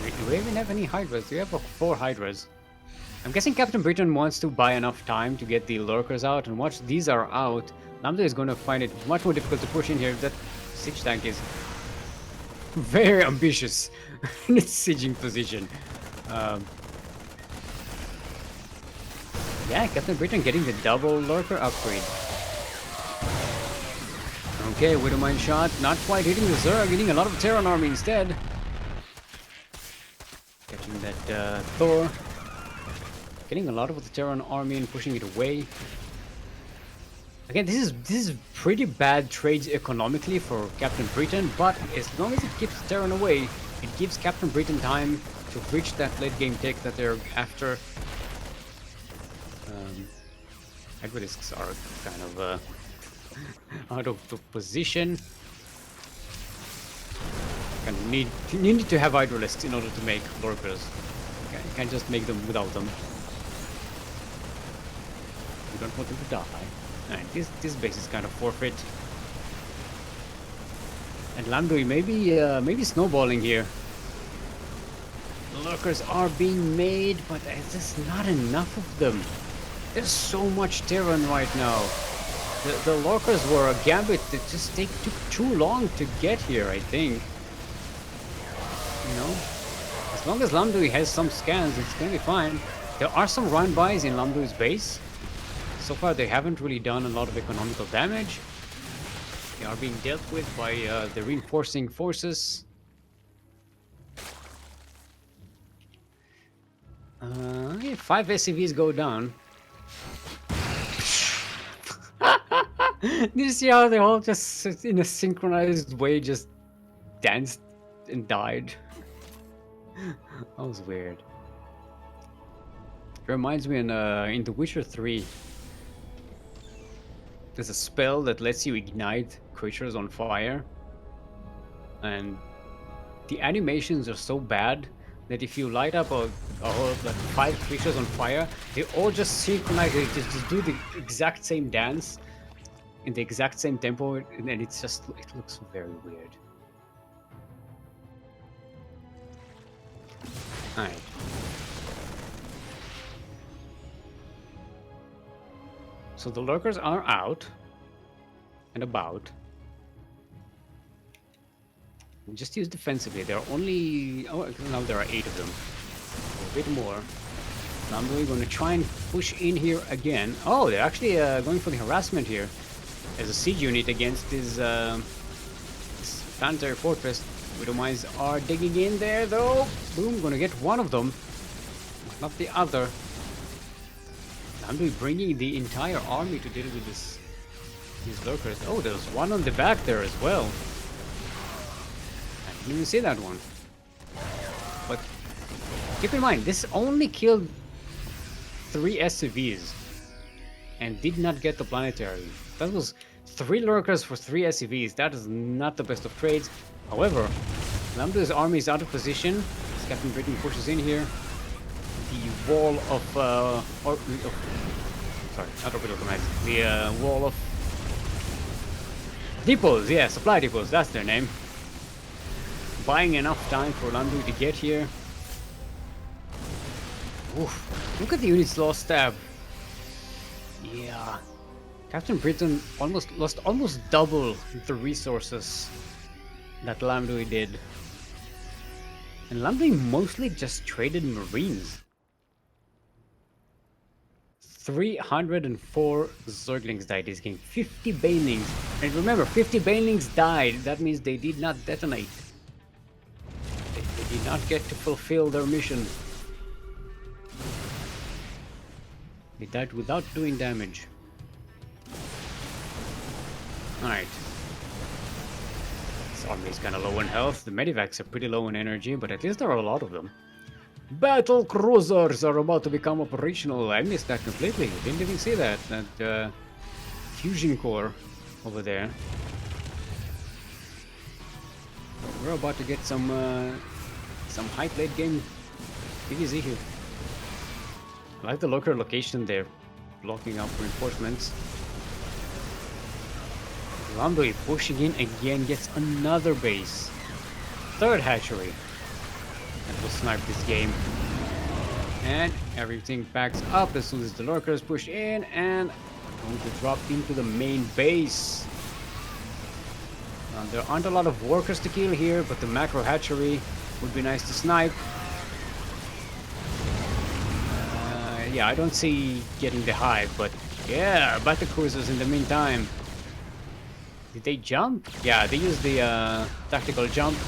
Do we even have any hydras? We have 4 hydras. I'm guessing CaptBritain wants to buy enough time to get the lurkers out, and once these are out, Lamduy is going to find it much more difficult to push in here. That siege tank is very ambitious in its sieging position. Yeah, CaptBritain getting the double lurker upgrade. Okay, Widowmine shot, not quite hitting the Zerg, hitting a lot of Terran army instead. Catching that Thor. Getting a lot of the Terran army and pushing it away. Again, this is pretty bad trades economically for CaptBritain, but as long as it keeps Terran away, it gives CaptBritain time to reach that late game tech that they're after. Hydralisks are kind of out of the position. You need to have Hydralisks in order to make lurkers. You can't just make them without them. You don't want them to die. Alright, this base is kind of forfeit. And Lamduy maybe snowballing here. The lurkers are being made, but there's just not enough of them. There's so much Terran right now. The lurkers were a gambit that just took too long to get here, I think. You know? As long as Lamduy has some scans, it's gonna be fine. There are some run-bys in Lamduy's base. So far, they haven't really done a lot of economical damage. They are being dealt with by the reinforcing forces. Yeah, 5 SCVs go down. Did you see how they all just in a synchronized way just danced and died? That was weird. It reminds me in The Witcher 3. There's a spell that lets you ignite creatures on fire. And the animations are so bad that if you light up like 5 creatures on fire, they all just synchronize, they just do the exact same dance in the exact same tempo, and it looks very weird. Alright. So the lurkers are out. and about. Just use defensively. There are only... Oh, now there are 8 of them. A bit more. Lamduy going to try and push in here again. Oh, they're actually going for the harassment here. As a siege unit against this planetary fortress. Widow Mines are digging in there though. Boom, gonna get one of them. Not the other. Lamduy bringing the entire army to deal with these lurkers. Oh, there's one on the back there as well. I didn't even see that one. But keep in mind, this only killed 3 SCVs and did not get the planetary. That was 3 lurkers for 3 SCVs. That is not the best of trades. However, Lamduy's army is out of position. As CaptBritain pushes in here. The wall of sorry, not orbital commands. The wall of depots. Yeah, supply depots. That's their name. Buying enough time for Lamduy to get here. Oof. Look at the units lost stab. Yeah. CaptBritain lost almost double the resources that Lamduy did. And Lamduy mostly just traded Marines. 304 Zerglings died this game. 50 Banelings. And remember, 50 Banelings died. That means they did not detonate. They did not get to fulfill their mission. They died without doing damage. Alright. This army is kind of low in health. The medivacs are pretty low in energy, but at least there are a lot of them. Battle cruisers are about to become operational. I missed that completely. Didn't even see that. That fusion core over there. We're about to get some hype late game PvZ here. I like the lurker location there, blocking up reinforcements. Lamduy pushing in again, gets another base. 3rd hatchery. And will snipe this game. And everything backs up as soon as the lurkers push in and are going to drop into the main base. There aren't a lot of workers to kill here, but the macro hatchery would be nice to snipe. Yeah, I don't see getting the hive, but yeah, battle cruisers in the meantime. Did they jump? Yeah, they used the tactical jump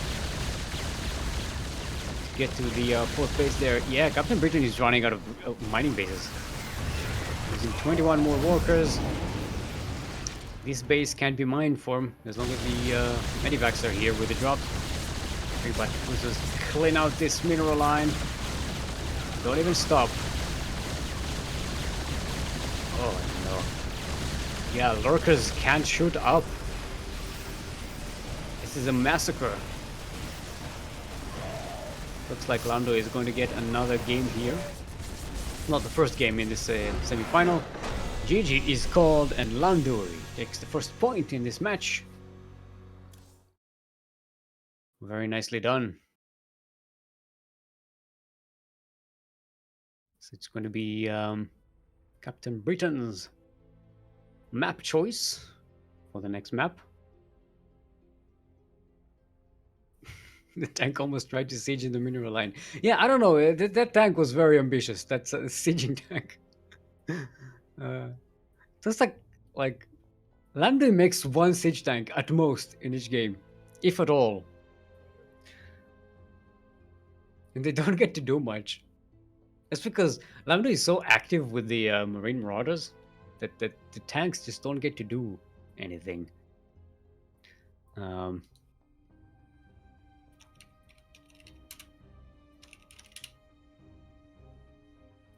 to get to the 4th base there. Yeah, CaptBritain is running out of mining bases. Using 21 more workers. This base can't be mined for him as long as the medivacs are here with the drop. 3 battle cruisers clean out this mineral line. Don't even stop. Oh no. Yeah, lurkers can't shoot up. This is a massacre. Looks like Lamduy is going to get another game here. Not the first game in this semi-final. GG is called and Lamduy takes the first point in this match. Very nicely done. So it's going to be CaptBritain's map choice for the next map. The tank almost tried to siege in the mineral line. Yeah, I don't know. That tank was very ambitious. That's a sieging tank. So it's like Lamduy makes 1 siege tank at most in each game, if at all. And they don't get to do much. That's because Lamduy is so active with the Marine Marauders that the tanks just don't get to do anything.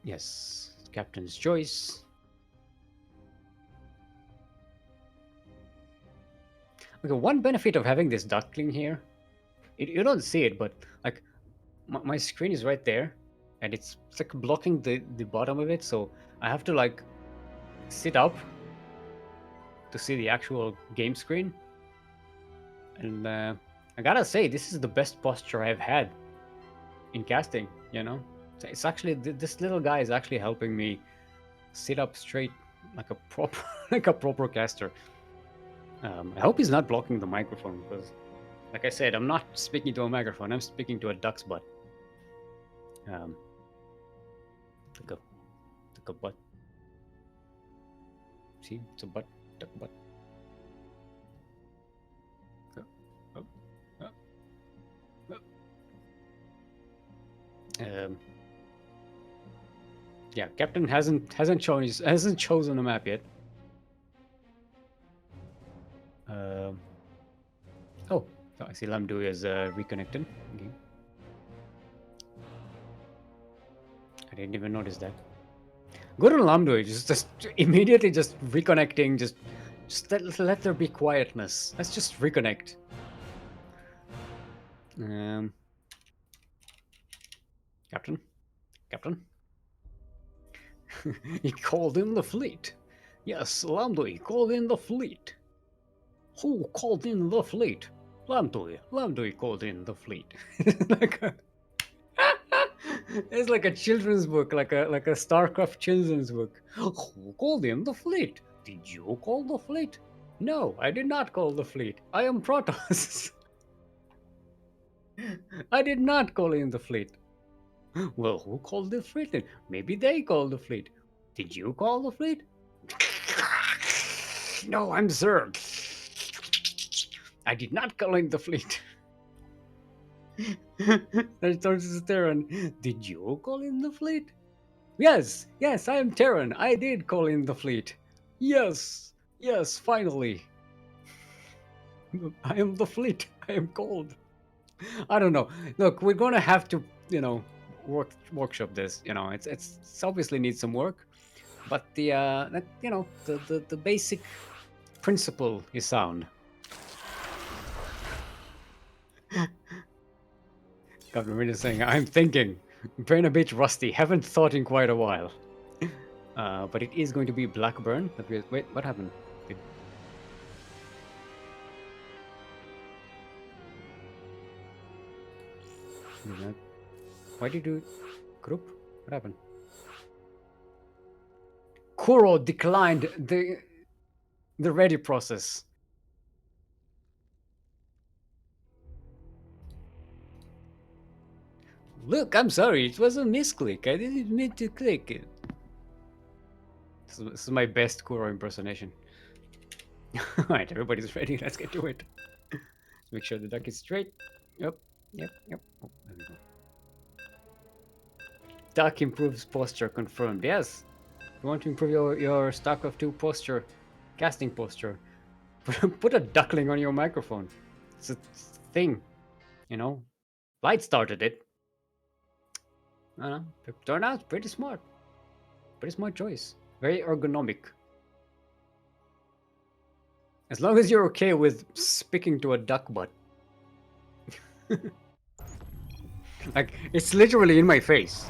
Yes, captain's choice. Okay, one benefit of having this duckling here, you don't see it, but like my screen is right there, and it's like blocking the bottom of it, so I have to like sit up to see the actual game screen. And I gotta say, this is the best posture I've had in casting, you know? It's actually, this little guy is actually helping me sit up straight like a proper like a proper caster. I hope he's not blocking the microphone because, like I said, I'm not speaking to a microphone. I'm speaking to a duck's butt. Duck a butt. See, it's a butt. Duck butt. Yeah, Captain hasn't chosen a map yet. Oh, I see Lamduy is reconnected. Okay. I didn't even notice that. Good on Lamduy, just immediately just reconnecting, just let there be quietness. Let's just reconnect. Captain? He called in the fleet. Yes, Lamduy called in the fleet. Who called in the fleet? Lamduy called in the fleet. It's like a children's book, like a StarCraft children's book. Who called in the fleet? Did you call the fleet? No, I did not call the fleet. I am Protoss. I did not call in the fleet. Well, who called the fleet then? Maybe they called the fleet. Did you call the fleet? No, I'm Zerg. I did not call in the fleet. There's Terran. Did you call in the fleet? Yes, I am Terran. I did call in the fleet. Yes, finally. I am the fleet. I am called. I don't know. Look, we're gonna have to, workshop this. It's obviously needs some work, but the the basic principle is sound. Governor is saying, I'm thinking. Brain a bit rusty. Haven't thought in quite a while. But it is going to be Blackburn. Wait, what happened? Why did you group? What happened? Kuro declined the ready process. Look, I'm sorry. It was a misclick. I didn't mean to click it. This is my best Kuro impersonation. Alright, everybody's ready. Let's get to it. Make sure the duck is straight. Yep. Oh, there we go. Duck improves posture confirmed. Yes. If you want to improve your StarCraft 2 posture, casting posture, put a duckling on your microphone. It's a thing. Light started it. I don't know. It turned out pretty smart. Pretty smart choice. Very ergonomic. As long as you're okay with speaking to a duck butt. Like, it's literally in my face.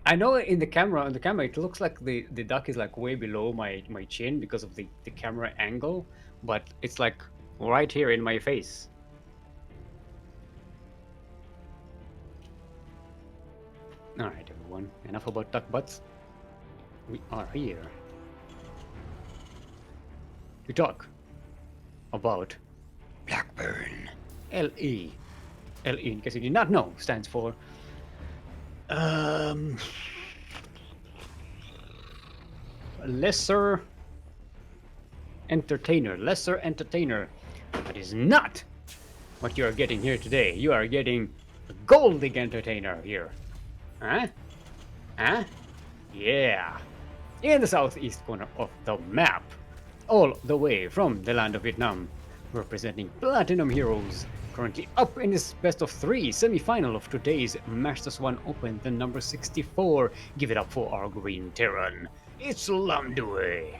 I know in the camera it looks like the duck is like way below my chin because of the camera angle, but it's like right here in my face. Alright everyone, enough about duck butts. We are here to talk about Blackburn. LE, in case you did not know, stands for lesser entertainer. That is not what you are getting here today. You are getting a golden entertainer here. Huh? Yeah. In the southeast corner of the map, all the way from the land of Vietnam, representing Platinum Heroes, currently up in this best of 3 semi-final of today's Master Swan Open, the number 64. Give it up for our green Terran. It's Lamduy.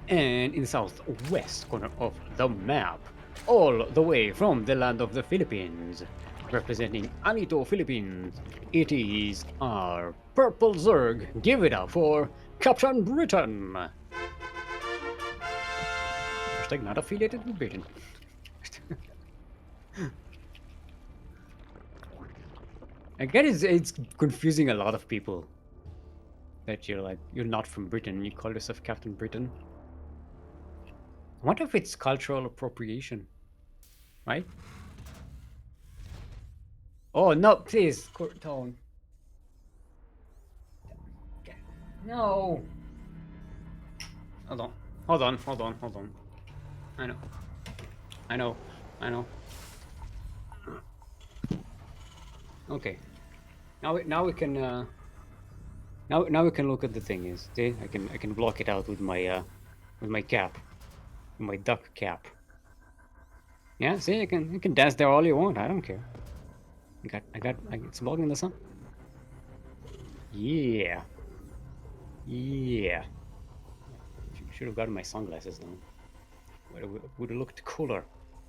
And in the southwest corner of the map, all the way from the land of the Philippines, representing Alito, Philippines, it is our purple Zerg. Give it up for CaptBritain. Hashtag not affiliated with Britain. I guess it's confusing a lot of people that you're like, you're not from Britain, you call yourself Captain Britain. I wonder if it's cultural appropriation, right? Oh no, please, tone. No. Hold on. Hold on. Hold on. Hold on. I know. I know. I know. Okay. Now we can now we can look at the thing is. See, I can block it out with my cap. With my duck cap. Yeah, see, you can dance there all you want. I don't care. It's blocking the sun. Yeah. Yeah. Should have gotten my sunglasses now. Would have looked cooler.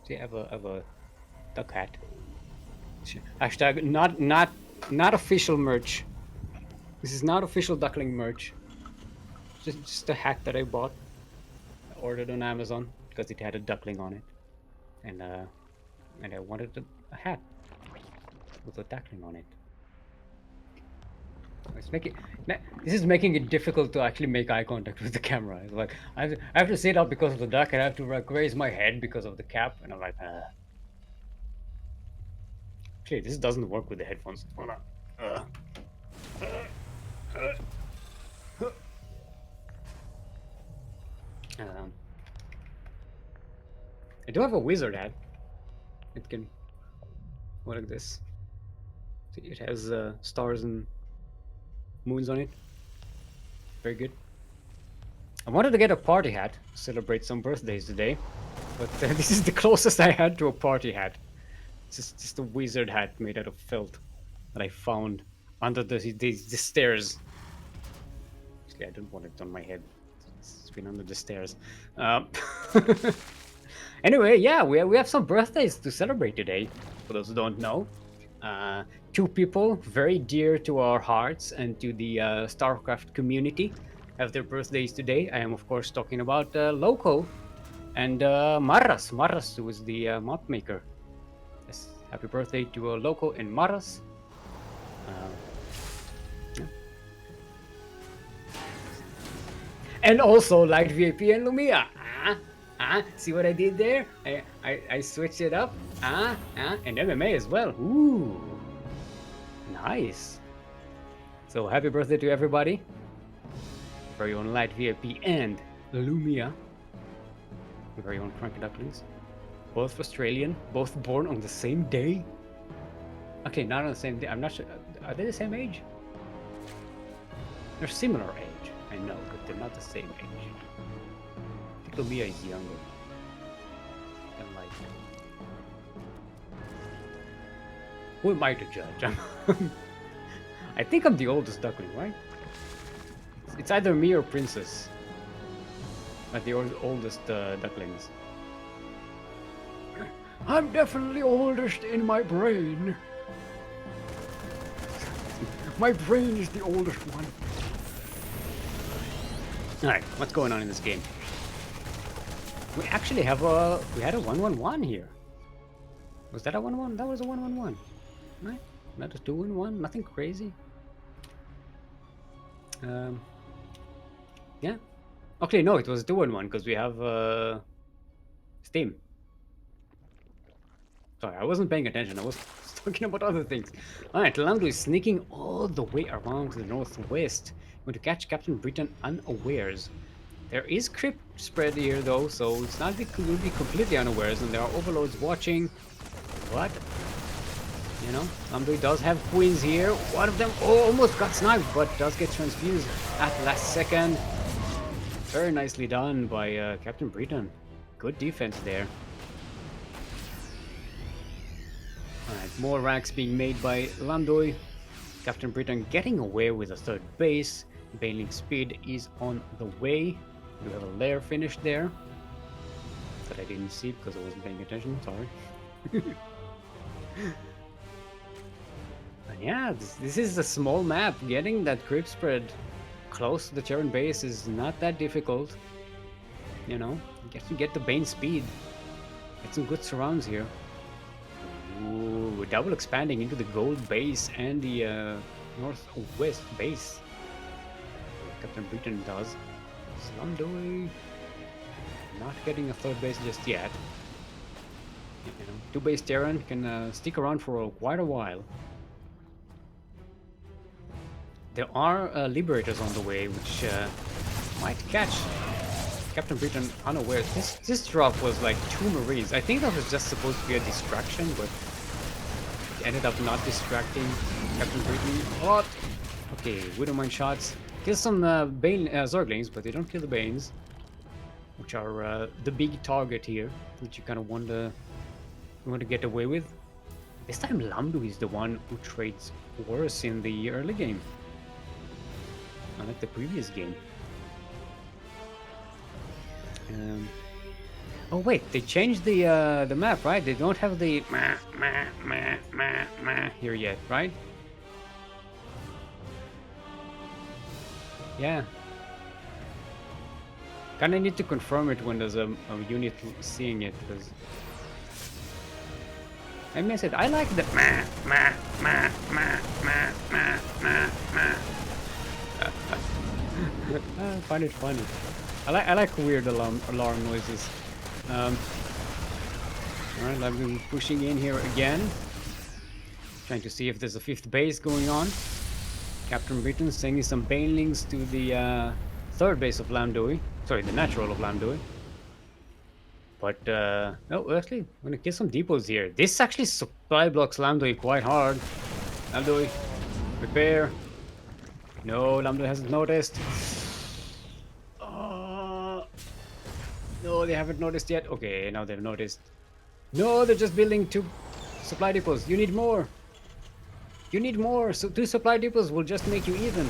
See, I have a duck hat. Hashtag not official merch. This is not official duckling merch. Just a hat that I bought. I ordered on Amazon because it had a duckling on it, and I wanted a hat with a duckling on it. This is making it difficult to actually make eye contact with the camera. It's like I have to sit up because of the duck, and I have to like raise my head because of the cap, and I'm like, Actually, this doesn't work with the headphones. Hold on. I do have a wizard hat. It can go like this. See, it has stars and moons on it. Very good. I wanted to get a party hat to celebrate some birthdays today, but this is the closest I had to a party hat. It's just a wizard hat made out of felt that I found under the stairs. Actually, I don't want it on my head. It's been under the stairs. Anyway, yeah, we have some birthdays to celebrate today. For those who don't know, two people very dear to our hearts and to the StarCraft community have their birthdays today. I am, of course, talking about Loco and Marras. Marras, who is the map maker. Yes, happy birthday to Loco and Marras. Yeah. And also Light VIP and Lumia. See what I did there? I switched it up. And MMA as well. Ooh, nice. So happy birthday to everybody. Very own Light VIP and Lumia. Very own CranKy Ducklings. Both Australian, both born on the same day. Okay, not on the same day. I'm not sure. Are they the same age? They're similar age, I know, but they're not the same age. I think Lumia is younger than Light. Who am I to judge? I think I'm the oldest duckling, right? It's either me or Princess. Like the oldest ducklings. I'm definitely oldest in my brain. My brain is the oldest one. Alright, what's going on in this game? We actually have we had a 1-1-1 here. Was that a 1-1? That was a 1-1-1. Right? Not a 2-1, nothing crazy. Yeah. Okay, no, it was 2-1 because we have Steam. Sorry, I wasn't paying attention. I was talking about other things. Alright, Lamduy is sneaking all the way around to the northwest. Going to catch CaptBritain unawares. There is crypt spread here though, so it's not that we will be completely unawares, and there are overlords watching. But you know, Lamduy does have queens here. One of them almost got sniped, but does get transfused at the last second. Very nicely done by CaptBritain. Good defense there. Alright, more racks being made by Lamduy. CaptBritain getting away with a third base. Bailing speed is on the way. We have a lair finished there that I didn't see because I wasn't paying attention. Sorry. And yeah, this is a small map. Getting that crypt spread close to the Terran base is not that difficult. You know, you get to get the Bane speed. Get some good surrounds here. Ooh, double expanding into the gold base and the northwest base. CaptBritain does. Lamduy not getting a third base just yet. You know, 2-base Terran can stick around for quite a while. There are Liberators on the way, which might catch CaptBritain unaware. This drop was like 2 Marines. I think that was just supposed to be a distraction, but it ended up not distracting CaptBritain. Oh, okay, Widowmine shots. Kill some Bane Zerglings, but they don't kill the Banes, which are the big target here, which you kind of want to get away with. This time Lamduy is the one who trades worse in the early game, unlike the previous game. Oh wait, they changed the map, right? They don't have the here yet, right? Yeah. Kinda need to confirm it when there's a unit seeing it, because I miss it. I like the I find it funny. I like weird alarm noises. Alright, I've been pushing in here again, trying to see if there's a 5th base going on. CaptBritain sending some banelings to the 3rd base of Lamduy. Sorry, the natural of Lamduy. But, no, actually, I'm gonna get some depots here. This actually supply blocks Lamduy quite hard. Lamduy, prepare. No, Lamduy hasn't noticed. No, they haven't noticed yet. Okay, now they've noticed. No, they're just building 2 supply depots. You need more. You need more. So 2 supply depots will just make you even.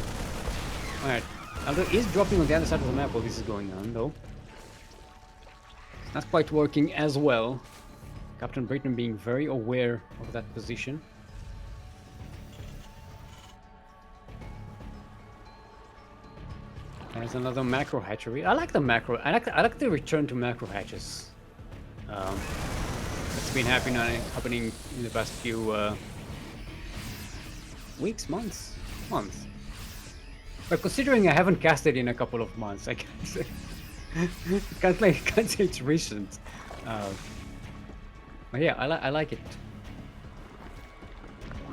Alright. Lamduy is dropping on the other side of the map while this is going on, though. It's not quite working as well. CaptBritain being very aware of that position. There's another macro hatchery. I like the macro. I like the return to macro hatches. It's been happening in the past few weeks, months. But considering I haven't casted in a couple of months, I can't say can't say it's recent. But yeah, I like it.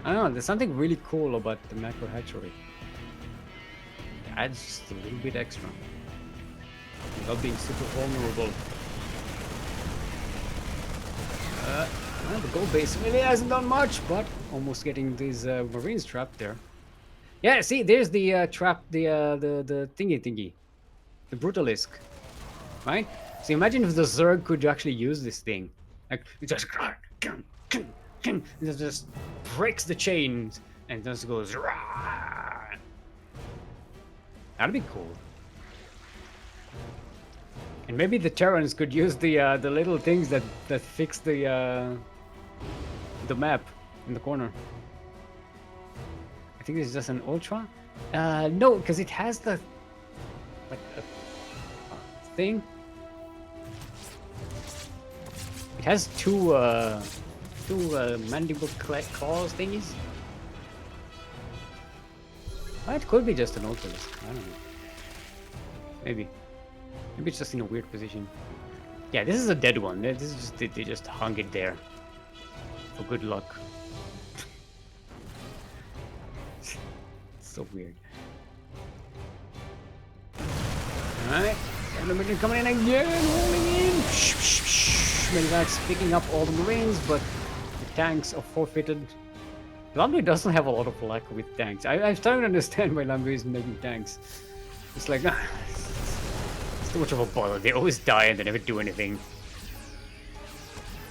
I don't know. There's something really cool about the macro hatchery. Adds just a little bit extra without being super vulnerable. Well, the gold base really hasn't done much, but almost getting these Marines trapped there. Yeah, see, there's the trap, the thingy, the Brutalisk, right? So imagine if the Zerg could actually use this thing, like it just breaks the chains and just goes. That'd be cool. And maybe the Terrans could use the little things that fix the map in the corner. I think this is just an Ultra. No, because it has the thing. It has two mandible claws thingies. It could be just an Ultralis. I don't know. Maybe it's just in a weird position. Yeah, this is a dead one. This is just they just hung it there for good luck. So weird. Alright, CaptBritain coming in again, rolling in. Medivacs picking up all the Marines, but the tanks are forfeited. Lamduy doesn't have a lot of luck with tanks. I'm starting to understand why Lamduy is making tanks. It's like, it's too much of a bother. They always die and they never do anything.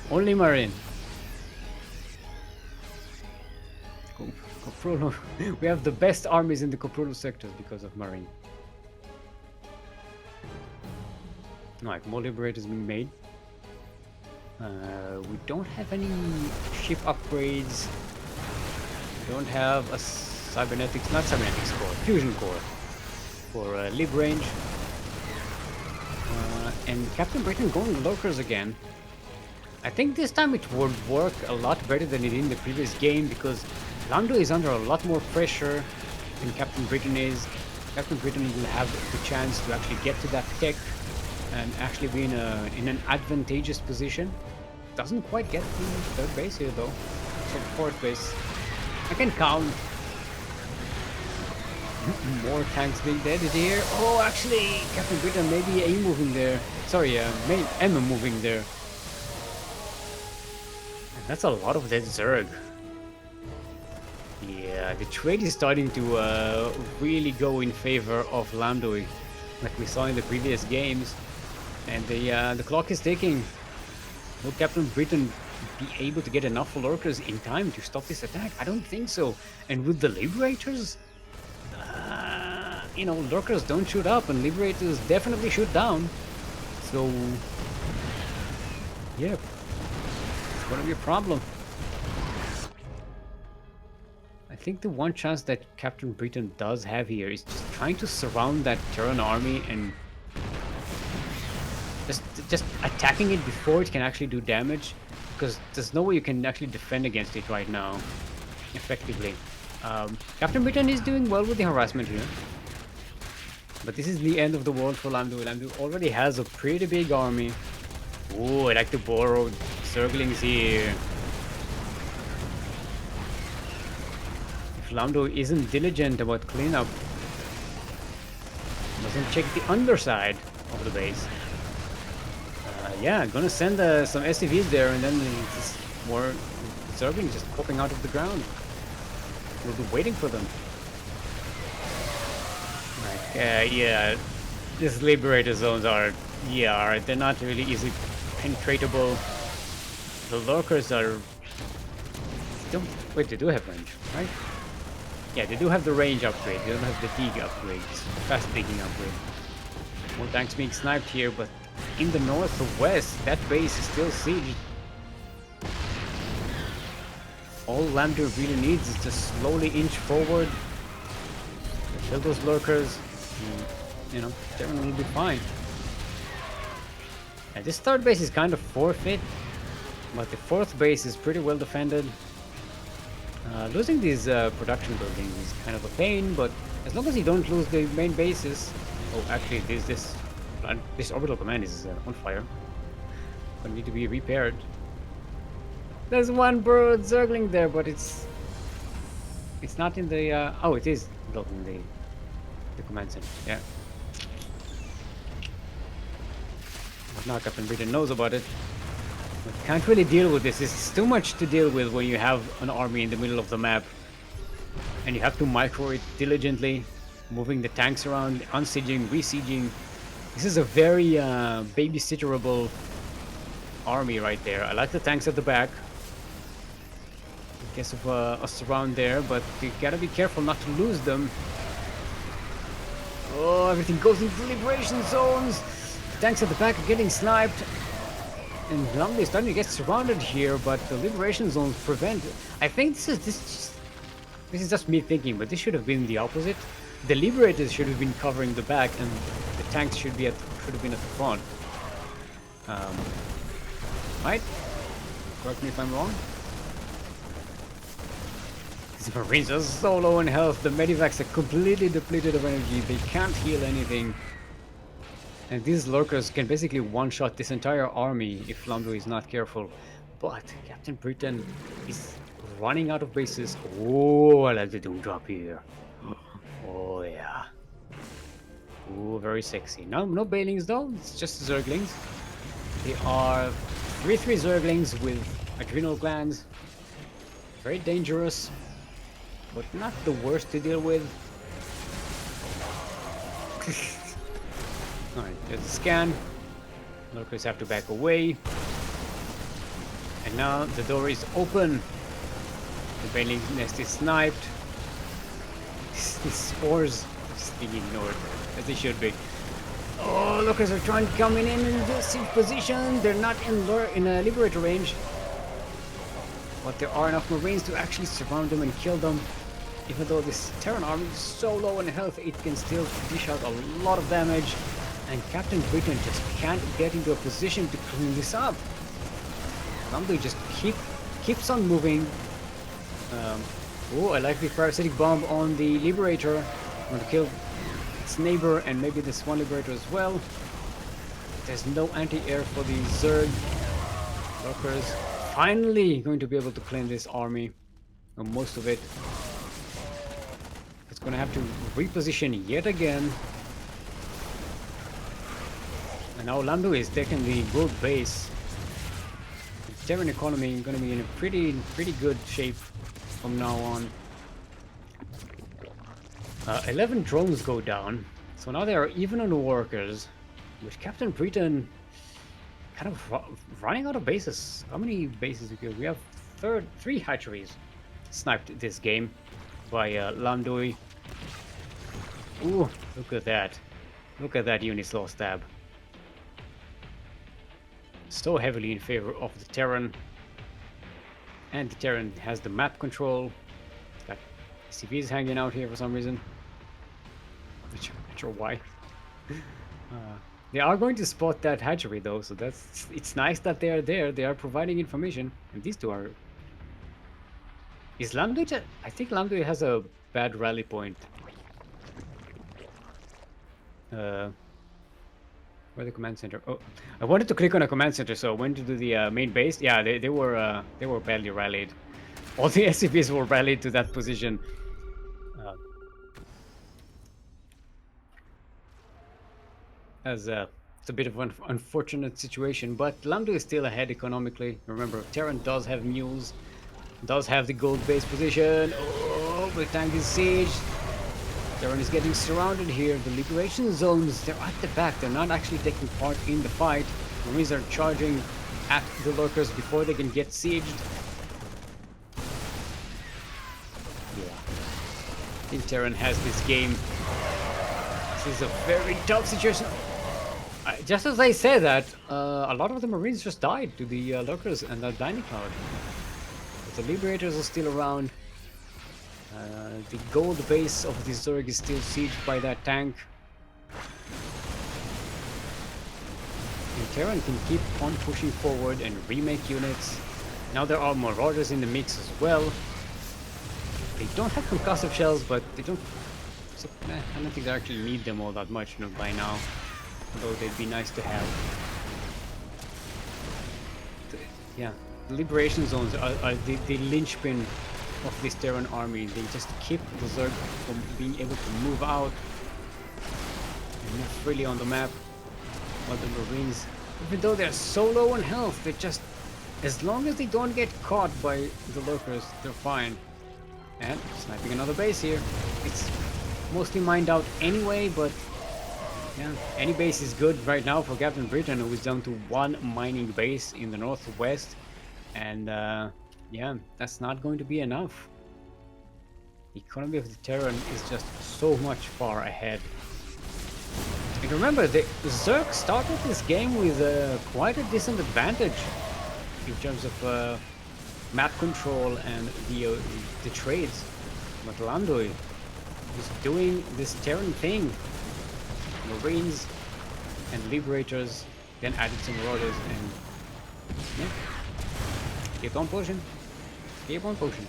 Only Marine. Coprolo. We have the best armies in the Coprolo sectors because of Marine. Alright, more Liberators being made. We don't have any ship upgrades. We don't have a cybernetics core, fusion core for lib range. And CaptBritain going lurkers again. I think this time it would work a lot better than it did in the previous game because Lamduy is under a lot more pressure than CaptBritain is. CaptBritain will have the chance to actually get to that tech and actually be in an advantageous position. Doesn't quite get to third base here though. So fourth base. I can count. More tanks being deaded here. Oh, actually, CaptBritain maybe A moving there. Sorry, M moving there. And that's a lot of dead Zerg. Yeah, the trade is starting to really go in favor of Lamduy, like we saw in the previous games. And the clock is ticking. Will CaptBritain be able to get enough lurkers in time to stop this attack? I don't think so. And with the Liberators, you know, lurkers don't shoot up and Liberators definitely shoot down. So, yeah, it's gonna be a problem. I think the one chance that CaptBritain does have here is just trying to surround that Terran army and just attacking it before it can actually do damage, because there's no way you can actually defend against it right now effectively. CaptBritain is doing well with the harassment here, but this is the end of the world for Lamduy. Lamduy already has a pretty big army. Ooh, I like to borrow Zerglings here. If Lamduy isn't diligent about cleanup, doesn't check the underside of the base, yeah, gonna send some SCVs there, and then just more Zerglings just popping out of the ground. We'll be waiting for them. Like, yeah, these Liberator zones are, yeah, they're not really easy penetratable. The lurkers are... Wait, they do have range, right? Yeah, they do have the range upgrade. They don't have the dig upgrade. Fast digging upgrade. More tanks being sniped here, but in the northwest, that base is still sieged. All Lamduy really needs is just slowly inch forward, kill those lurkers, and, you know, everyone will be fine. And this third base is kind of forfeit, but the fourth base is pretty well defended. Losing these production buildings is kind of a pain, but as long as you don't lose the main bases... Oh, actually, this orbital command is on fire. Gonna need to be repaired. There's one bird Zergling there, but it's not in the... oh, it is in the command center, yeah. But now CaptBritain knows about it. But can't really deal with this. It's too much to deal with when you have an army in the middle of the map. And you have to micro it diligently, moving the tanks around, unsieging, re-sieging. This is a very babysitterable army right there. I like the tanks at the back. In case of a surround there, but you gotta be careful not to lose them. Oh, everything goes into liberation zones. Tanks at the back are getting sniped. And Lamduy is starting to get surrounded here, but the liberation zones prevent it. I think this is just me thinking, but this should have been the opposite. The Liberators should have been covering the back, and the tanks should have been at the front. Right? Correct me if I'm wrong. These Marines are so low in health. The medivacs are completely depleted of energy. They can't heal anything. And these lurkers can basically one-shot this entire army if Lamduy is not careful. But CaptBritain is running out of bases. Oh, I like the Doom Drop here. Oh, yeah. Oh, very sexy. No Bailings though, it's just Zerglings. They are 3/3 Zerglings with adrenal glands. Very dangerous, but not the worst to deal with. Alright, there's the scan. Lurkers have to back away. And now the door is open. The Bailing nest is sniped. These spores are just being ignored, as they should be. Oh, lurkers are trying to come in the siege position. They're not in a Liberator range. But there are enough Marines to actually surround them and kill them. Even though this Terran army is so low in health, it can still dish out a lot of damage. And CaptBritain just can't get into a position to clean this up. Lamduy just keeps on moving. Oh, I like the parasitic bomb on the Liberator. I'm going to kill its neighbor and maybe this one Liberator as well. There's no anti-air for the Zerg. Lurkers finally going to be able to claim this army. Or most of it. It's going to have to reposition yet again. And now Lamduy is taking the gold base. The Terran economy is going to be in a pretty good shape from now on. 11 drones go down, so now they are even on the workers, with CaptBritain kind of running out of bases. How many bases we have? 3 hatcheries sniped this game by Lamduy. Ooh, look at that. Look at that Unislaw stab. So heavily in favor of the Terran. And the Terran has the map control. Got CVs hanging out here for some reason. Not sure why. They are going to spot that hatchery though, so it's nice that they are there. They are providing information, and these two are. Is Lamduy? I think Lamduy has a bad rally point. Where the command center? Oh, I wanted to click on a command center, so I went to the main base. Yeah, they were badly rallied. All the SCVs were rallied to that position. As it's a bit of an unfortunate situation, but Lamduy is still ahead economically. Remember, Terran does have mules, does have the gold base position. Oh, the tank is sieged. Terran is getting surrounded here. The liberation zones, they're at the back. They're not actually taking part in the fight. Marines are charging at the lurkers before they can get sieged. Yeah. I think Terran has this game. This is a very tough situation. Just as I say that, a lot of the Marines just died to the lurkers and the blinding cloud. But the Liberators are still around. The gold base of the Zerg is still sieged by that tank. And Terran can keep on pushing forward and remake units. Now there are Marauders in the mix as well. They don't have concussive shells, but they don't. So, I don't think they actually need them all that much by now. Although they'd be nice to have. Yeah, the liberation zones are the linchpin of this Terran army. They just keep the Zerg from being able to move out and move freely on the map. While the Marines, even though they're so low on health, they just, as long as they don't get caught by the lurkers, they're fine. And sniping another base here. It's mostly mined out anyway, but yeah, any base is good right now for CaptBritain, who is down to 1 mining base in the northwest. And yeah, that's not going to be enough. The economy of the Terran is just so much far ahead. And remember, the Zerg started this game with quite a decent advantage in terms of map control and the trades. But Lamduy is doing this Terran thing. Marines and Liberators, then added some Marauders, and yeah, keep on pushing. Keep on pushing.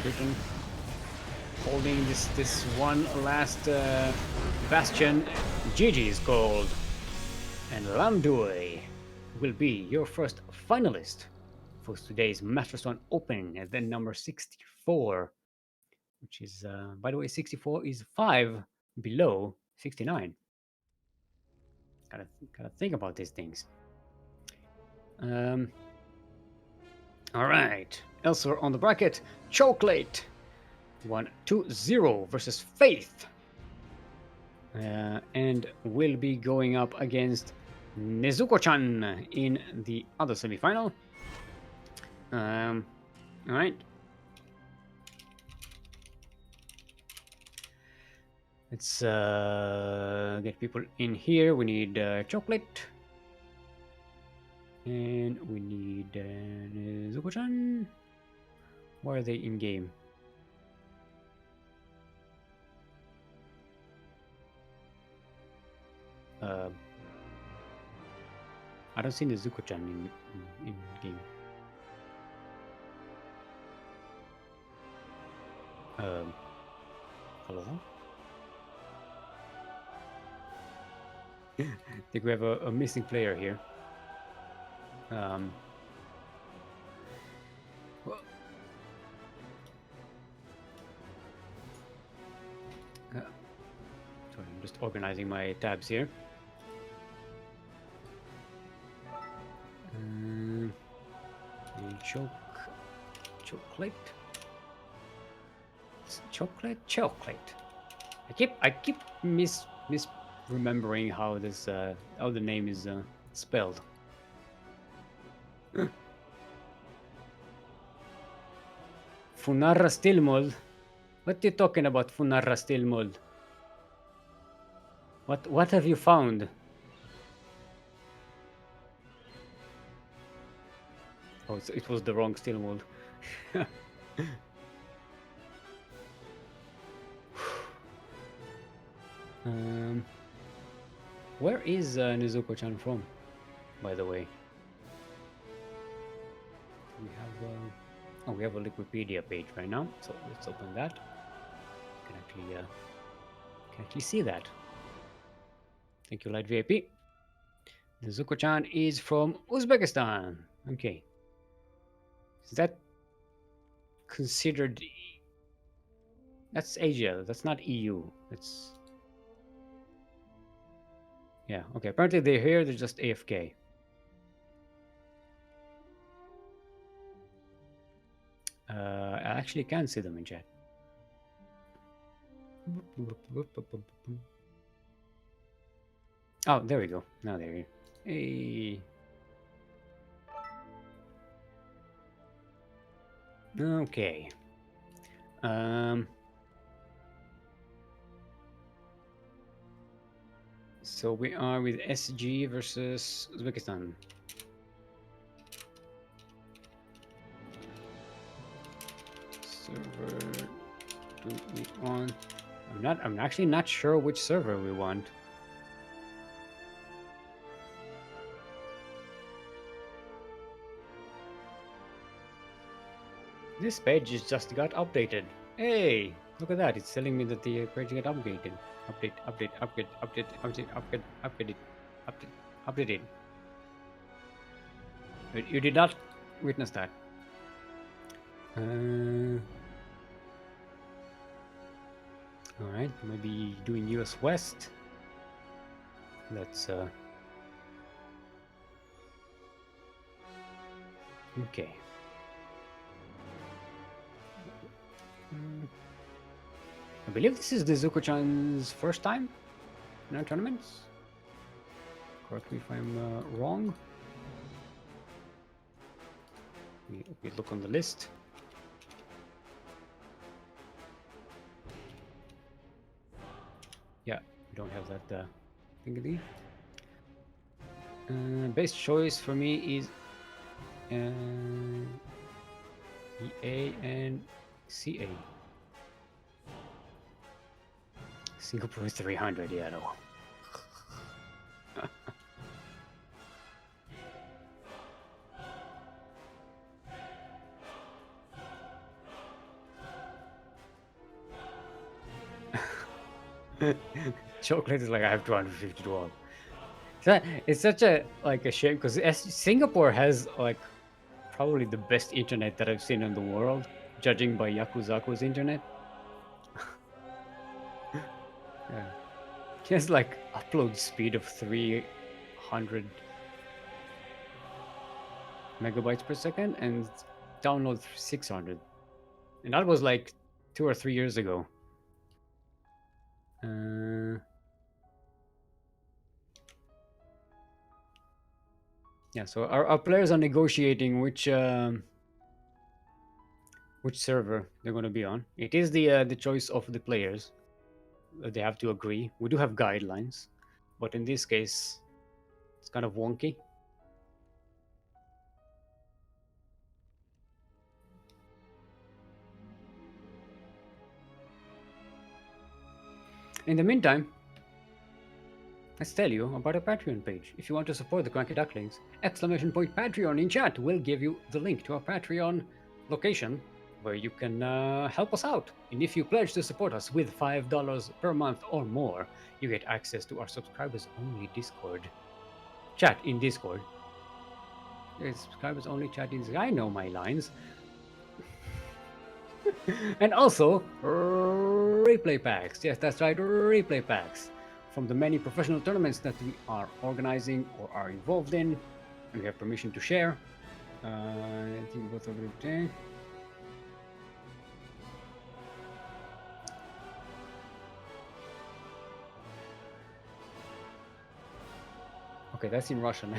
Britain holding this one last bastion. GG is called, and Lamduy will be your first finalist for today's Master Swan Open at the number 64, which is by the way, 64 is 5 below 69. Gotta think about these things. All right. Elsewhere on the bracket, Cheoklate 1-2-0 versus Faith, and will be going up against NezukoChan in the other semifinal. All right. Let's get people in here. We need Cheoklate. And we need NezukoChan. Where are they in game? I don't see NezukoChan in game. Hello? I think we have a missing player here. Well, sorry, I'm just organizing my tabs here. Cheoklate. Cheoklate. I keep misremembering how this how the name is spelled. Funarra Steelmold. What are you talking about, Funarra Steelmold? What have you found? Oh, it was the wrong Steelmold. Where is NezukoChan from, by the way? We have we have a Wikipedia page right now, so let's open that. Can actually see that. Thank you, Light VIP. NezukoChan is from Uzbekistan. Okay, is that considered? That's Asia. That's not EU. It's yeah. Okay. Apparently they're here. They're just AFK. I actually can see them in chat. Oh, there we go. Now they're here. Hey. Okay. So we are with SG versus Uzbekistan. Server do we want? I'm actually not sure which server we want. This page just got updated. Hey, look at that. It's telling me that the page got updated. Updated. You did not witness that. Alright, maybe doing US West. Let's okay. I believe this is NezukoChan's first time in our tournaments. Correct me if I'm wrong. We look on the list. Yeah, we don't have that thingy. Best choice for me is EA and CA. Singapore 300, yeah, no. Cheoklate is like, I have 250 to 1. It's such a shame because Singapore has like probably the best internet that I've seen in the world, judging by Yakuzaku's internet. Yeah. He has like upload speed of 300 megabytes per second and download 600. And that was like 2 or 3 years ago. Yeah, so our players are negotiating which server they're going to be on. It is the choice of the players. They have to agree. We do have guidelines, but in this case, it's kind of wonky. In the meantime, let's tell you about our Patreon page. If you want to support the CranKy Ducklings, !Patreon in chat will give you the link to our Patreon location where you can help us out. And if you pledge to support us with $5 per month or more, you get access to our subscribers only Discord. Chat in Discord. It's subscribers only chat in Discord. I know my lines. And also replay packs. Yes, that's right, replay packs from the many professional tournaments that we are organizing or are involved in. And we have permission to share. I think both of them. Okay, that's in Russian.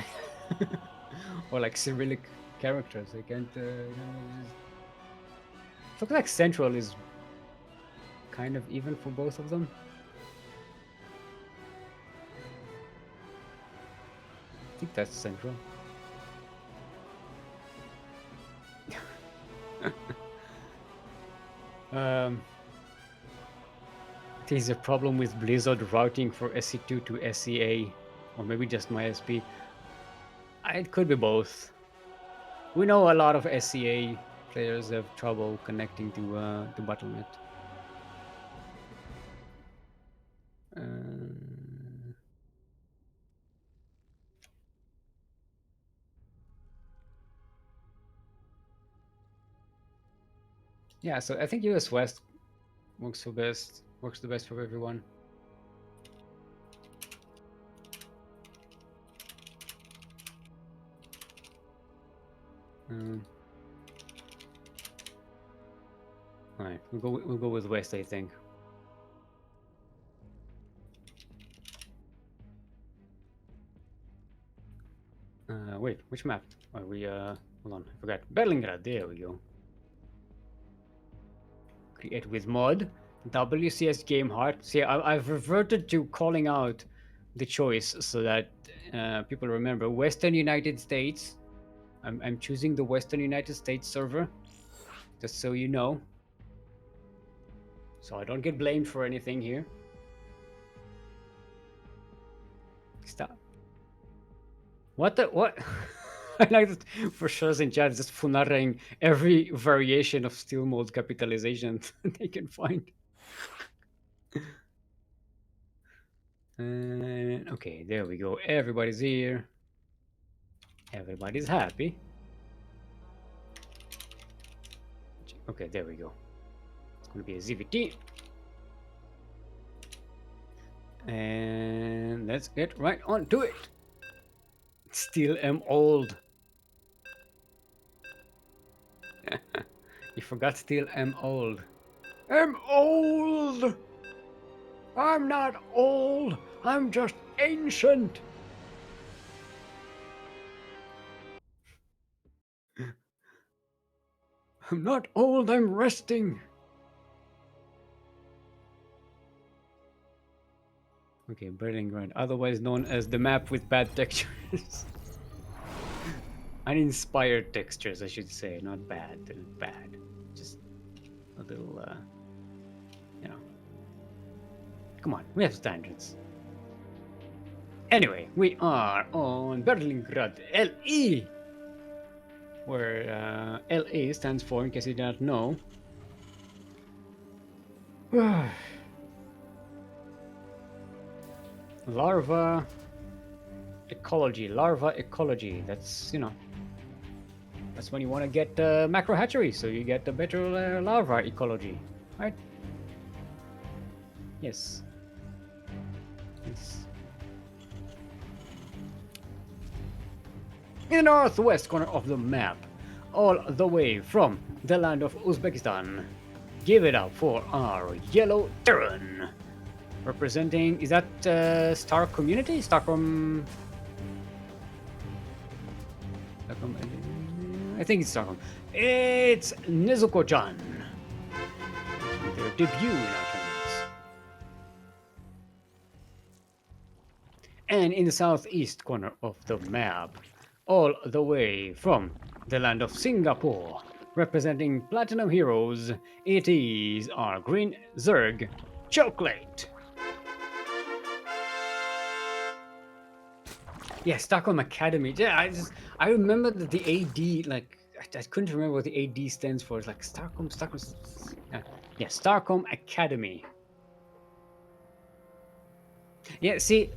Or like Cyrillic characters. I can't. Looks like Central is kind of even for both of them. I think that's Central. There's a problem with Blizzard routing for SC2 to SCA, or maybe just my SP. It could be both. We know a lot of SCA players have trouble connecting to Battle.net. Yeah, so I think US West works the best for everyone. All right, we'll go with West, I think. Wait, which map are we? Hold on, I forgot. Berlingrad. There we go. Create with mod. WCS game heart. See, I've reverted to calling out the choice so that people remember. Western United States. I'm choosing the Western United States server, just so you know. So I don't get blamed for anything here. Stop. What the what? I like that for sure in chat just funarring every variation of Steelmold capitalization they can find. And okay, there we go. Everybody's here. Everybody's happy. Okay, there we go. It's gonna be a ZVT. And let's get right on to it. Still am old. You forgot still am old. I'm old! I'm not old! I'm just ancient! I'm not old, I'm resting! Okay, Berlingrad, otherwise known as the map with bad textures. Uninspired textures, I should say, not bad. Bad. Just a little, you know. Come on, we have standards. Anyway, we are on Berlingrad LE, where LE stands for, in case you did not know, larva ecology. Larva ecology. That's, you know, that's when you want to get macro hatchery, so you get a better larva ecology, right? Yes. Yes. In the northwest corner of the map, all the way from the land of Uzbekistan, give it up for our yellow Terran. Representing, is that Star Community? Starcom? I think it's Starcom. It's NezukoChan. Their debut in our tournaments. And in the southeast corner of the map, all the way from the land of Singapore, representing Platinum Heroes, it is our green Zerg, Cheoklate. Yeah, Stockholm Academy. Yeah, I remember that the AD, like I couldn't remember what the AD stands for. It's like Stockholm. Yeah, Stockholm Academy. Yeah, see,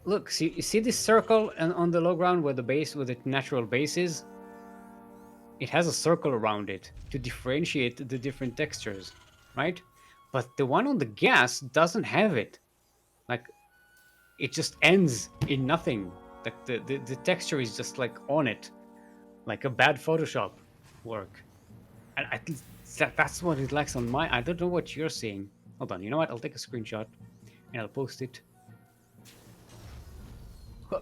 look, see, you see this circle and on the low ground where the base, where the natural base is? It has a circle around it to differentiate the different textures, right? But the one on the gas doesn't have it. Like, it just ends in nothing. Like the texture is just like on it, like a bad Photoshop work. And I think that's what it lacks on my. I don't know what you're seeing. Hold on. You know what? I'll take a screenshot and I'll post it. Huh.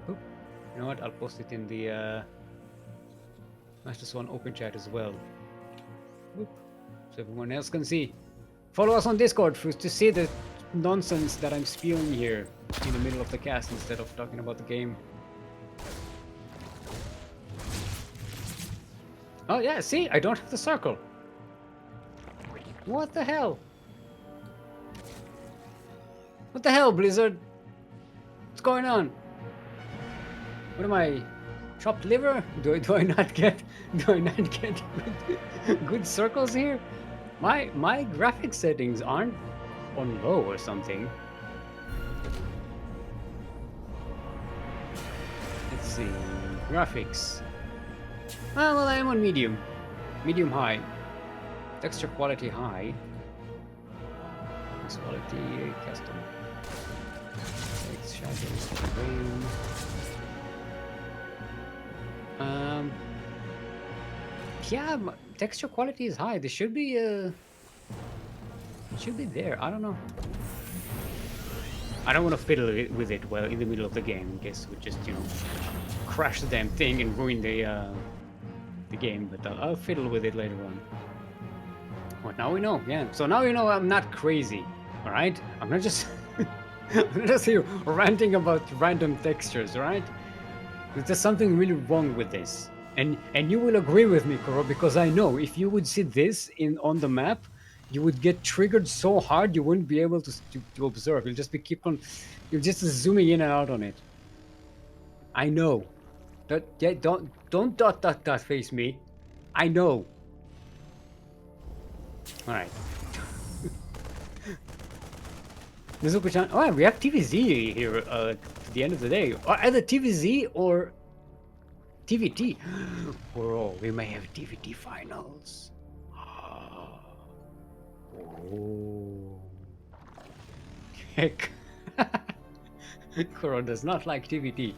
Oop. You know what? I'll post it in the Master Swan Open chat as well. Oop. So everyone else can see. Follow us on Discord to see the nonsense that I'm spewing here in the middle of the cast instead of talking about the game. Oh yeah, see, I don't have the circle. What the hell? What the hell, Blizzard? What's going on? What am I? Chopped liver? Do I not get good circles here? My graphic settings aren't on low or something. Let's see. Graphics. Well, I am on medium. Medium high. Texture quality high. Text quality custom. Text shadows frame. Yeah, texture quality is high. This should be it should be there. I don't know. I don't want to fiddle with it well in the middle of the game in case we just, you know, crash the damn thing and ruin the game, but I'll fiddle with it later on. What, now we know, yeah. So now you know I'm not crazy, alright? I'm not just I'm not just here ranting about random textures, alright? There's just something really wrong with this. And you will agree with me, Koro, because I know if you would see this on the map, you would get triggered so hard you wouldn't be able to observe. You'll just be you're just zooming in and out on it. I know. Don't dot face me. I know. All right. NezukoChan. Oh, we have TVZ here at the end of the day. Either TVZ or TVT. Oh, we may have TVT finals. Oh. Heck. Koro does not like TVT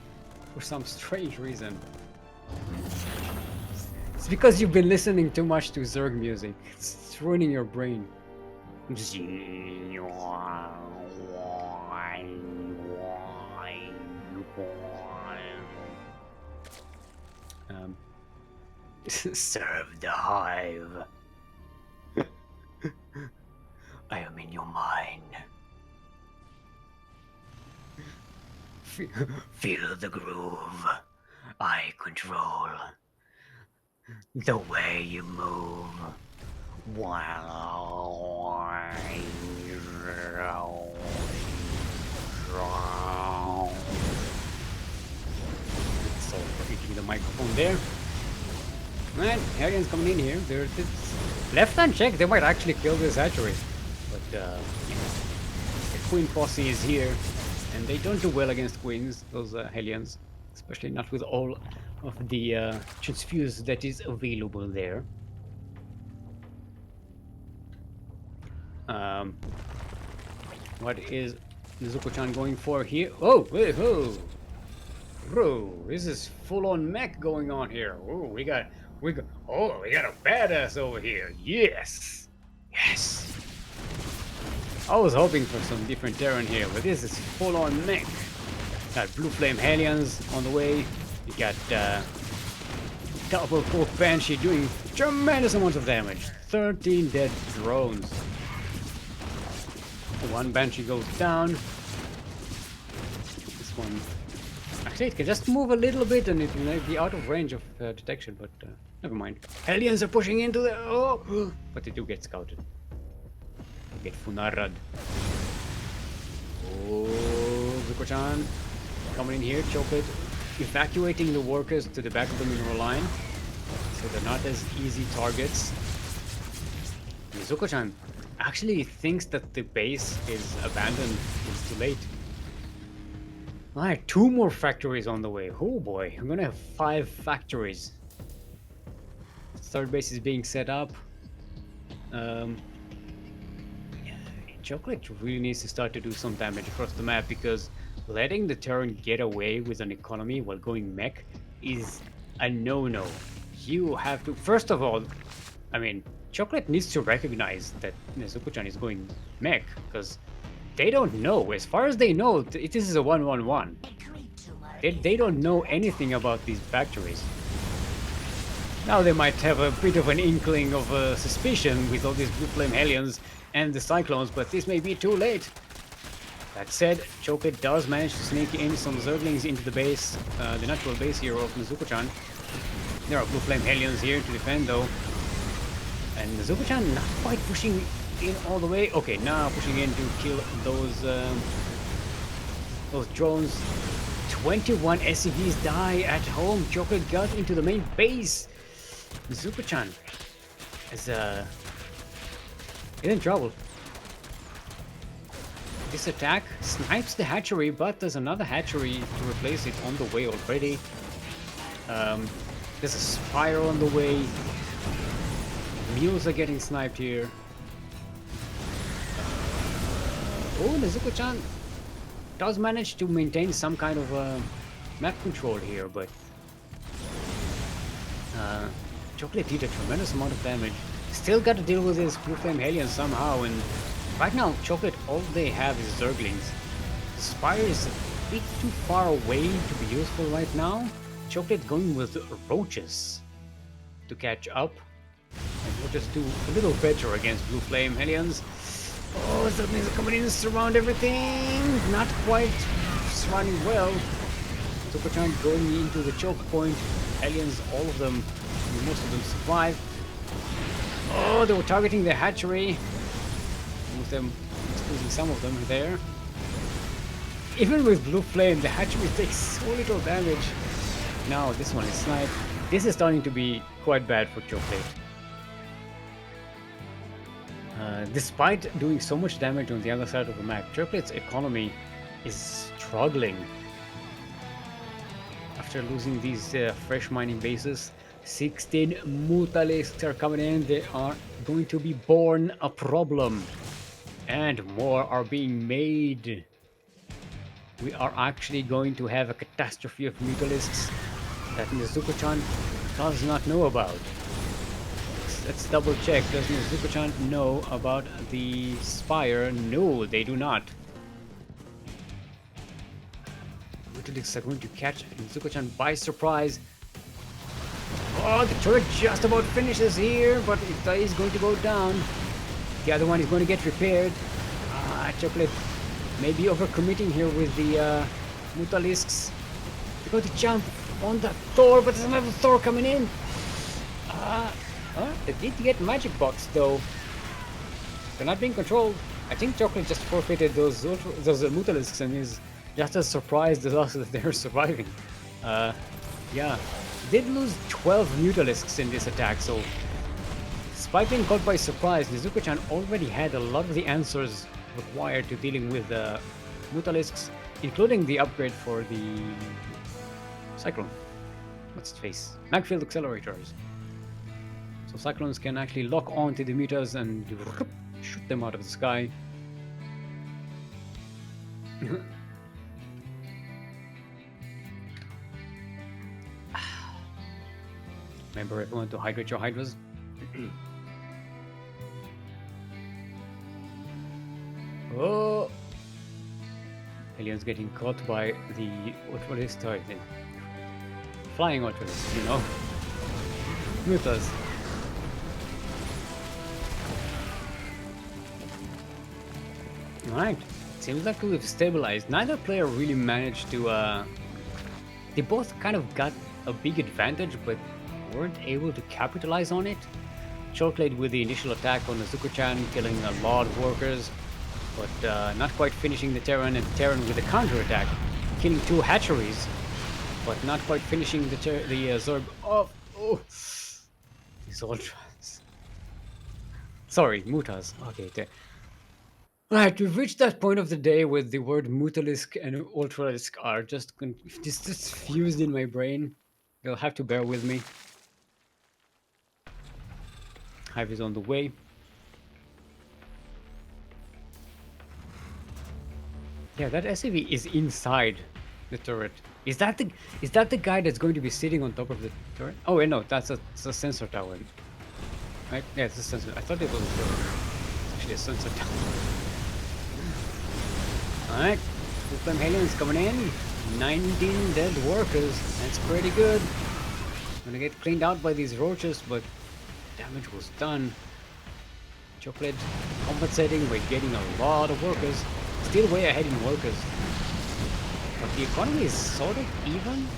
for some strange reason. It's because you've been listening too much to Zerg music. It's ruining your brain. Serve the hive. I am in your mind. Feel the groove. I control the way you move. So we're hitting the microphone there. Alright, aliens coming in here. There's left unchecked, they might actually kill this hatchery. But yeah. The queen posse is here, and they don't do well against queens, those Hellions. Especially not with all of the transfuse that is available there. What is NezukoChan going for here? Oh, wait, oh! Bro, this is full-on mech going on here. Oh, we got a badass over here. Yes, yes. I was hoping for some different terrain here, but this is full-on mech. Got blue flame Hellions on the way. You got Napolcochon Banshee doing tremendous amounts of damage. 13 dead drones. One Banshee goes down. This one. Actually, it can just move a little bit and it may be out of range of detection, but never mind. Hellions are pushing into the... Oh! But they do get scouted. Get Funarad. Oh, NezukoChan coming in here. Cheoklate evacuating the workers to the back of the mineral line, so they're not as easy targets. NezukoChan actually thinks that the base is abandoned. It's too late. Alright, 2 more factories on the way. Oh boy, I'm gonna have 5 factories. Third base is being set up. Cheoklate really needs to start to do some damage across the map, because letting the Terran get away with an economy while going mech is a no-no. You have to, first of all, I mean, Cheoklate needs to recognize that NezukoChan is going mech, because they don't know. As far as they know, it is a 1-1-1. They don't know anything about these factories. Now they might have a bit of an inkling of suspicion with all these Blue Flame Hellions and the Cyclones, but this may be too late. That said, Cheoklate does manage to sneak in some Zerglings into the base, the natural base here of NezukoChan. There are Blue Flame Hellions here to defend though. And NezukoChan not quite pushing in all the way. Okay, now pushing in to kill those drones. 21 SCVs die at home. Cheoklate got into the main base. NezukoChan is in trouble. This attack snipes the hatchery, but there's another hatchery to replace it on the way already. There's a Spire on the way. Mules are getting sniped here. Oh, NezukoChan does manage to maintain some kind of map control here, but Cheoklate did a tremendous amount of damage. Still got to deal with this Blue Flame Hellion somehow, and right now Cheoklate, all they have is Zerglings. The Spire is a bit too far away to be useful right now. Cheoklate going with Roaches to catch up, and Roaches do a little better against Blue Flame Hellions. Oh, Zerglings are coming in to surround everything. Not quite surrounding well. NezukoChan going into the choke point. Hellions, all of them, most of them survive. Oh, they were targeting the hatchery. With them losing some of them there. Even with Blue Flame, the hatchery takes so little damage. Now this one is sniped. This is starting to be quite bad for Cheoklate. Despite doing so much damage on the other side of the map, Cheoklate's economy is struggling. After losing these fresh mining bases, 16 Mutalisks are coming in. They are going to be born a problem. And more are being made. We are actually going to have a catastrophe of Mutalisks that NezukoChan does not know about. Let's double check. Does NezukoChan know about the Spire? No, they do not. Mutalisks are going to catch NezukoChan by surprise. Oh, the turret just about finishes here, but it is going to go down. The other one is going to get repaired. Cheoklate may be overcommitting here with the Mutalisks. They're going to jump on that Thor, but there's another Thor coming in. They did get Magic Box though. They're not being controlled. I think Cheoklate just forfeited those Mutalisks and is just as surprised as us that they're surviving. Yeah, did lose 12 Mutalisks in this attack, so despite being caught by surprise, NezukoChan already had a lot of the answers required to dealing with the Mutalisks, including the upgrade for the Cyclone. What's its face? Magfield accelerators. So Cyclones can actually lock onto the Mutas and shoot them out of the sky. Remember everyone to hydrate your Hydras. Oh! Alien's getting caught by the Ultralist, the flying Ultralist, you know? Mutas. Alright, seems like we've stabilized. Neither player really managed to, they both kind of got a big advantage, but weren't able to capitalize on it. Cheoklate with the initial attack on NezukoChan, killing a lot of workers, but not quite finishing the Terran, and Terran with a counter-attack, killing 2 hatcheries, but not quite finishing the Zerg off. Oh, these Ultras. Sorry, Mutas. Okay, there. Alright, we've reached that point of the day where the word Mutalisk and Ultralisk are just fused in my brain. You'll have to bear with me. Hive is on the way. Yeah, that SAV is inside the turret. Is that the guy that's going to be sitting on top of the turret? Oh wait, no, it's a sensor tower. Right? Yeah, it's a sensor. I thought it was a turret. It's actually a sensor tower. Alright, Blue Flame Aliens coming in. 19 dead workers. That's pretty good. Gonna get cleaned out by these roaches, but damage was done. Cheoklate compensating by getting a lot of workers. Still way ahead in workers. But the economy is sort of even.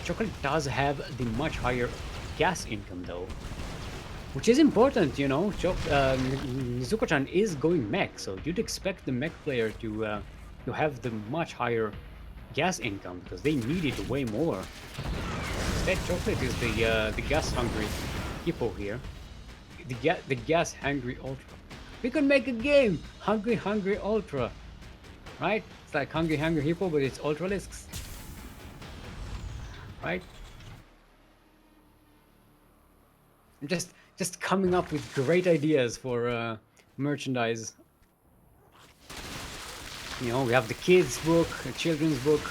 Cheoklate does have the much higher gas income though. Which is important, you know. NezukoChan is going mech, so you'd expect the mech player to have the much higher gas income because they need it way more. Instead, Cheoklate is the gas-hungry hippo here. The gas-hungry ultra. We could make a game, Hungry Ultra, right? It's like Hungry Hippo, but it's Ultralisks, right? I'm just coming up with great ideas for merchandise. You know, we have the kids book, a children's book.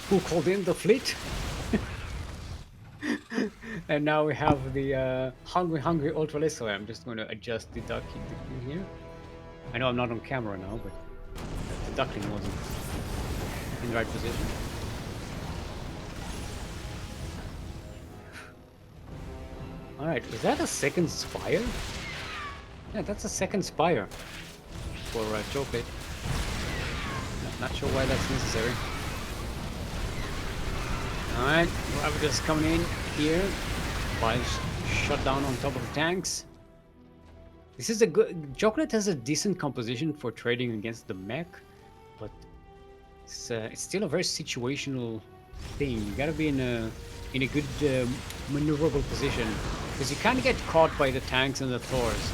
Who called in the fleet? And now we have the Hungry Ultralisk. So I'm just going to adjust the duckling here. I know I'm not on camera now, but the duckling wasn't in the right position. Alright, is that a second spire? Yeah, that's a second spire for Cheoklate. Not sure why that's necessary. Alright, Ravagers coming in here. Biles shut down on top of the tanks. This is a good... Cheoklate has a decent composition for trading against the mech, but it's still a very situational thing. You gotta be in a good maneuverable position, because you can't get caught by the tanks and the Thors.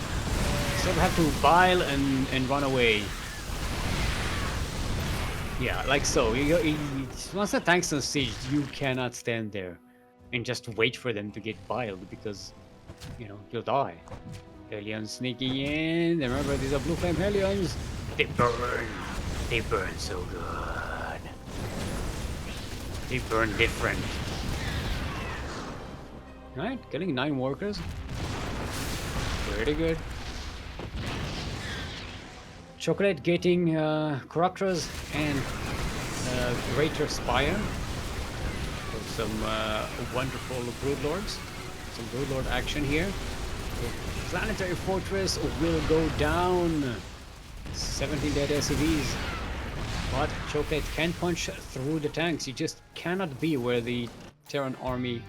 You sort of have to bile and run away. Yeah, like so. Once the tanks are sieged, you cannot stand there and just wait for them to get biled, because, you know, you'll die. Hellions sneaking in. Remember, these are Blue Flame Hellions. They burn. They burn so good. They burn different. Right, killing 9 workers. Pretty good. Cheoklate getting Corruptors and Greater Spire. So some wonderful Broodlords. Some Broodlord action here. The Planetary Fortress will go down. 17 dead SCVs. But Cheoklate can punch through the tanks. You just cannot be where the Terran army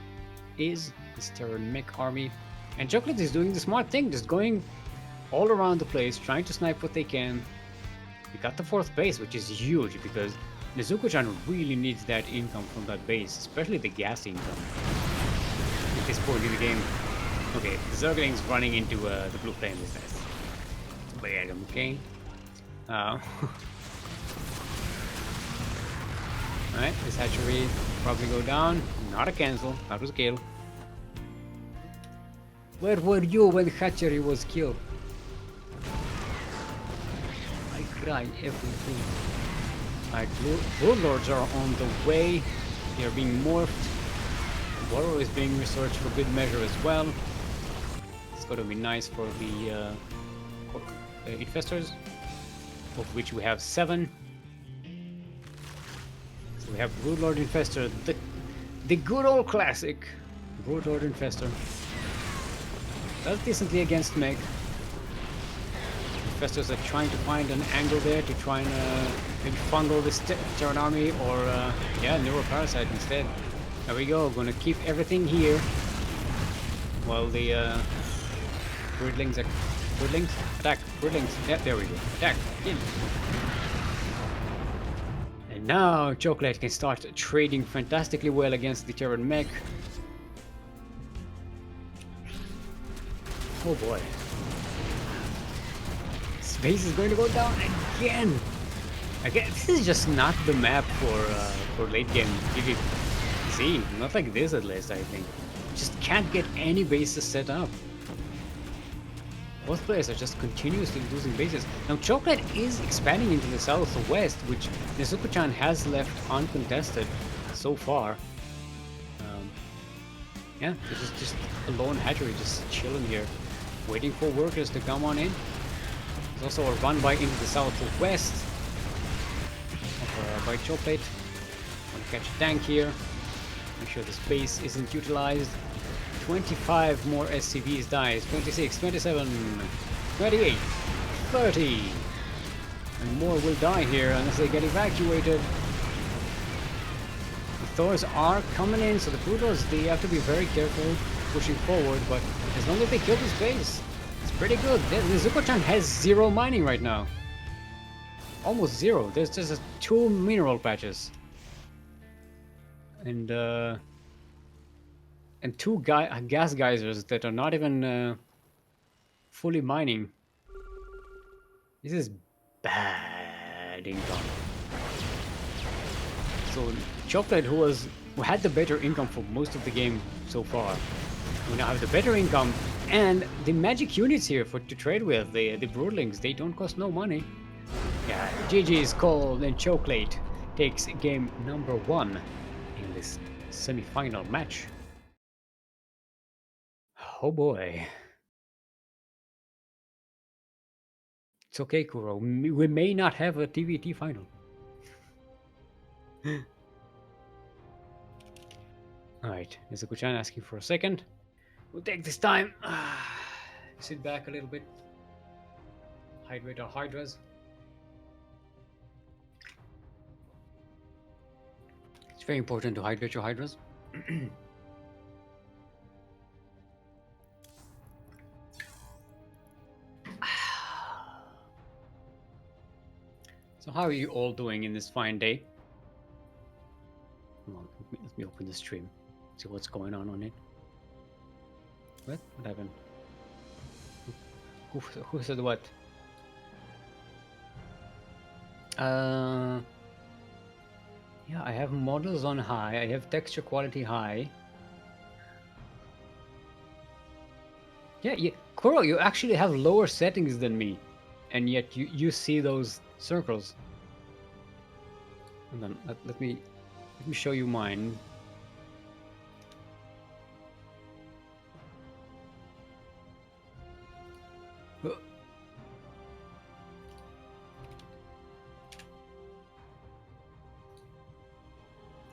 is. This Terran mech army. And Cheoklate is doing the smart thing, just going all around the place, trying to snipe what they can. We got the 4th base, which is huge, because NezukoChan really needs that income from that base, especially the gas income at this point in the game. Okay, the Zerglings running into the Blue Flame is nice. It's a big item, okay? Alright, this hatchery probably go down. Not a cancel, that was a kill. Where were you when hatchery was killed? I cry everything. Alright, Broodlords are on the way. They are being morphed. Warrow is being researched for good measure as well. It's going to be nice for the infestors, of which we have 7. So we have Broodlord Infestor, the good old classic Broodlord Infestor. Does decently against mech. Infestors are trying to find an angle there to try and maybe fungal this Terran army, or yeah, Neuroparasite instead. There we go, gonna keep everything here while the Broodlings, attack, Broodlings. Yeah, there we go. Attack, kill. And now Cheoklate can start trading fantastically well against the Terran mech. Oh boy. Space is going to go down again. Again, this is just not the map for late game PvP. Not like this at least, I think. Just can't get any bases set up. Both players are just continuously losing bases. Now Cheoklate is expanding into the southwest, which NezukoChan has left uncontested so far. Yeah, this is just a lone hatchery just chilling here, waiting for workers to come on in. There's also a run by into the southwest by Cheoklate. Want to catch a tank here. Make sure the space isn't utilized. 25 more SCVs dies. 26, 27, 28, 30. And more will die here unless they get evacuated. The Thors are coming in, so the Plutos, they have to be very careful pushing forward, but as long as they kill the space, it's pretty good. The NezukoChan has 0 mining right now. Almost 0. There's just 2 mineral patches. And 2 gas geysers that are not even fully mining. This is bad income. So Cheoklate, who had the better income for most of the game so far, we now have the better income, and the magic units here to trade with, the Broodlings, they don't cost no money. Yeah, GG is called, and Cheoklate takes game number 1 in this semi-final match. Oh boy. It's okay, Kuro. We may not have a TVT final. Alright, NezukoChan asking for a second. We'll take this time. Sit back a little bit. Hydrate our Hydras. It's very important to hydrate your Hydras. So how are you all doing in this fine day? Come on, let me open the stream. See what's going on it. What? What happened? Who said what? Yeah, I have models on high. I have texture quality high. Yeah, Kuro, you actually have lower settings than me, and yet you see those circles. And then let me show you mine.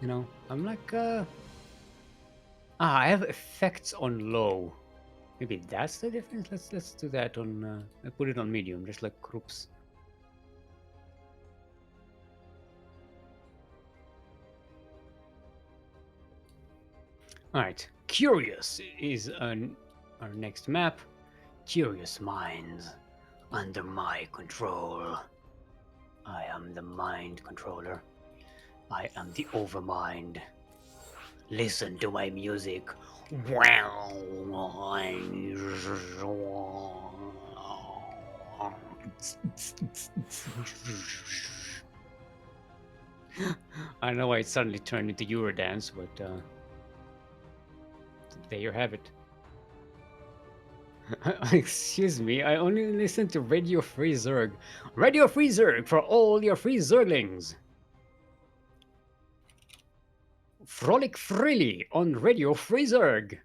You know, I'm like I have effects on low. Maybe that's the difference. Let's do that on put it on medium, just like groups. Alright, Curious is our next map. Curious minds under my control. I am the mind controller. I am the overmind. Listen to my music. I don't know why it suddenly turned into Eurodance, but there you have it. Excuse me, I only listen to Radio Free Zerg. Radio Free Zerg for all your free Zerglings. Frolic freely on Radio Free Zerg.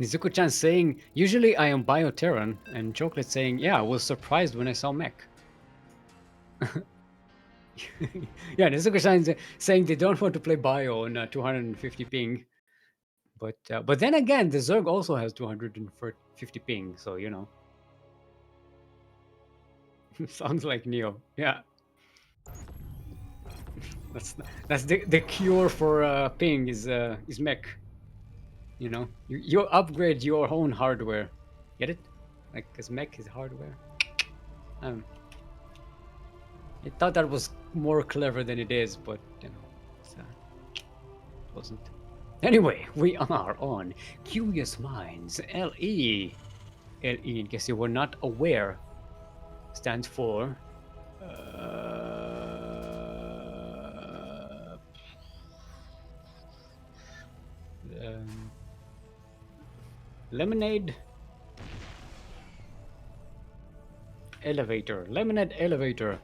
NezukoChan saying, usually I am Bioterran, and Cheoklate saying, yeah, I was surprised when I saw mech. Yeah, NezukoChan saying they don't want to play Bio on 250 ping. But then again, the Zerg also has 250 ping, so you know. Sounds like Neo, yeah. That's the cure for ping is mech. You know, you upgrade your own hardware. Get it? Like, cause mech is hardware. Um, I thought that was more clever than it is, but you know, it wasn't. Anyway, we are on Curious Minds LE. LE, in case you were not aware, stands for um, Lemonade Elevator. Lemonade Elevator.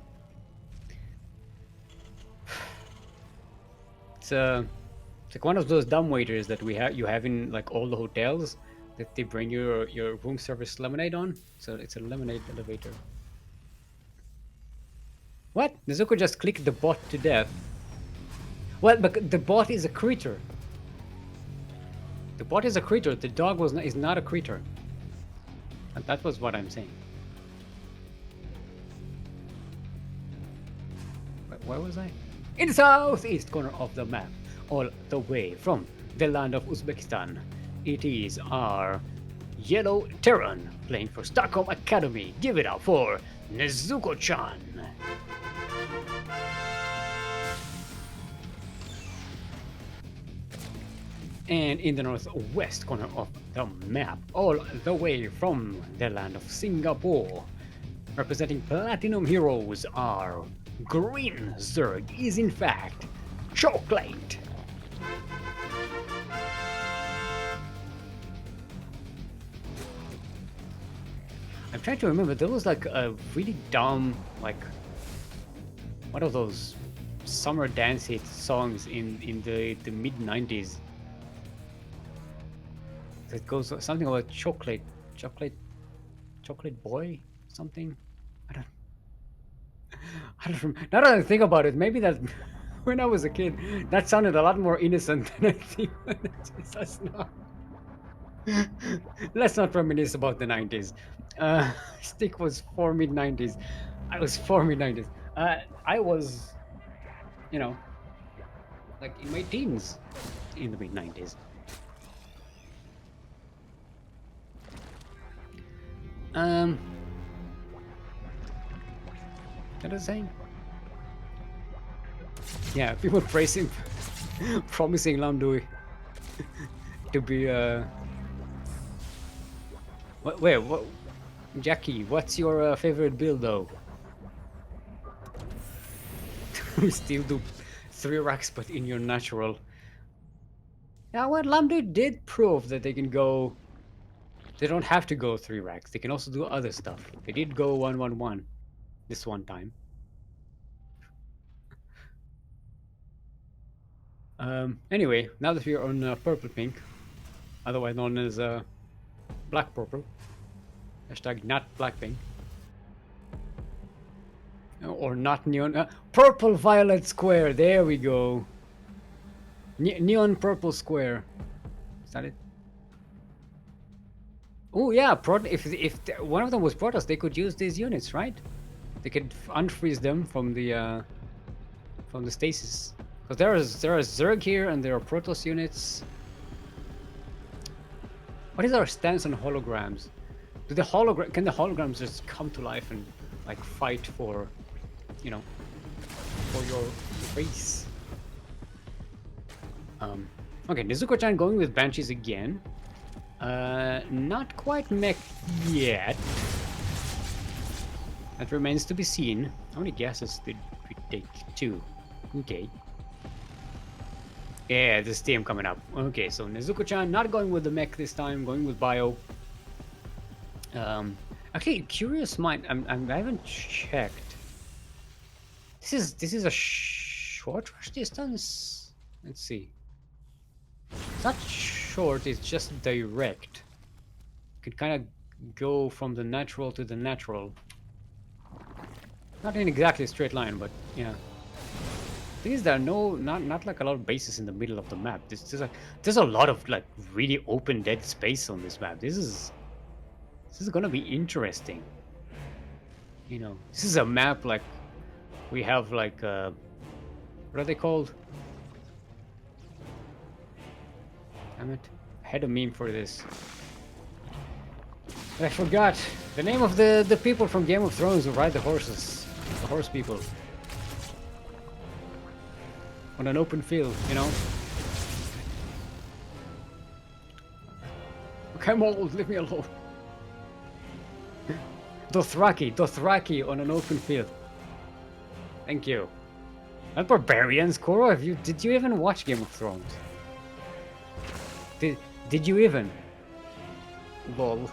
It's like one of those dumb waiters that you have in like all the hotels that they bring your room service lemonade on. So it's a lemonade elevator. What? Nezuko just clicked the bot to death. Well, but the bot is a creature. The bot is a creature. The dog is not a creature. And that was what I'm saying. Where was I? In the southeast corner of the map, all the way from the land of Uzbekistan. It is our Yellow Terran playing for Stockholm Academy. Give it up for NezukoChan. And in the northwest corner of the map, all the way from the land of Singapore, representing Platinum Heroes, are Green Zerg is in fact Cheoklate. I'm trying to remember, there was like a really dumb, like, one of those summer dance hit songs in the mid 90s. It goes something about chocolate boy, something. I don't remember. Now that I think about it, maybe that when I was a kid, that sounded a lot more innocent than I think. Let's not reminisce about the 90s. Stick was for mid 90s. I was for mid 90s. I was, you know, like in my teens in the mid 90s. What was I saying? Yeah, people praising, promising Lamduy to be what? Jackie, what's your favorite build though? We still do 3 racks, but in your natural. Yeah, what Lamduy did prove that they can go. They don't have to go 3 racks. They can also do other stuff. They did go 1-1-1 this one time. Anyway, now that we're on purple pink, otherwise known as black purple, hashtag not blackpink, or not neon, purple violet square. There we go. Neon purple square. Is that it? Oh yeah, if one of them was Protoss, they could use these units, right? They could unfreeze them from the stasis. Because there are Zerg here and there are Protoss units. What is our stance on holograms? Can the holograms just come to life and like fight for, you know, for your race? Okay, NezukoChan going with Banshees again. Not quite mech yet. That remains to be seen. How many gases did we take? 2. Okay. Yeah, this team coming up. Okay, so NezukoChan not going with the mech this time, going with bio. Actually, curious mind. I haven't checked. This is a short rush distance. Let's see. It's not short. It's just direct. Could kind of go from the natural to the natural. Not in exactly a straight line, but yeah. Thing is, there are not like a lot of bases in the middle of the map. There's a lot of like really open dead space on this map. This is gonna be interesting. You know, this is a map like we have like What are they called? Damn it. I had a meme for this. But I forgot. The name of the people from Game of Thrones who ride the horses. The horse people. On an open field, you know? Okay, I'm old, leave me alone. Dothraki on an open field. Thank you. Not barbarians, Koro. Did you even watch Game of Thrones? Did you even? Lol.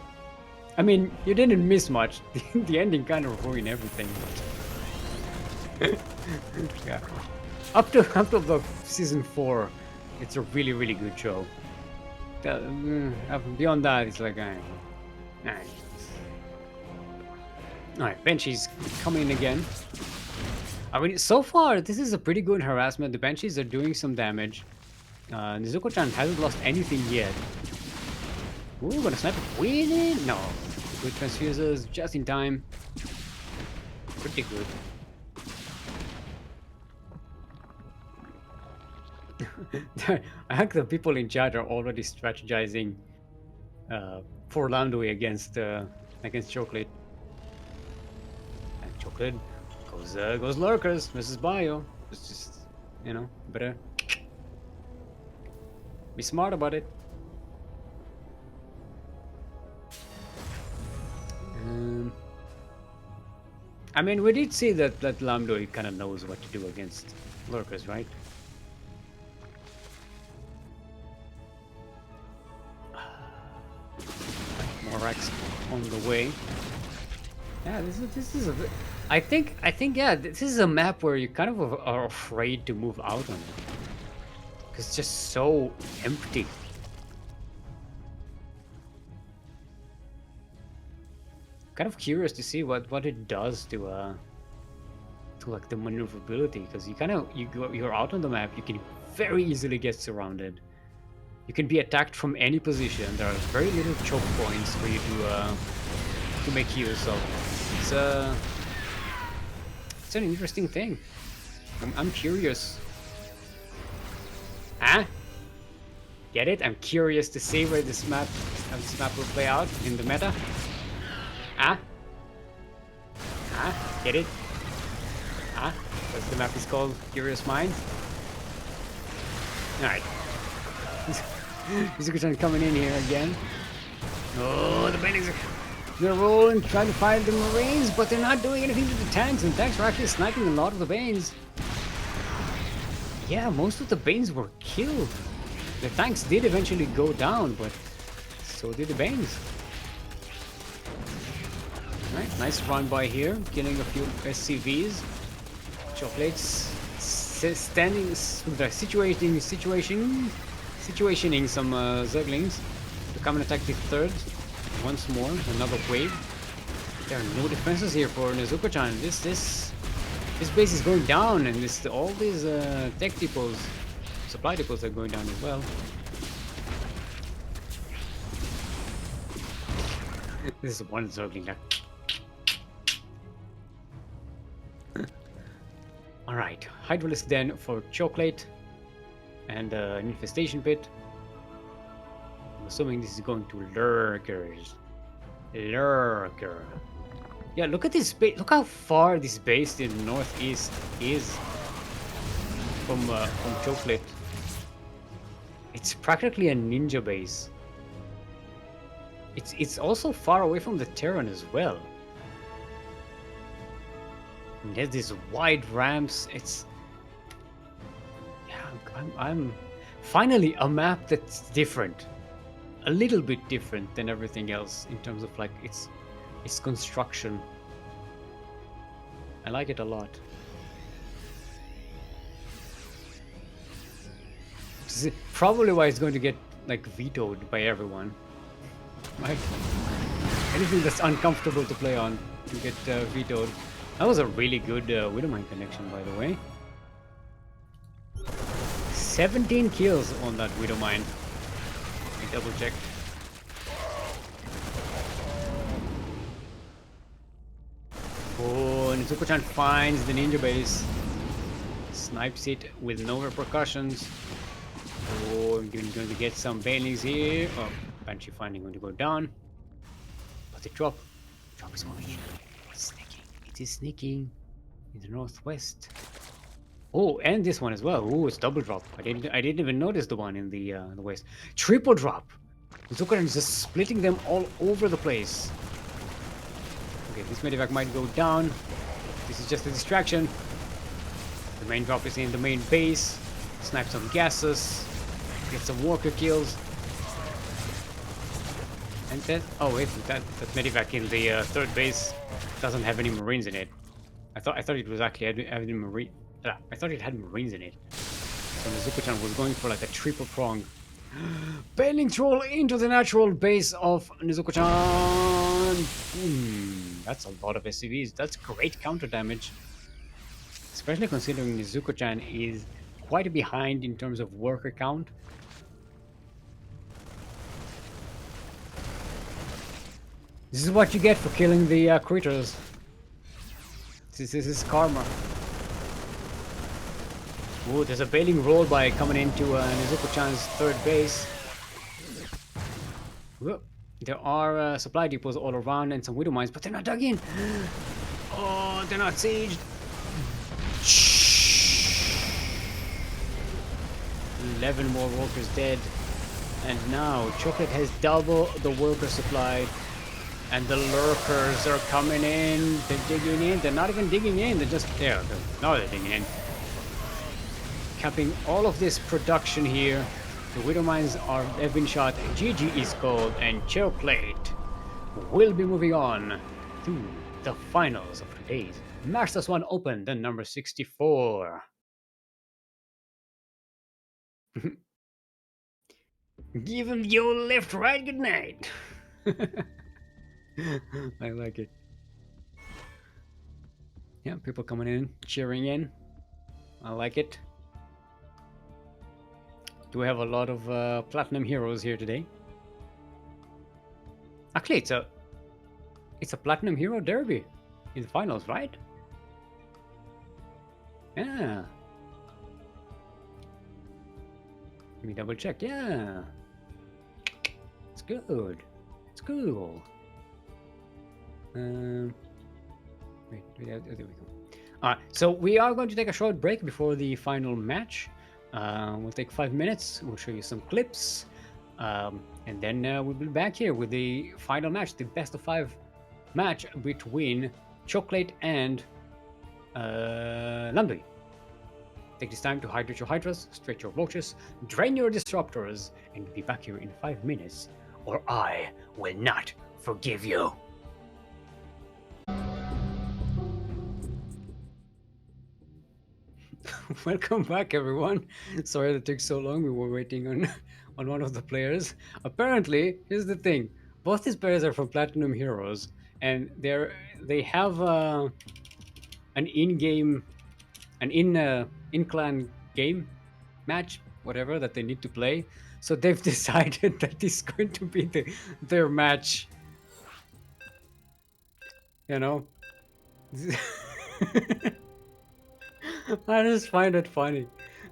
I mean, you didn't miss much. The ending kind of ruined everything. Yeah. Up to the season 4, it's a really good show. Beyond that, it's like, Alright, Banshees coming in again. I mean, so far, this is a pretty good harassment. The Banshees are doing some damage. NezukoChan hasn't lost anything yet. Ooh, gonna snipe it with it? No. Good transfusers, just in time. Pretty good. I think the people in chat are already strategizing for Lamduy against Cheoklate. And Cheoklate goes lurkers, Mrs. Bio. It's just, you know, better be smart about it. I mean, we did see that Lamduy kind of knows what to do against lurkers, right? More racks on the way. Yeah, this is a bit. I think yeah, this is a map where you kind of are afraid to move out on it because it's just so empty. Kind of curious to see what it does to like the maneuverability, because you're out on the map, you can very easily get surrounded. You can be attacked from any position. There are very little choke points for you to make use of. It's an interesting thing. I'm curious. Huh? Get it? I'm curious to see where this map will play out in the meta. Huh? Huh? Get it? Huh? Because the map is called Curious Minds. Alright. NezukoChan coming in here again. Oh, the bandits are... They're rolling, trying to find the Marines, but they're not doing anything to the tanks, and tanks are actually sniping a lot of the Banes. Yeah, most of the Banes were killed. The tanks did eventually go down, but so did the Banes. Right, nice run by here, killing a few SCVs. Cheoklate's situationing some Zerglings to come and attack the third. Once more, another wave. There are no defenses here for NezukoChan. This base is going down, and all these tech depots, supply depots are going down as well. This is one Zergling now. Alright, Hydralisk Den for Cheoklate and an infestation pit. I'm assuming this is going to lurkers. Lurker. Yeah, look at this base. Look how far this base in the northeast is from Cheoklate. It's practically a ninja base. It's also far away from the Terran as well. And there's these wide ramps. It's I'm finally a map that's different. A little bit different than everything else in terms of like its construction. I like it a lot. This is probably why it's going to get like vetoed by everyone. Right? Anything that's uncomfortable to play on to get vetoed. That was a really good Widowmine connection, by the way. 17 kills on that Widowmine. Double check. Oh, NezukoChan finds the ninja base. Snipes it with no repercussions. Oh, I'm going to get some Banelings here. Oh, Banshee finally going to go down. But the drop is moving in. It's sneaking. It is sneaking in the northwest. Oh, and this one as well. Oh, it's double drop. I didn't even notice the one in the west. Triple drop. NezukoChan is just splitting them all over the place. Okay, this medevac might go down. This is just a distraction. The main drop is in the main base. Snipe some gases. Get some worker kills. And then, oh wait, that medevac in the third base doesn't have any marines in it. I thought it was actually having marine. I thought it had marines in it. So NezukoChan was going for like a triple prong. Bailing troll into the natural base of NezukoChan. That's a lot of SCVs. That's great counter damage. Especially considering NezukoChan is quite behind in terms of worker count. This is what you get for killing the critters. This is karma. Ooh, there's a bailing roll by coming into NezukoChan's third base. Whoa. There are supply depots all around and some widow mines, but they're not dug in. Oh, they're not sieged. 11 more workers dead. And now Cheoklate has double the worker supply. And the lurkers are coming in. They're digging in. They're not even digging in. They're just there. Now they're digging in. Capping all of this production here. The widow mines have been shot. GG is called, and Cheoklate will be moving on to the finals of today's Master Swan Open, the number 64. Give him your left, right, good night. I like it. Yeah, people coming in, cheering in. I like it. Do we have a lot of platinum heroes here today? Actually, it's a platinum hero derby in the finals, right? Yeah. Let me double check. Yeah. It's good. It's cool. Wait, there we go. Alright, so we are going to take a short break before the final match. We'll take 5 minutes. We'll show you some clips. And then we'll be back here with the final match, the best of 5 match between Cheoklate and Lamduy. Take this time to hydrate your hydras, stretch your roaches, drain your disruptors, and be back here in 5 minutes, or I will not forgive you. Welcome back, everyone. Sorry that took so long. We were waiting on one of the players. Apparently, here's the thing: both these players are from Platinum Heroes, and they have an in-clan game match, whatever, that they need to play. So they've decided that this is going to be their match. You know. I just find it funny.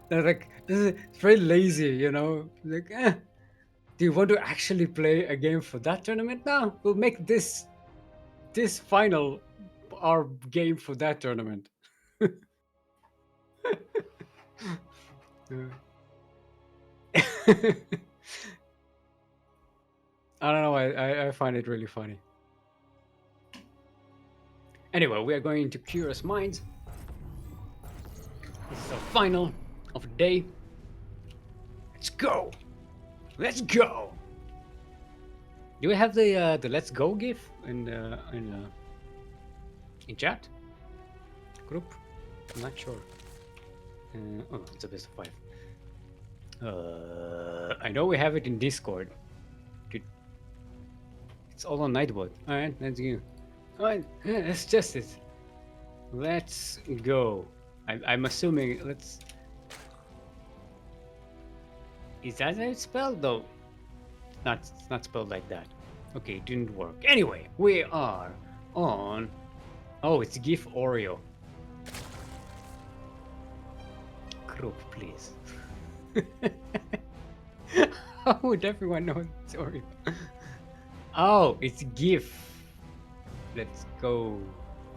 They're like, it's very lazy, you know. Like, do you want to actually play a game for that tournament? No, we'll make this final our game for that tournament. I don't know. I find it really funny. Anyway, we are going to Curious Minds. This is the final of the day. Let's go! Let's go! Do we have the Let's Go GIF in chat group? I'm not sure. Oh, it's a best of 5. I know we have it in Discord. Dude, it's all on Nightbot. All right, let's go. All right, let's test it. Let's go. I'm assuming. Let's. Is that how it's spelled though? It's not spelled like that. Okay, it didn't work. Anyway, we are on. Oh, it's GIF Oreo. group, please. How would everyone know the story? Oh, it's GIF. Let's go.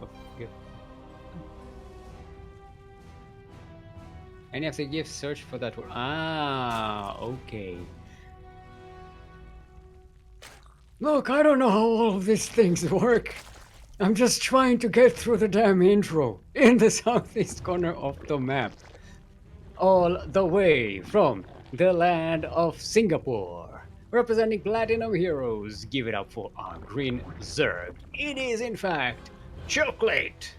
Oh, GIF. Any of the GIFs, search for that word. Ah, okay. Look, I don't know how all of these things work. I'm just trying to get through the damn intro in the southeast corner of the map. All the way from the land of Singapore. Representing Platinum Heroes, give it up for our green Zerg. It is, in fact, Cheoklate.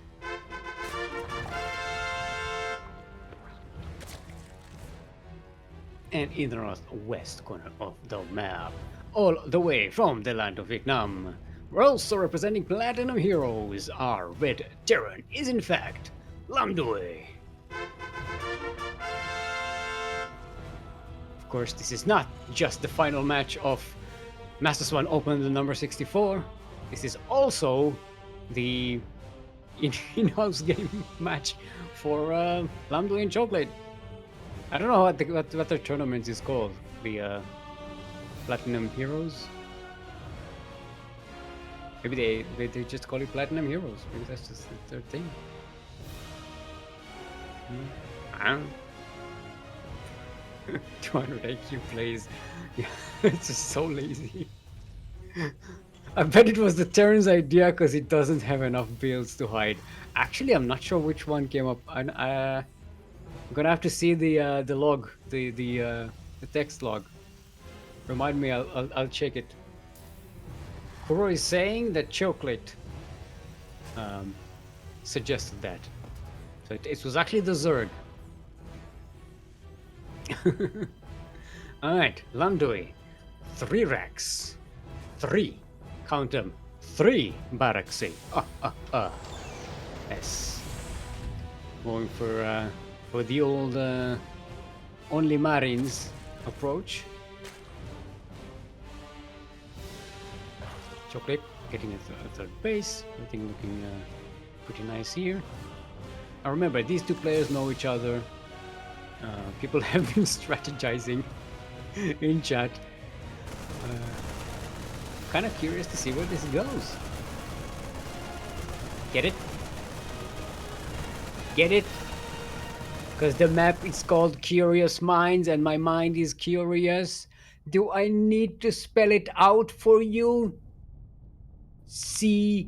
And in the northwest corner of the map, all the way from the land of Vietnam, we're also representing Platinum Heroes. Our red Terran is, in fact, Lamduy. Of course, this is not just the final match of Master Swan Open, the number 64. This is also the in-house game match for Lamduy and Cheoklate. I don't know what their tournament is called. The Platinum Heroes. Maybe they just call it Platinum Heroes. Maybe that's just their thing. I don't know. 200 IQ plays. Yeah, it's just so lazy. I bet it was the Terran's idea because it doesn't have enough builds to hide. Actually, I'm not sure which one came up. I'm gonna have to see the log, the text log. Remind me, I'll check it. Kuro is saying that Cheoklate suggested that. So it was actually the Zerg. Alright, Lamduy. 3 racks. 3. Count them. 3 barracks. Yes. Going for the old only Marines approach. Cheoklate getting a third base. Everything looking pretty nice here. Now remember, these two players know each other. People have been strategizing in chat. Kind of curious to see where this goes. Get it? Get it? Because the map is called Curious Minds and my mind is curious. Do I need to spell it out for you? Curious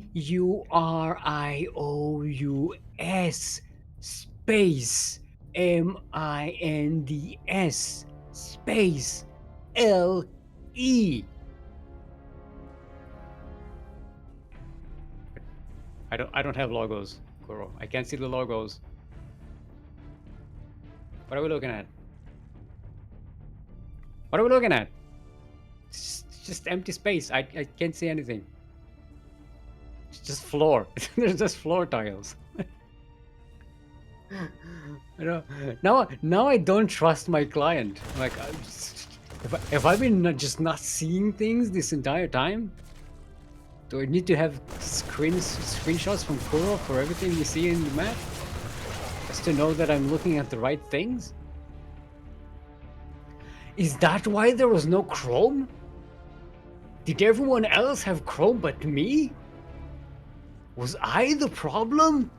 space MINDS space LE. I don't have logos, Kuro. I can't see the logos. What are we looking at? What are we looking at? It's just empty space. I can't see anything. It's just floor. There's just floor tiles. Now I don't trust my client. Like, have I been just not seeing things this entire time? Do I need to have screenshots from Kuro for everything you see in the map? Just to know that I'm looking at the right things? Is that why there was no Chrome? Did everyone else have Chrome but me? Was I the problem?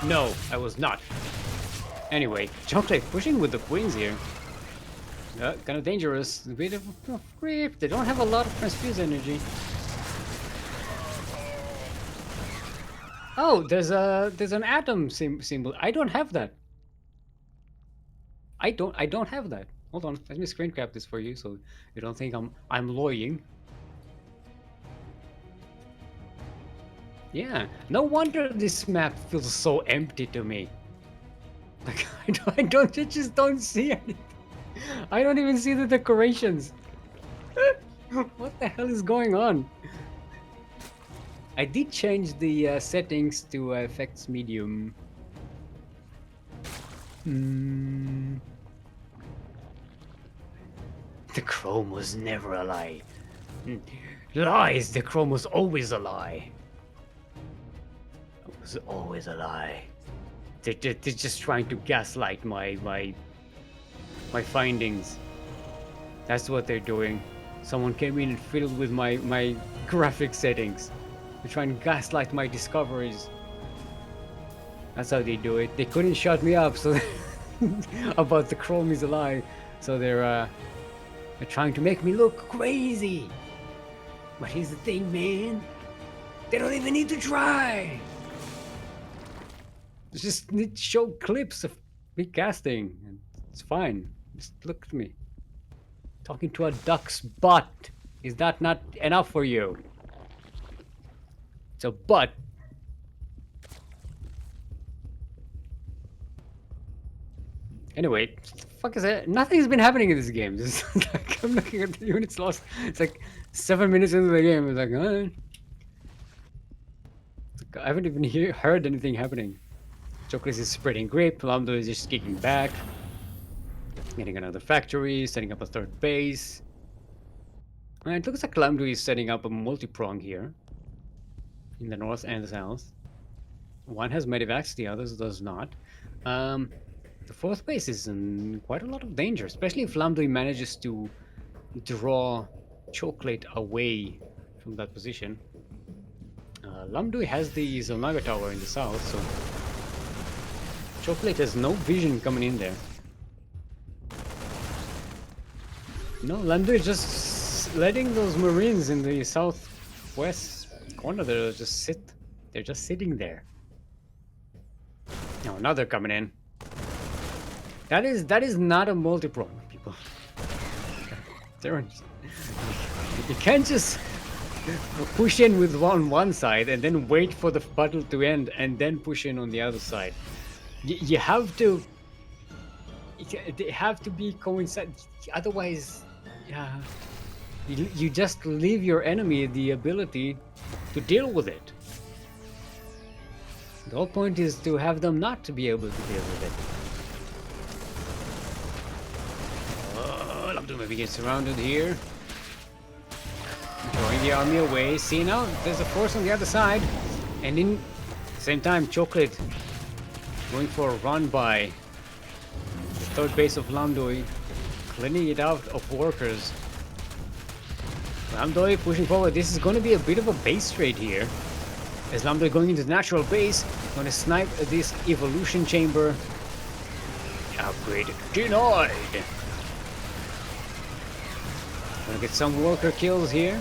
No, I was not. Anyway, Cheoklate pushing with the queens here. Kind of dangerous. A bit of creep. They don't have a lot of transfuse energy. Oh, there's an atom symbol. I don't have that. I don't have that. Hold on, let me screen cap this for you so you don't think I'm lying. Yeah, no wonder this map feels so empty to me. Like I just don't see anything. I don't even see the decorations. What the hell is going on? I did change the settings to effects medium. The Chrome was never a lie. Lies! The Chrome was always a lie. It was always a lie. They're just trying to gaslight my findings. That's what they're doing. Someone came in and fiddled with my graphic settings. They're trying to gaslight my discoveries. That's how they do it. They couldn't shut me up, so about the Chrome is a lie. So they're trying to make me look crazy. But here's the thing, man. They don't even need to try. They just need to show clips of me casting, and it's fine. Just look at me. Talking to a duck's butt. Is that not enough for you? It's a butt. Anyway, what the fuck is that? Nothing's been happening in this game. Just like, I'm looking at the units lost. It's like 7 minutes into the game. It's like, I haven't even heard anything happening. Cheoklate is spreading grip. Lamduy is just kicking back. Getting another factory, setting up a third base. And it looks like Lamduy is setting up a multi-prong here. In the north and the south. One has medivacs, the others does not. The fourth base is in quite a lot of danger, especially if Lamduy manages to draw Cheoklate away from that position. Lamduy has the Zelnaga tower in the south, so Cheoklate has no vision coming in there. No, Lamduy is just letting those marines in the southwest corner there just sit. They're just sitting there. Now another coming in. That is not a multi-prong, people. You can't just push in with one side and then wait for the battle to end and then push in on the other side. You have to. They have to be coincide. Otherwise, yeah, you just leave your enemy the ability to deal with it. The whole point is to have them not to be able to deal with it. Lamduy maybe gets surrounded here. Drawing the army away. See now, there's a force on the other side. And in the same time, Cheoklate going for a run by the third base of Lamduy, cleaning it out of workers. Lamduy pushing forward. This is going to be a bit of a base trade here. As Lamduy going into the natural base, going to snipe this evolution chamber. Upgrade denied. Gonna get some worker kills here.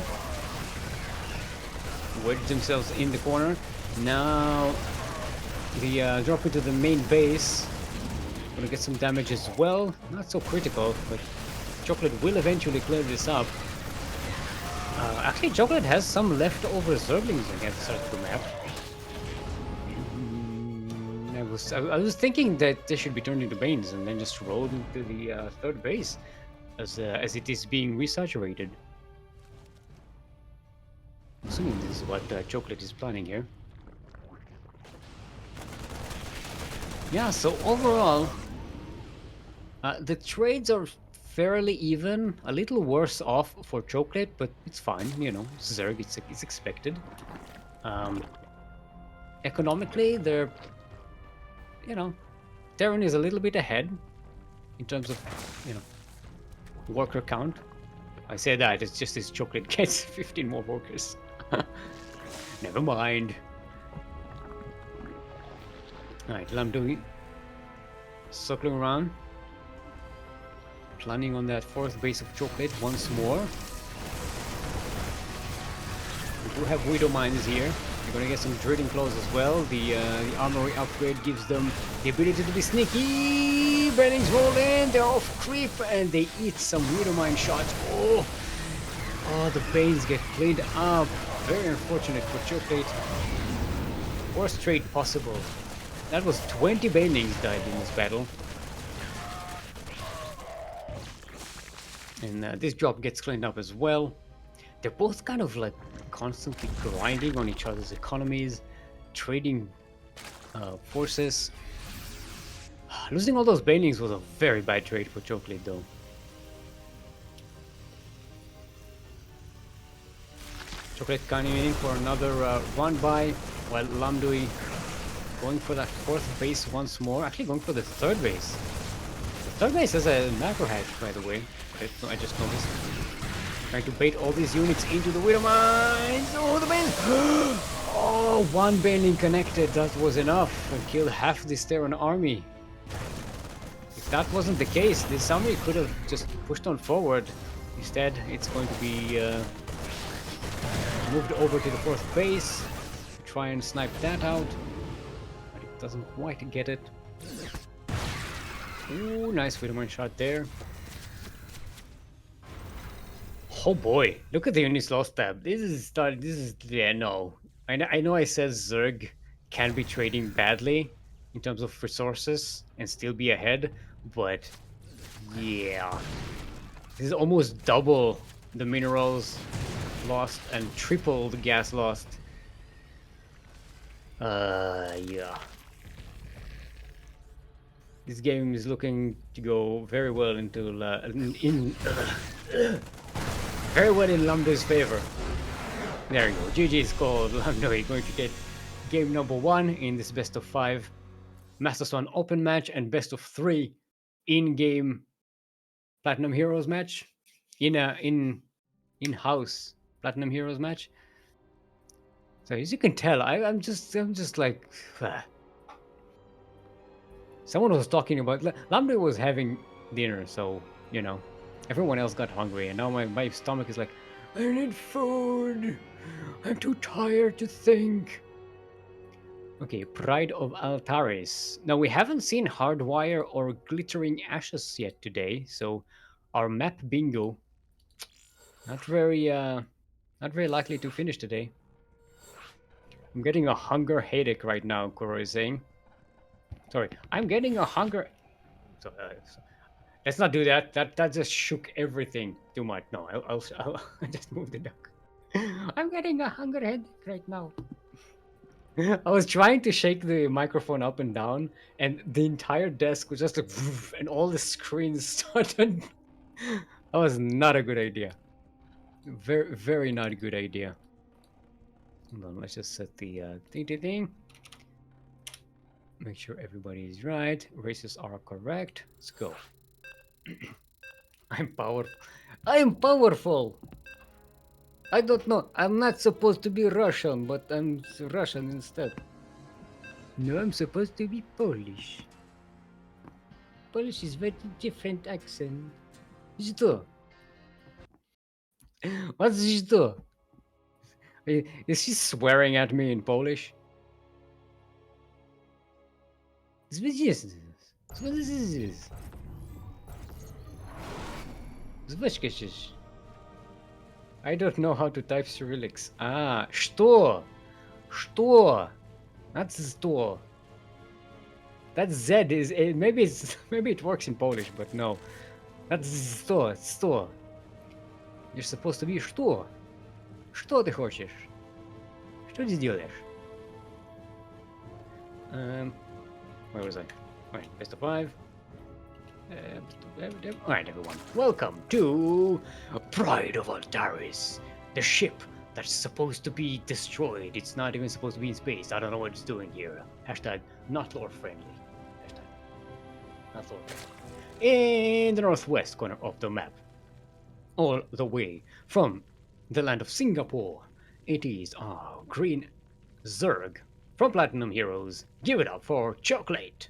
Wedge themselves in the corner. Now the drop into the main base. Gonna get some damage as well. Not so critical, but Cheoklate will eventually clear this up. Actually, Cheoklate has some leftover Zerglings against the start of the map. I was thinking that they should be turned into Banes and then just roll into the third base as it is being resaturated. Assuming this is what Cheoklate is planning here. Yeah, so overall, the trades are fairly even, a little worse off for Cheoklate, but it's fine, you know, it's Zerg, it's expected. Economically, they're, you know, Terran is a little bit ahead in terms of, you know, worker count. I say that, it's just this Cheoklate gets 15 more workers. Never mind. Alright, Lamduy circling around. Planning on that fourth base of Cheoklate once more. We do have Widow Mines here. You're gonna get some Drilling Claws as well. The armory upgrade gives them the ability to be sneaky. Brennings roll in, they're off creep, and they eat some Widow Mine shots. Oh, the Banes get cleaned up. Very unfortunate for Cheoklate. Worst trade possible. That was 20 Banelings died in this battle. And this job gets cleaned up as well. They're both kind of like constantly grinding on each other's economies, trading forces. Losing all those Banelings was a very bad trade for Cheoklate though. Cheoklate coming in for another run by, while Lamduy going for that fourth base once more. Actually going for the third base. The third base has a macro hatch, by the way. I just noticed. Trying to bait all these units into the Widow Mines. Oh, the bane! Oh, one baneling connected. That was enough and killed half the Terran army. If that wasn't the case, this army could have just pushed on forward. Instead, it's going to be moved over to the fourth base to try and snipe that out. But it doesn't quite get it. Ooh, nice Widowmine shot there. Oh boy, look at the units lost tab. Yeah, no. I know I said Zerg can be trading badly in terms of resources and still be ahead, but yeah. This is almost double the minerals lost and triple the gas lost. Yeah. This game is looking to go very well into very well in Lamduy's favor. There you go. GG's called. Lamduy going to get game number 1 in this best of 5 Master Swan Open match and best of 3 in-game Platinum Heroes match. In-house Platinum Heroes match. So as you can tell, I'm just like someone was talking about Lamduy was having dinner, so you know everyone else got hungry, and now my stomach is like, I need food. I'm too tired to think. Okay, Pride of Altaris. Now we haven't seen Hardwire or Glittering Ashes yet today, so our map bingo not very likely to finish today. I'm getting a hunger headache right now, Koro is saying. Sorry, I'm getting a hunger. Let's not do that. That just shook everything too much. No, I'll just move the duck. I'm getting a hunger headache right now. I was trying to shake the microphone up and down, and the entire desk was just like, and all the screens started. That was not a good idea. Very, very not a good idea. Hold on, let's just set the thing. Make sure everybody is right. Races are correct. Let's go. I'm powerful. I am powerful. I don't know. I'm not supposed to be Russian, but I'm Russian instead. No, I'm supposed to be Polish. Polish is very different accent. Что? What's что? Is she swearing at me in Polish? What is this? I don't know how to type Cyrillics. Ah, что? Что? That's что. That Z is maybe it works in Polish, but no. That's что. You're supposed to be что? Что ты хочешь? Что ты делаешь? Where was I? Alright, best of 5. Alright, everyone. Welcome to Pride of Altaris, the ship that's supposed to be destroyed. It's not even supposed to be in space. I don't know what it's doing here. Hashtag not lore friendly. Hashtag not lore friendly. In the northwest corner of the map, all the way from the land of Singapore, it is our green Zerg from Platinum Heroes. Give it up for Cheoklate.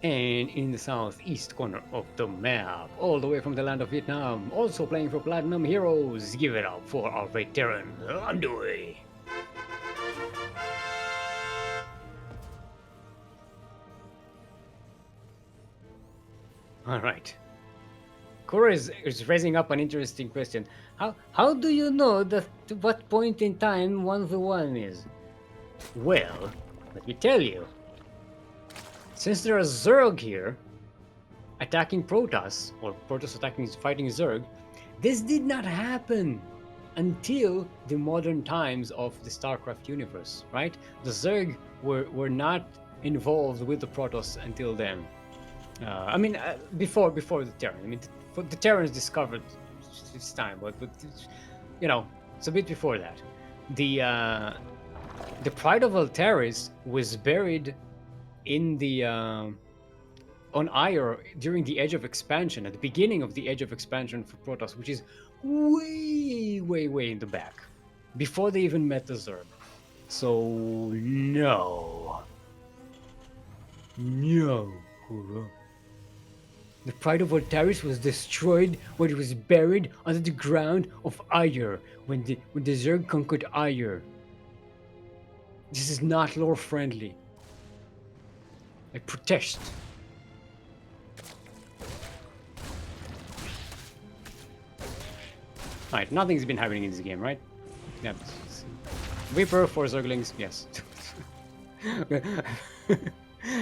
And in the southeast corner of the map, all the way from the land of Vietnam, also playing for Platinum Heroes, give it up for our veteran Lamduy. Alright. Kora is raising up an interesting question. How do you know that what point in time 1v1 is? Well, let me tell you. Since there are Zerg here attacking Protoss, or Protoss fighting Zerg, this did not happen until the modern times of the StarCraft universe, right? The Zerg were not involved with the Protoss until then. I mean, before the Terran. I mean, the Terrans discovered this time, but you know, it's a bit before that. The Pride of Altaris was buried in the on Ire during the Age of Expansion, at the beginning of the Age of Expansion for Protoss, which is way in the back, before they even met the Zerg. So no. The Pride of Altaris was destroyed when it was buried under the ground of Ire, when the Zerg conquered Ire. This is not lore friendly. I protest. Alright, nothing's been happening in this game, right? Yeah. Reaper for Zerglings, yes.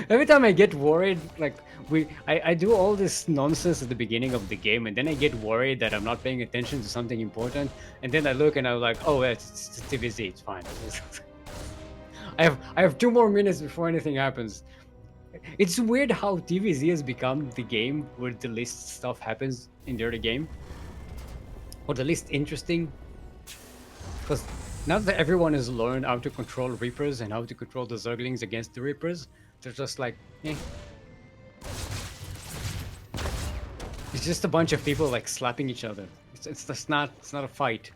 Every time I get worried, like I do all this nonsense at the beginning of the game, and then I get worried that I'm not paying attention to something important, and then I look and I'm like, oh, it's TVZ, it's fine. I have 2 more minutes before anything happens. It's weird how TVZ has become the game where the least stuff happens in the early game, or the least interesting. Because now that everyone has learned how to control Reapers and how to control the Zerglings against the Reapers, they're just like, eh. It's just a bunch of people like slapping each other. It's just not. It's not a fight.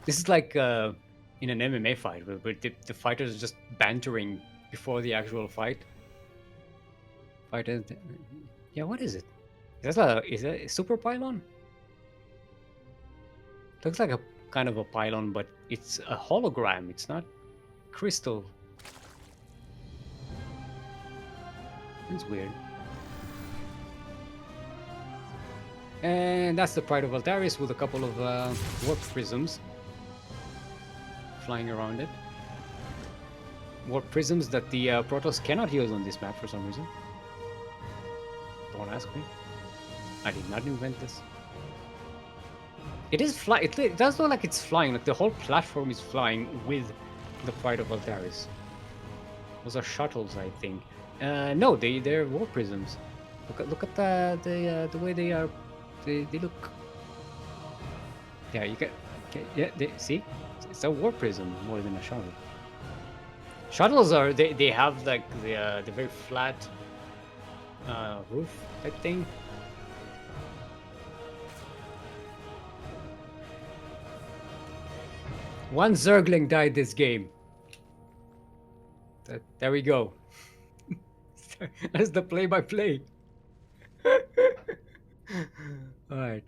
This is like in an MMA fight, where the fighters are just bantering before the actual fight. Fighters. Yeah, what is it? Is that a super pylon? Looks like a kind of a pylon, but it's a hologram. It's not crystal. It's weird. And that's the Pride of Altaris with a couple of warp prisms flying around it. Warp prisms that the Protoss cannot use on this map for some reason. Don't ask me. I did not invent this. It is fly. It does look like it's flying. Like the whole platform is flying with the Pride of Altaris. Those are shuttles, I think. No, they're warp prisms. Look at the way they are. They look. Yeah, you can. Yeah, see, it's a warp prism more than a shuttle. Shuttles are they have like the very flat roof type thing. One Zergling died this game. There we go. That's the play-by-play. Alright.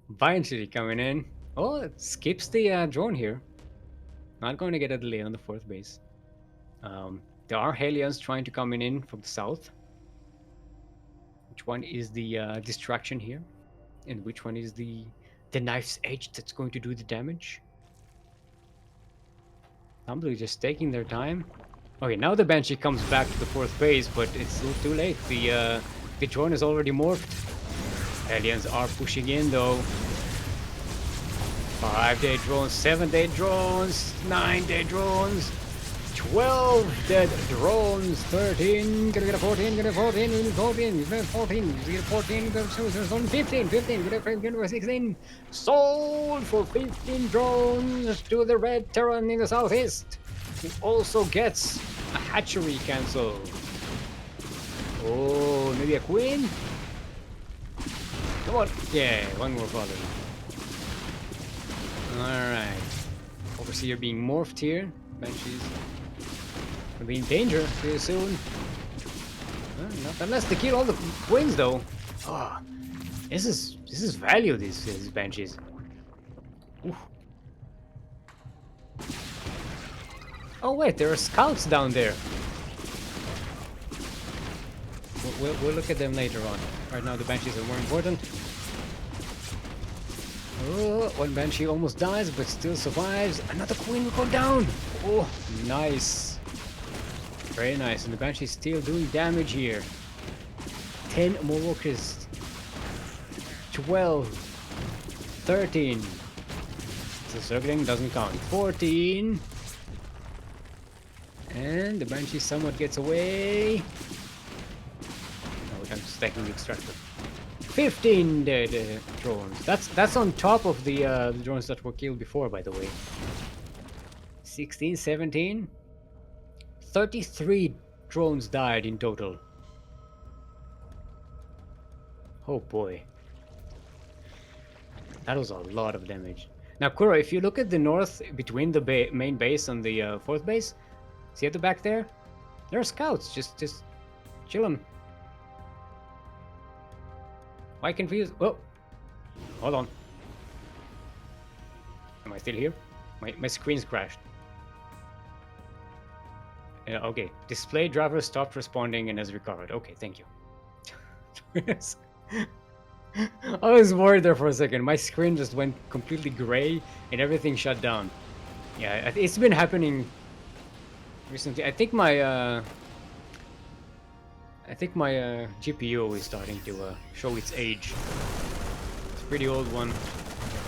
Biweekly coming in. Oh, it skips the drone here. Not going to get a delay on the 4th base. There are Hellions trying to come in from the south. Which one is the distraction here? And which one is the knife's edge that's going to do the damage? Lamduy just taking their time. Okay, now the Banshee comes back to the 4th base, but it's still too late. The drone is already morphed. Aliens are pushing in though. 5-day drones, 7-day drones, 9-day drones, 12 dead drones, 13, gonna get a 14, gonna get a 14, gonna get a 14, gonna get a 14, gonna get a 14, gonna get a 15, gonna get a 16. Sold for 15 drones to the Red Terran in the southeast, who also gets a hatchery cancel. Oh, maybe a queen? Come on. Yeah, one more father. Alright. Overseer being morphed here. Banshees will be in danger pretty soon. Not unless they kill all the queens though. Oh, this is value, these Banshees. Oof. Oh wait, there are scouts down there. We'll look at them later on. Right now the Banshees are more important. Oh, one Banshee almost dies, but still survives. Another queen will go down. Oh, nice. Very nice. And the Banshee is still doing damage here. 10 more walkers. 12. 13. The Zergling doesn't count. 14. And the Banshee somewhat gets away. stacking extractor. 15 dead drones. That's on top of the drones that were killed before, by the way. 16, 17, 33 drones died in total. Oh boy. That was a lot of damage. Now, Kuro, if you look at the north between the main base and the fourth base, see at the back there? There are scouts. Just chill them. Why confused? Oh, hold on. Am I still here? My screen's crashed. Okay, display driver stopped responding and has recovered. Okay, thank you. Yes. I was worried there for a second. My screen just went completely gray and everything shut down. Yeah, it's been happening recently. I think my GPU is starting to show its age. It's a pretty old one.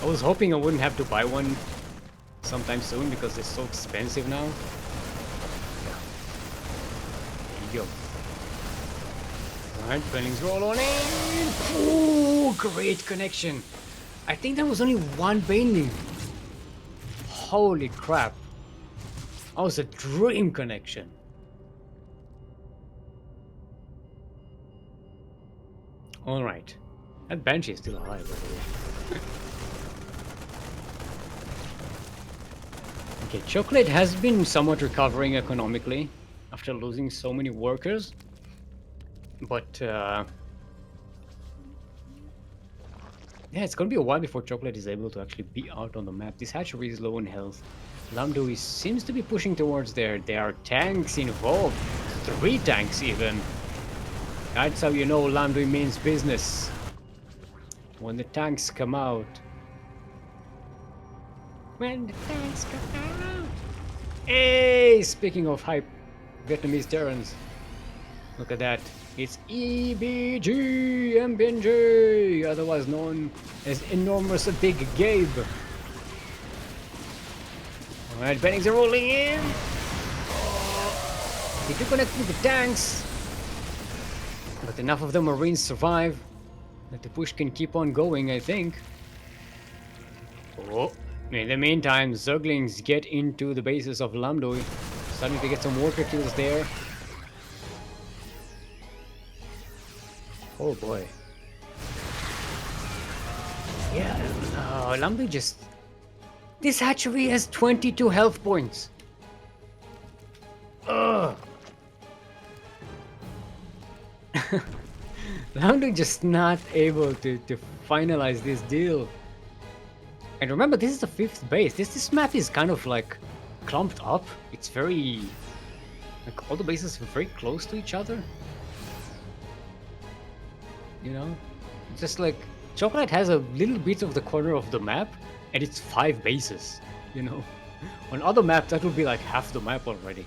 I was hoping I wouldn't have to buy one sometime soon because it's so expensive now. There you go. Alright, Ducklings roll on in. Ooh, great connection. I think there was only one Baneling. Holy crap. That was a dream connection. Alright. That Banshee is still alive, by the way. Okay, Cheoklate has been somewhat recovering economically after losing so many workers. But, yeah, it's gonna be a while before Cheoklate is able to actually be out on the map. This hatchery is low in health. Lamduy seems to be pushing towards there. There are tanks involved. 3 tanks even. That's how you know Lamduy means business. When the tanks come out. When the tanks come out. Hey, speaking of hype Vietnamese Terrans. Look at that. It's EBG MBNJ, otherwise known as Enormous Big Gabe. Alright, Bennings are rolling in. They do connect with the tanks. But enough of the Marines survive that the push can keep on going, I think. Oh, in the meantime, Zerglings get into the bases of Lamduy. Starting to get some worker kills there. Oh boy. Yeah, Lamduy just... This hatchery has 22 health points. Ugh. Lamduy just not able to finalize this deal. And remember, this is the 5th base. This map is kind of like clumped up. It's very... Like all the bases are very close to each other. You know? Just like... Cheoklate has a little bit of the corner of the map, and it's 5 bases, you know? On other maps, that would be like half the map already.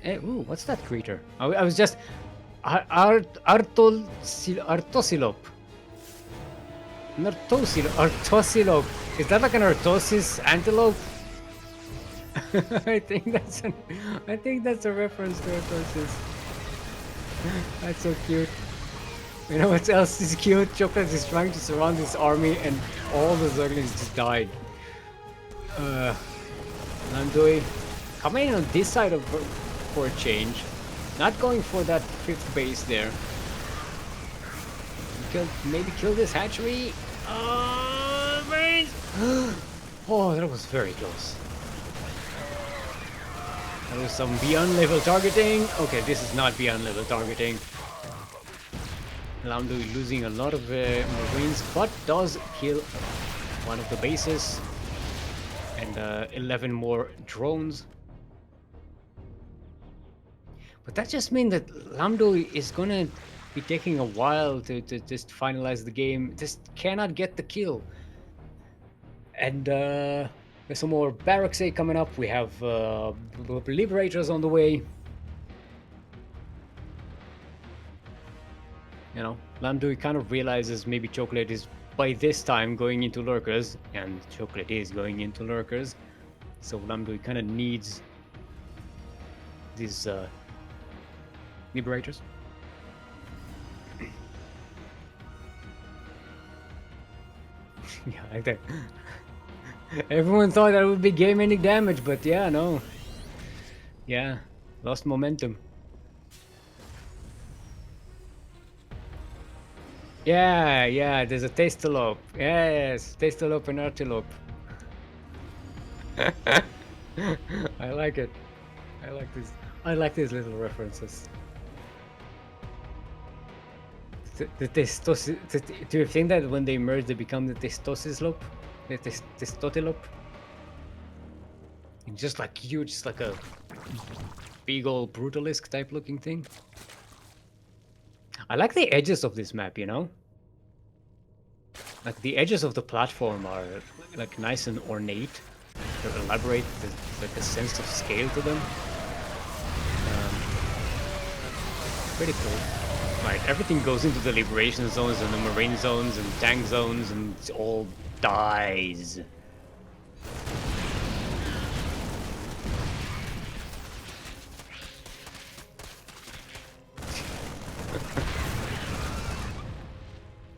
Hey, ooh, what's that creature? I was just... Artosilope. Artosilope. Is that like an Artosis antelope? I think that's a reference to Artosis. That's so cute. You know what else is cute? Cheoklate is trying to surround his army and all the Zerglings just died. Lamduy coming in on this side of for a change. Not going for that 5th base there. Maybe kill this hatchery. Oh, that was very close. That was some beyond level targeting. Okay, this is not beyond level targeting. Lamduy losing a lot of Marines, but does kill one of the bases. And 11 more drones. But that just means that Lamduy is gonna be taking a while to just finalize the game. Just cannot get the kill. And there's some more barracks coming up. We have Liberators on the way. You know, Lamduy kind of realizes maybe Cheoklate is by this time going into lurkers, and Cheoklate is going into lurkers. So Lamduy kind of needs these Liberators. Yeah, like that. Everyone thought that would be game-ending damage, but yeah, no. Yeah, lost momentum. Yeah, yeah, there's a Tastalope. Yes, Tastalope and Artilope. I like it. I like this. I like these little references. The do you think that when they merge, they become the Testosislope? The Testotilope? And just like huge, just like a big old Brutalisk type looking thing. I like the edges of this map, you know? Like the edges of the platform are like nice and ornate. They're elaborate. There's like a sense of scale to them. Pretty cool. Right, everything goes into the liberation zones and the marine zones and tank zones and it all dies.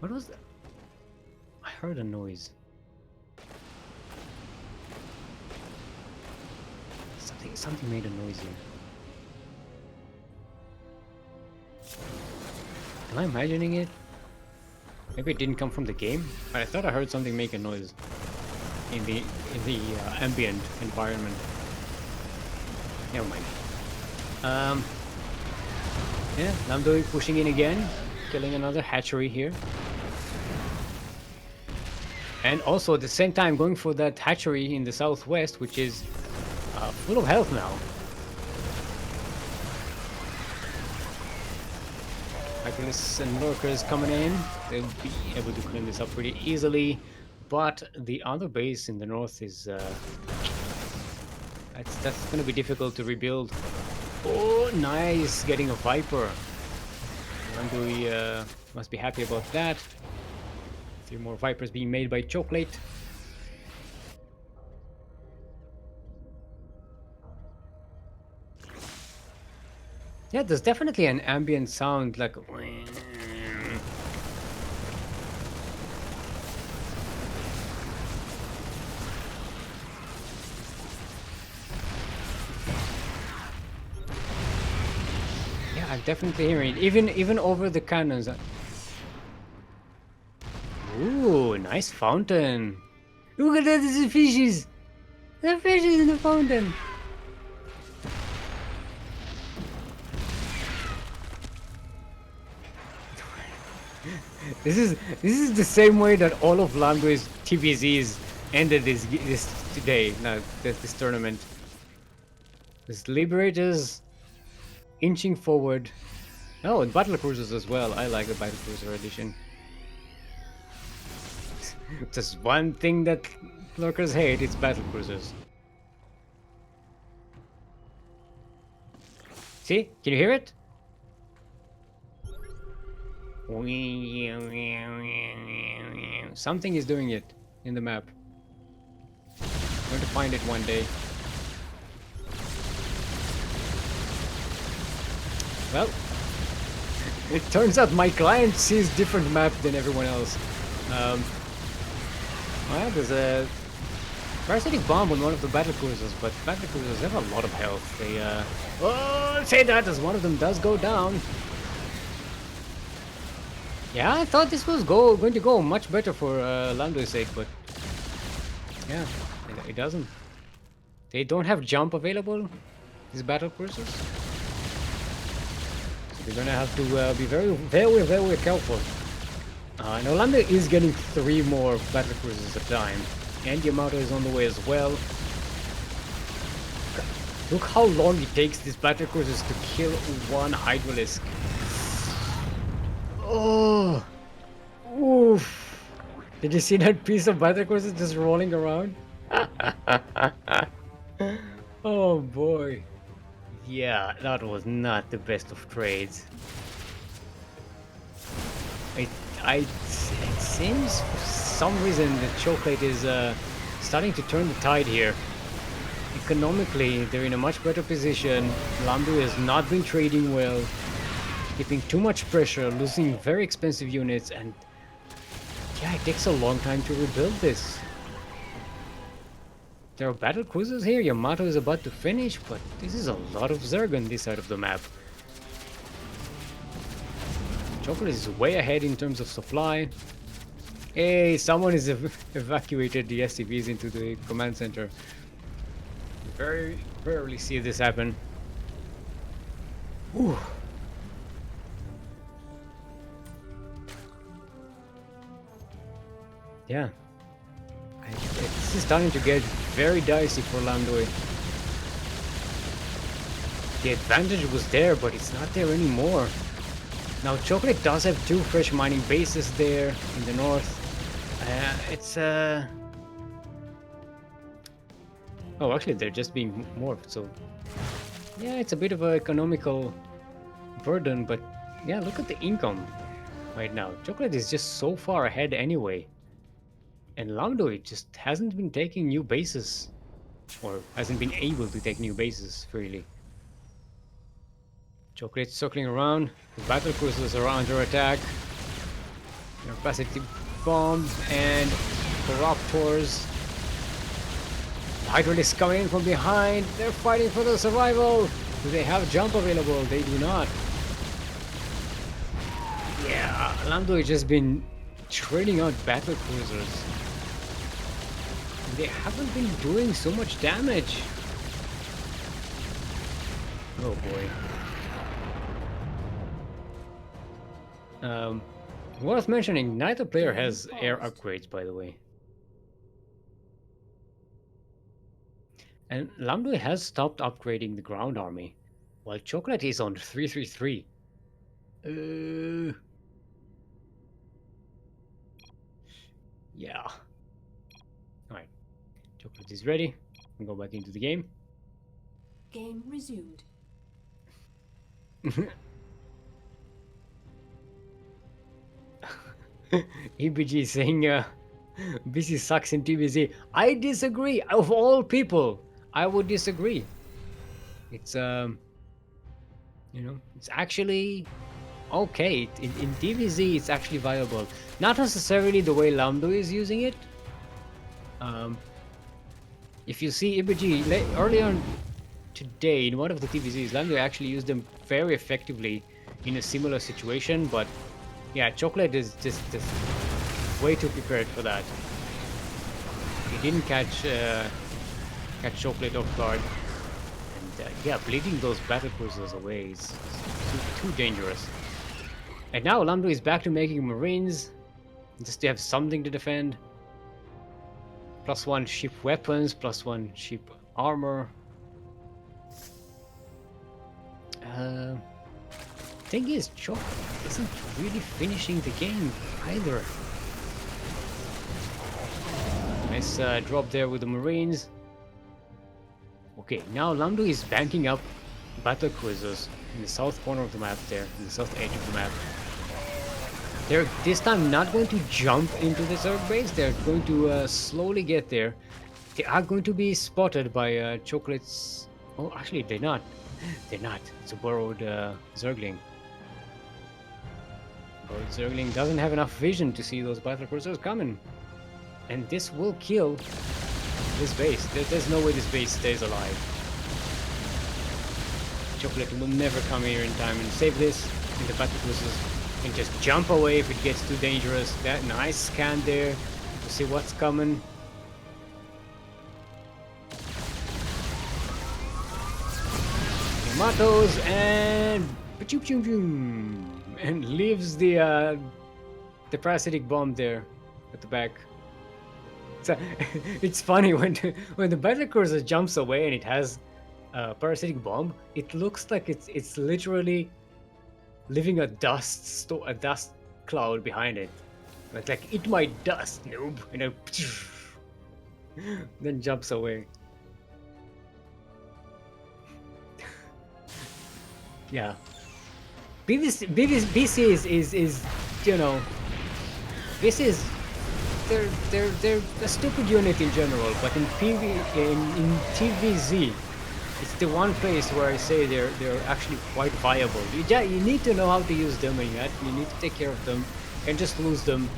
What was that? I heard a noise. Something made a noise here. Am I imagining it? Maybe it didn't come from the game. I thought I heard something make a noise in the ambient environment. Never mind. Yeah, Lamduy pushing in again, killing another hatchery here. And also at the same time going for that hatchery in the southwest, which is full of health now. Hyperlists and lurkers coming in. They'll be able to clean this up pretty easily. But the other base in the north is that's going to be difficult to rebuild. Oh, nice, getting a Viper. Lamduy must be happy about that. 3 more Vipers being made by Cheoklate. Yeah, there's definitely an ambient sound like. Yeah, I'm definitely hearing it, even over the cannons. Ooh, nice fountain. Look at that, there's the fishes. The fishes in the fountain. This is the same way that all of Lamduy's TVZs ended this today. No, this tournament. There's Liberators inching forward. Oh, and battle cruisers as well. I like the battle cruiser edition. Just one thing that lurkers hate, it's battle cruisers. See? Can you hear it? Something is doing it in the map. I'm going to find it one day. Well, it turns out my client sees different map than everyone else. Well, there's a parasitic bomb on one of the battle cruisers, but battle cruisers have a lot of health. They oh, say that as one of them does go down. Yeah, I thought this was going to go much better for Lamduy's sake, but yeah, it doesn't. They don't have jump available, these battle cruisers. So they're gonna have to be very careful. Now Lamduy is getting 3 more battle cruisers at a time, and Yamato is on the way as well. Look how long it takes these battle cruisers to kill one Hydralisk. Oh, oof! Did you see that piece of battle cruiser just rolling around? Oh boy! Yeah, that was not the best of trades. It seems for some reason that Cheoklate is starting to turn the tide here. Economically, they're in a much better position. Lamduy has not been trading well, keeping too much pressure, losing very expensive units, and Yeah, it takes a long time to rebuild this. There are battle cruisers here, Yamato is about to finish, but this is a lot of Zerg on this side of the map. Cheoklate is way ahead in terms of supply. Hey, someone has evacuated the SCVs into the command center. Very rarely see this happen. Whew. Yeah. This is starting to get very dicey for Lamduy. The advantage was there, but it's not there anymore. Now, Cheoklate does have 2 fresh mining bases there in the north. It's Oh, actually, they're just being morphed, so... Yeah, it's a bit of an economical burden, but... Yeah, look at the income right now. Cheoklate is just so far ahead anyway. And Lamduy just hasn't been taking new bases. Or hasn't been able to take new bases, freely. Cheoklate's circling around. The battle cruisers are under attack. Capacity bombs and corruptors. Hydralisks coming in from behind. They're fighting for their survival. Do they have jump available? They do not. Yeah, Lamduy has just been trading out battle cruisers. They haven't been doing so much damage. Oh boy. Worth mentioning, neither player has air upgrades, by the way. And Lamduy has stopped upgrading the ground army, while Cheoklate is on 333. Yeah. Alright. Cheoklate is ready. We'll go back into the game. Game resumed. EBG saying BC sucks in TBZ. I disagree. Of all people, I would disagree. It's it's actually okay. In TVZ, it's actually viable. Not necessarily the way Lamduy is using it. If you see EBG earlier on today in one of the TVZs, Lamduy actually used them very effectively in a similar situation, but yeah, Cheoklate is just way too prepared for that. He didn't catch Cheoklate off guard, and yeah, bleeding those battle cruisers away is too dangerous. And now Lamduy is back to making Marines, just to have something to defend. +1 ship weapons, +1 ship armor. Thing is, Cheoklate isn't really finishing the game either. Nice drop there with the Marines. Okay, now Lamduy is banking up battle cruisers in the south corner of the map there, in the south edge of the map. They're this time not going to jump into the Zerg base, they're going to slowly get there. They are going to be spotted by Cheoklate's... Oh, actually, they're not. They're not. It's a borrowed Zergling. Borrowed Zergling doesn't have enough vision to see those battle cruisers coming. And this will kill this base. There's no way this base stays alive. Cheoklate will never come here in time and save this. And the battle cruisers can just jump away if it gets too dangerous. That nice scan there to see what's coming. Tomatoes and and leaves the parasitic bomb there at the back. So, it's funny when the battle cruiser jumps away and it has a parasitic bomb. It looks like it's literally leaving a dust cloud behind it. It's like, eat my dust, noob, and then jumps away. Yeah, BC is you know, this is they're a stupid unit in general, but in TVZ, it's the one place where I say they're actually quite viable. You need to know how to use them, and you need to take care of them, and just lose them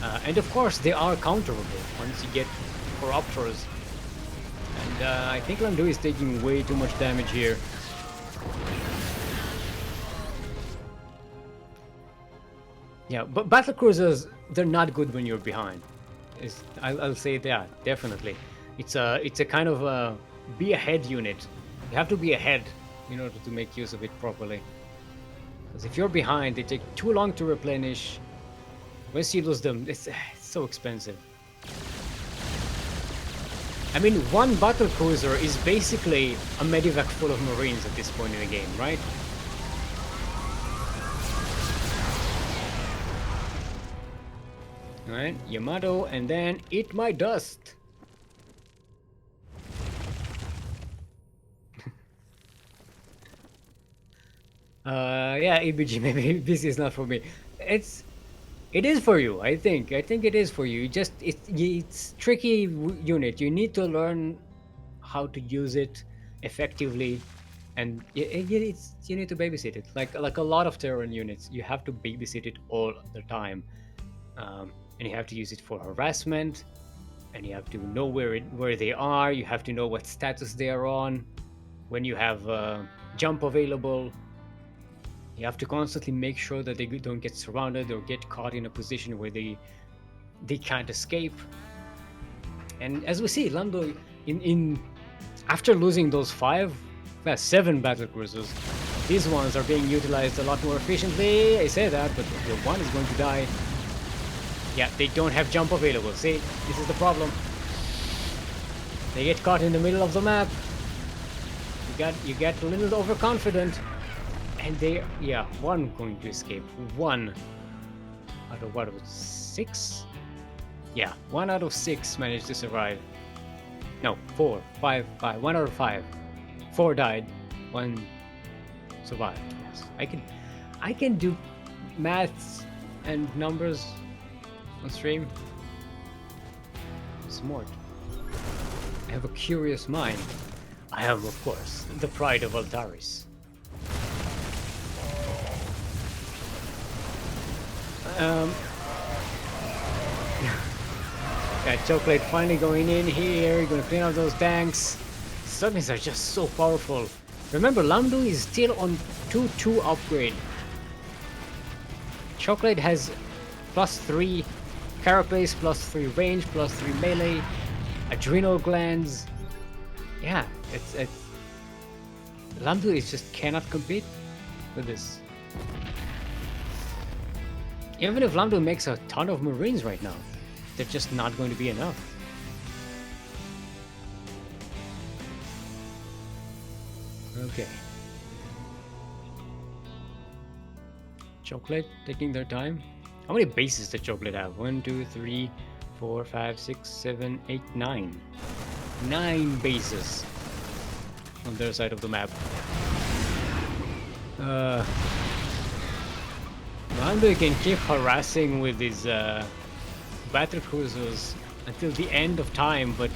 And of course, they are counterable once you get Corruptors. And I think Lamduy is taking way too much damage here. Yeah, but battlecruisers, they're not good when you're behind. I'll say that, definitely. It's a kind of a be ahead unit. You have to be ahead in order to make use of it properly. Because if you're behind, they take too long to replenish. Once you lose them, it's so expensive. I mean, one battlecruiser is basically a medivac full of marines at this point in the game, right? Alright, Yamato, and then eat my dust. Yeah, EBG, maybe this is not for me. It is for you, I think. I think it is for you. It's tricky unit. You need to learn how to use it effectively, and you need to babysit it. Like a lot of Terran units, you have to babysit it all the time, and you have to use it for harassment, and you have to know where they are. You have to know what status they are on. When you have jump available, you have to constantly make sure that they don't get surrounded or get caught in a position where they can't escape. And as we see, Lamduy in after losing those 7 battlecruisers, these ones are being utilized a lot more efficiently. I say that, but the one is going to die. Yeah, they don't have jump available. See, this is the problem. They get caught in the middle of the map. You get a little overconfident. And one going to escape. 1 out of what was 6? Yeah, 1 out of 6 managed to survive. No, 4, 5, 5. 1 out of 5. 4 died. 1 survived. Yes, I can do maths and numbers on stream. I'm smart. I have a curious mind. I am, of course, the pride of Altaris. Got Cheoklate finally going in here, gonna clean out those tanks. Ducklings are just so powerful. Remember, Lamduy is still on 2-2 upgrade. Cheoklate has +3 carapace, +3 range, +3 melee, adrenal glands. Yeah, it's Lamduy just cannot compete with this. Even if Lamduy makes a ton of marines right now, they're just not going to be enough. Okay. Cheoklate taking their time. How many bases does Cheoklate have? 1, 2, 3, 4, 5, 6, 7, 8, 9. 9 bases on their side of the map. Lamduy can keep harassing with his battlecruisers until the end of time, but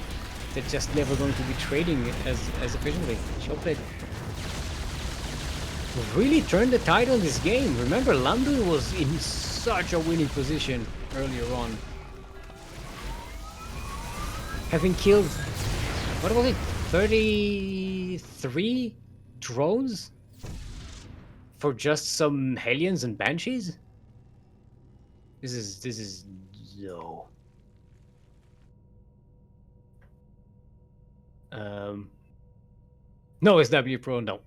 they're just never going to be trading as efficiently. Cheoklate really turned the tide on this game. Remember, Lamduy was in such a winning position earlier on, having killed, what was it, 33 drones for just some Hellions and Banshees? This is no. No SW Pro, no.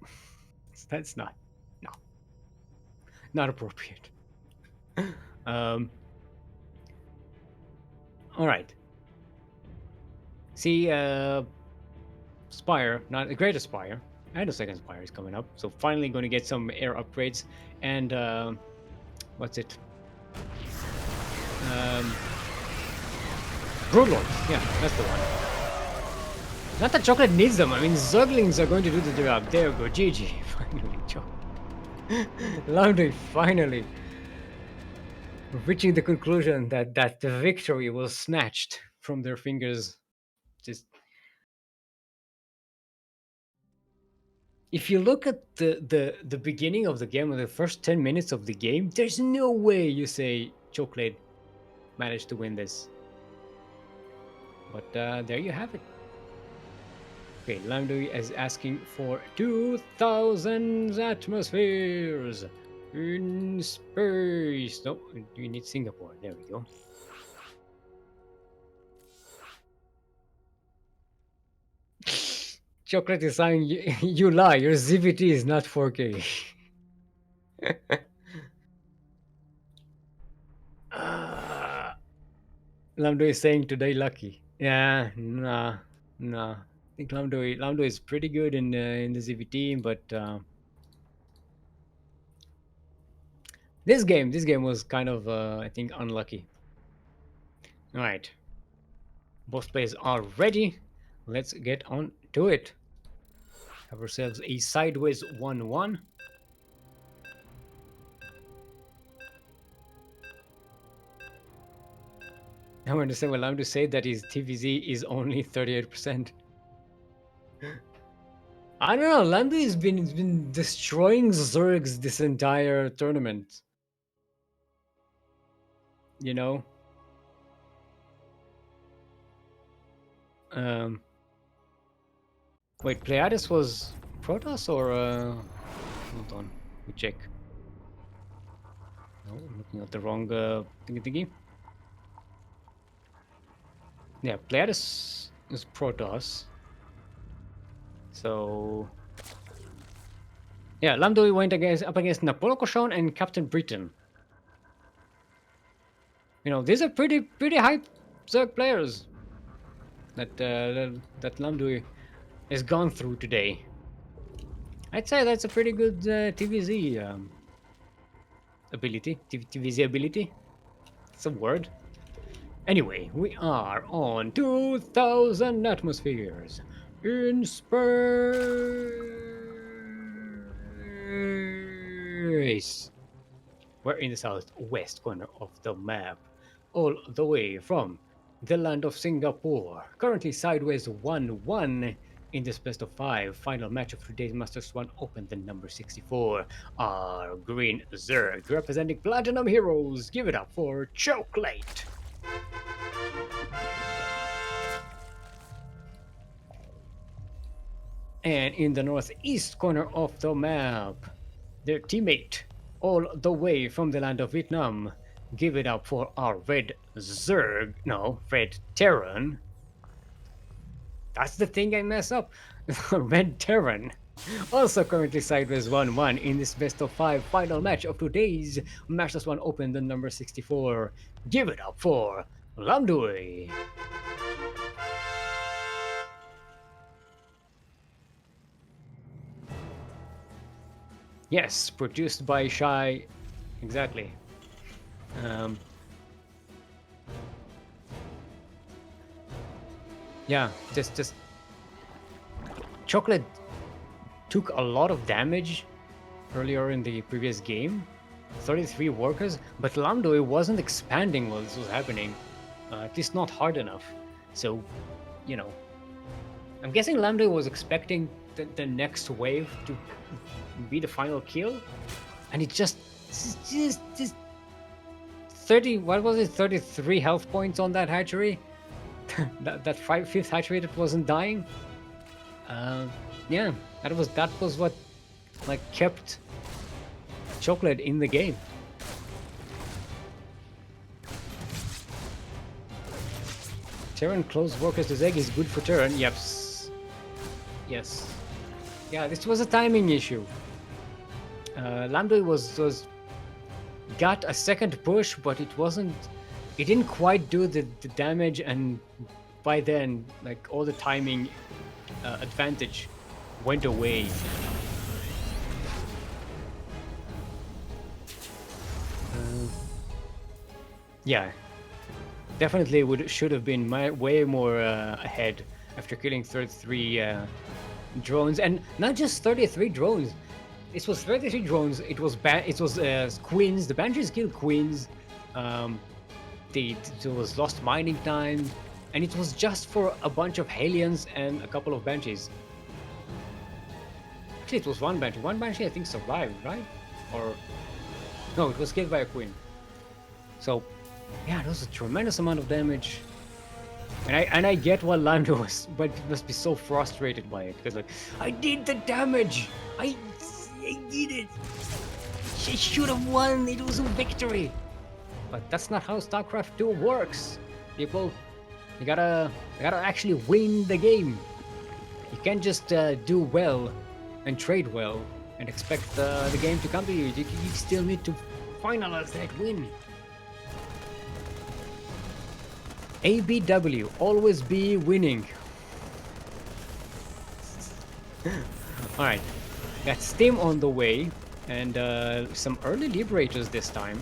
That's not appropriate. All right. See, Spire, not a greater Spire, and a second Spire is coming up. So finally going to get some air upgrades. And what's it? Broodlords. Yeah, that's the one. Not that Cheoklate needs them. I mean, Ducklings are going to do the job. There we go. GG. Finally, Lamduy finally reaching the conclusion that the victory was snatched from their fingers. Just if you look at the beginning of the game, or the first 10 minutes of the game, there's no way you say Cheoklate manage to win this. But there you have it. Okay, Lamduy is asking for 2,000 atmospheres in space. No, you need Singapore. There we go. Cheoklate is saying, you lie, your ZVT is not 4K. Lamduy is saying today lucky. Yeah, nah. I think Lamduy is pretty good in the ZVT, but this game was kind of I think unlucky. All right, both players are ready. Let's get on to it. Have ourselves a sideways 1-1. I understand what Lamduy said, that his TVZ is only 38%. I don't know. Lamduy has been destroying Zergs this entire tournament. You know. Wait, Pleiades was Protoss or hold on, let me check. No, I'm looking at the wrong thingy. Yeah, Pleiades is Protoss. So yeah, Lamduy went up against Napolcochon and CaptBritain. You know, these are pretty hype Zerg players that Lamduy has gone through today. I'd say that's a pretty good TVZ ability. TVZ ability. It's a word. Anyway, we are on 2,000 atmospheres in space. We're in the southwest corner of the map, all the way from the land of Singapore. Currently sideways 1-1 in this best of 5 final match of today's Master Swan Open, the number 64. Our green Zerg representing Platinum Heroes. Give it up for Cheoklate. And in the northeast corner of the map, their teammate, all the way from the land of Vietnam. Give it up for our red Zerg. No, red Terran. That's the thing I mess up. Red Terran. Also currently sideways 1-1 in this best of 5 final match of today's Master Swan Open, the number 64. Give it up for Lamduy. Yes, produced by Shy. Exactly. Yeah, just Cheoklate took a lot of damage earlier in the previous game. 33 workers, but Lamduy wasn't expanding while this was happening. At least not hard enough. So, you know, I'm guessing Lamduy was expecting the next wave to be the final kill, and it just 30. What was it? 33 health points on that hatchery. that fifth hatchery that wasn't dying. Yeah, that was what like kept Cheoklate in the game. Terran close workers to Zeg is good for Terran. Yep. Yes. Yeah, this was a timing issue. Lamduy was got a second push, but it didn't quite do the damage, and by then, like, all the timing advantage went away. Yeah, definitely should have been way more ahead after killing 33 drones, and not just 33 drones. This was 33 drones. It was queens. The banshees killed queens. There was lost mining time, and it was just for a bunch of Hellions and a couple of banshees. Actually, it was one banshee. One banshee, I think, survived, right? Or no, it was killed by a queen. So Yeah, that was a tremendous amount of damage. And I get why Lamduy was, but must be so frustrated by it because like I did the damage, I did it. She should have won. It was a victory. But that's not how StarCraft 2 works, people. You gotta actually win the game. You can't just do well and trade well and expect the game to come to you. You still need to finalize that win. ABW, always be winning. Alright, got Steam on the way and some early Liberators this time.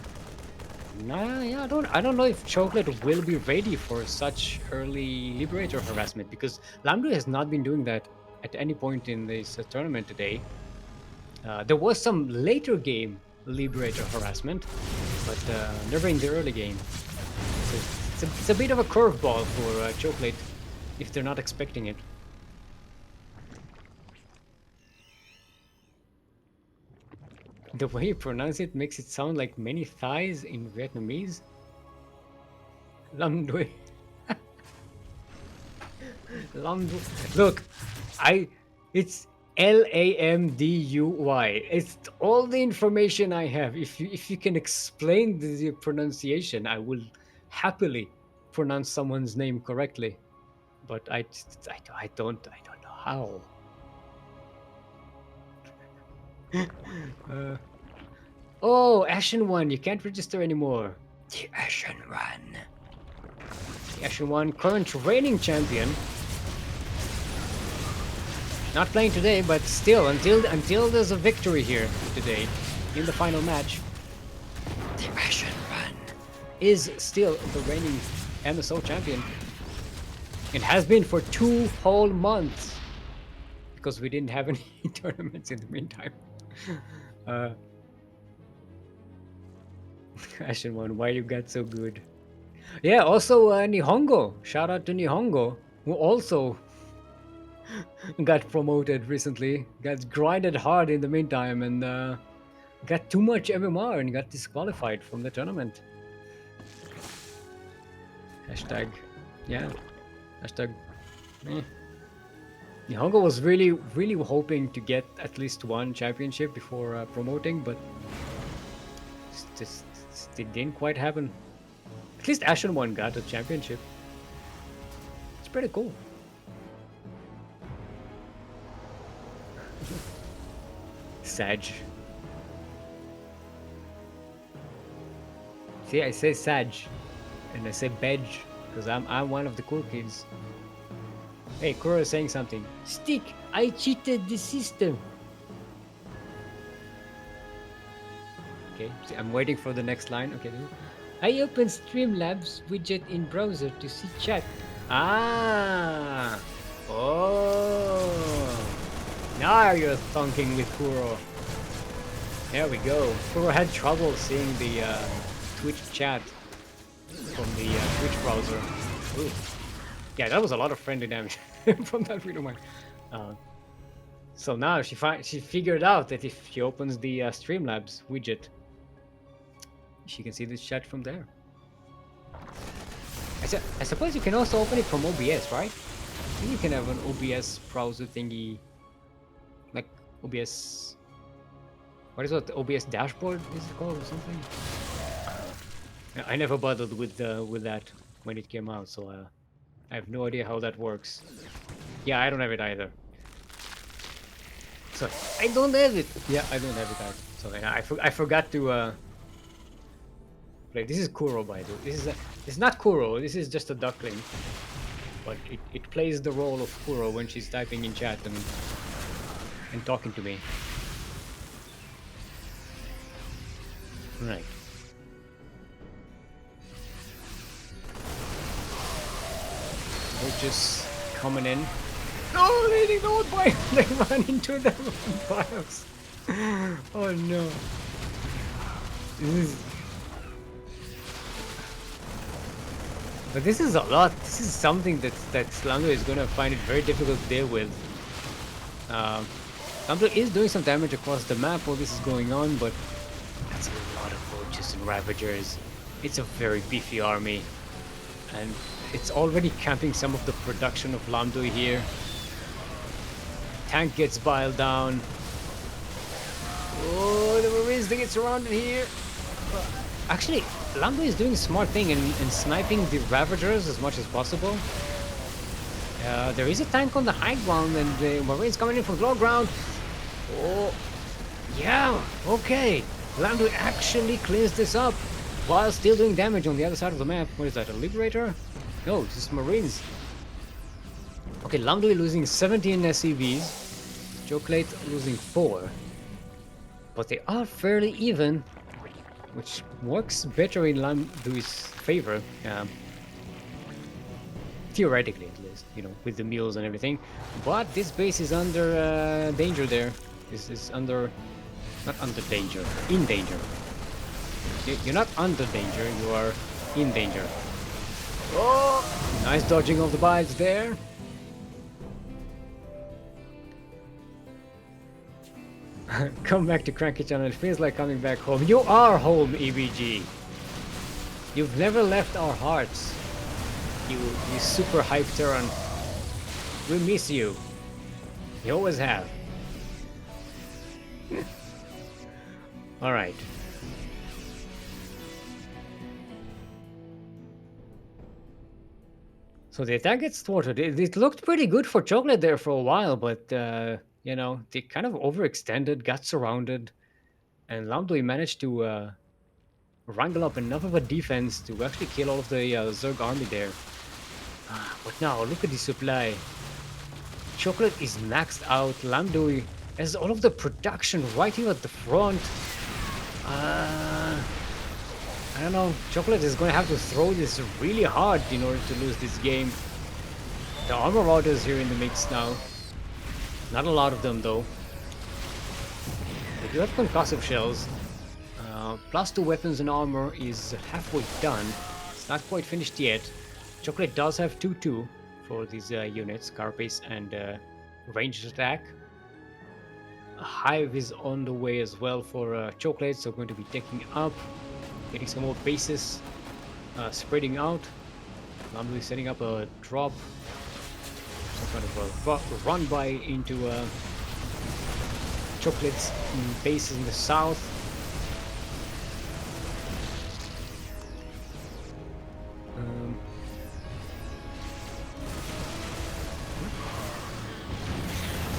Nah, yeah, I don't know if Cheoklate will be ready for such early Liberator harassment because Lamduy has not been doing that at any point in this tournament today. There was some later game Liberator harassment, but never in the early game. So it's a bit of a curveball for Cheoklate if they're not expecting it. The way you pronounce it makes it sound like many thighs in Vietnamese. Lamduy. Lamduy. Look, it's Lamduy. It's all the information I have. If you can explain the pronunciation, I will happily pronounce someone's name correctly. But I don't know how. Oh, Ashen One, you can't register anymore. The Ashen One. The Ashen One, current reigning champion. Not playing today, but still, until there's a victory here today, in the final match, the Ashen One is still the reigning MSO champion. It has been for 2 whole months. Because we didn't have any tournaments in the meantime. Ashen One, why you got so good? Yeah, also Nihongo. Shout out to Nihongo, who also got promoted recently. Got grinded hard in the meantime and got too much MMR and got disqualified from the tournament. Hashtag, yeah. Hashtag, eh. Nihongo was really hoping to get at least one championship before promoting, but it didn't quite happen. At least Ashen One got a championship. It's pretty cool. Sag. See, I say Sag, and I say Bedge because I'm one of the cool kids. Hey, Kuro is saying something. Stick, I cheated the system. Okay, see, I'm waiting for the next line. Okay, I opened Streamlabs widget in browser to see chat. Ah, oh, now you're thunking with Kuro. There we go. Kuro had trouble seeing the Twitch chat from the Twitch browser. Ooh. Yeah, that was a lot of friendly damage from that video mine. So now she figured out that if she opens the Streamlabs widget, she can see this chat from there. I suppose you can also open it from OBS, right? I think you can have an OBS browser thingy, like OBS. What is it? OBS dashboard is it called or something? I never bothered with that when it came out, so I have no idea how that works. Yeah, I don't have it either. So I don't have it. Yeah, I don't have it either. So yeah, I forgot to play. This is Kuro, by the way. It's not Kuro. This is just a duckling, but it plays the role of Kuro when she's typing in chat and talking to me. Right. We're just coming in. No, they don't buy. They run into the bios. Oh no. But this is a lot. This is something that Lamduy is gonna find it very difficult to deal with. Lamduy is doing some damage across the map while this is going on, but that's a lot of roaches and ravagers. It's a very beefy army, and it's already camping some of the production of Lamduy here. Tank gets biled down. Oh, the Marines, they get surrounded here. Actually, Lamduy is doing a smart thing in sniping the Ravagers as much as possible. There is a tank on the high ground, and the Marines coming in from low ground. Oh, yeah, okay. Lamduy actually cleans this up while still doing damage on the other side of the map. What is that, a Liberator? No, it's just Marines. Okay, Lamduy losing 17 SCVs. Cheoklate losing 4. But they are fairly even, which works better in Lamduy's favor. Theoretically, at least, you know, with the mules and everything. But this base is under danger there. This is under... not under danger. In danger. You're not under danger, you are in danger. Oh! Nice dodging of the bites there. Come back to CranKy channel. It feels like coming back home. You are home, EBG. You've never left our hearts. You super hype Terran. We miss you. You always have. Alright. So the attack gets thwarted. It looked pretty good for Cheoklate there for a while, but you know, they kind of overextended, got surrounded, and Lamduy managed to wrangle up enough of a defense to actually kill all of the Zerg army there. But now, look at the supply. Cheoklate is maxed out. Lamduy has all of the production right here at the front. I don't know. Cheoklate is going to have to throw this really hard in order to lose this game. The armor routers here in the mix now. Not a lot of them though. They do have concussive shells. +2 weapons and armor is halfway done. It's not quite finished yet. Cheoklate does have 2-2 for these units, Carapace and ranged attack. A Hive is on the way as well for Cheoklate, so going to be taking up, getting some more bases, spreading out. Lamduy setting up a drop, some kind of a run by into Cheoklate's base in the south.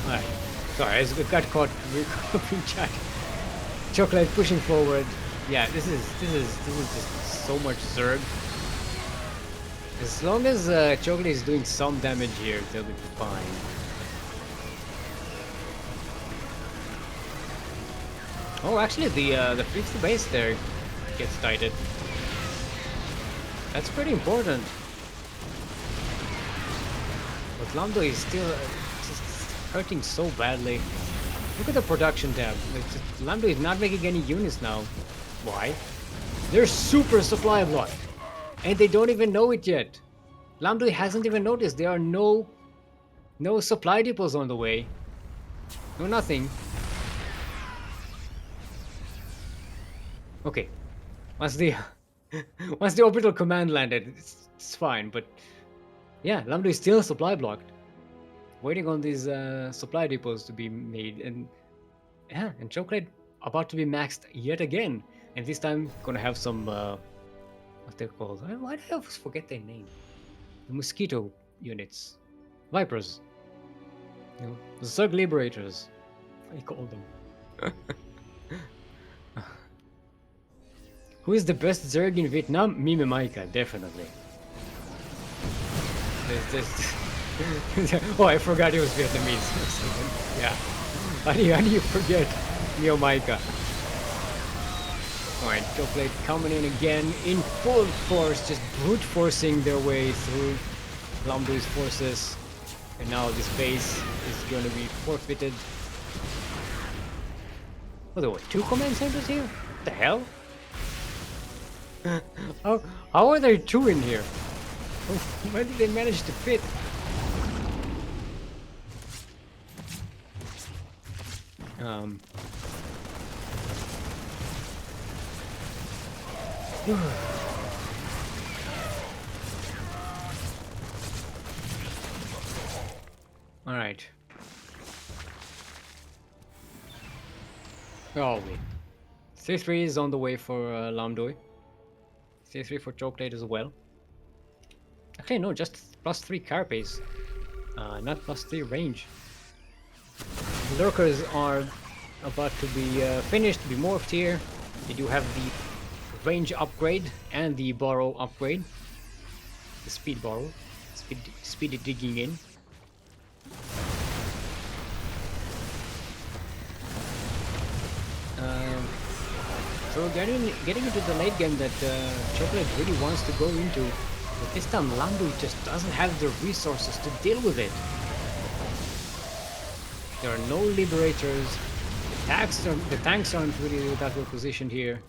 Alright, sorry, I got caught in chat. Cheoklate pushing forward. Yeah, this is just so much Zerg. As long as Cheoklate is doing some damage here, they'll be fine. Oh, actually, the 50th base there gets tighted. That's pretty important. But Lamduy is still just hurting so badly. Look at the production tab. Lamduy is not making any units now. Why? They're super supply blocked. And they don't even know it yet. Lamduy hasn't even noticed. There are no supply depots on the way. No nothing. Okay. Once the orbital command landed, it's fine, but yeah, Lamduy is still supply blocked. Waiting on these supply depots to be made, and yeah, and Cheoklate about to be maxed yet again. And this time gonna have some what they're called. Why do I always forget their name? The mosquito units. Vipers. You know, the Zerg Liberators. What do you call them? Who is the best Zerg in Vietnam? Mime Maika, definitely. Oh, I forgot he was Vietnamese. Yeah. How do you forget Mio Maika? Alright, Cheoklate coming in again in full force, just brute forcing their way through Lamduy's forces. And now this base is going to be forfeited. Oh, there were 2 command centers here? What the hell? How are there 2 in here? Where did they manage to fit? All right. Where are we? 3-3 is on the way for Lamduy. 3-3 for Cheoklate as well. Actually, no, just +3 carapace. Not +3 range. Lurkers are about to be finished, to be morphed here. They do have the range upgrade and the borrow upgrade. The speed borrow. Speed digging in. So getting into the late game that Cheoklate really wants to go into, but this time Lamduy just doesn't have the resources to deal with it. There are no liberators. The tanks aren't really that well positioned here,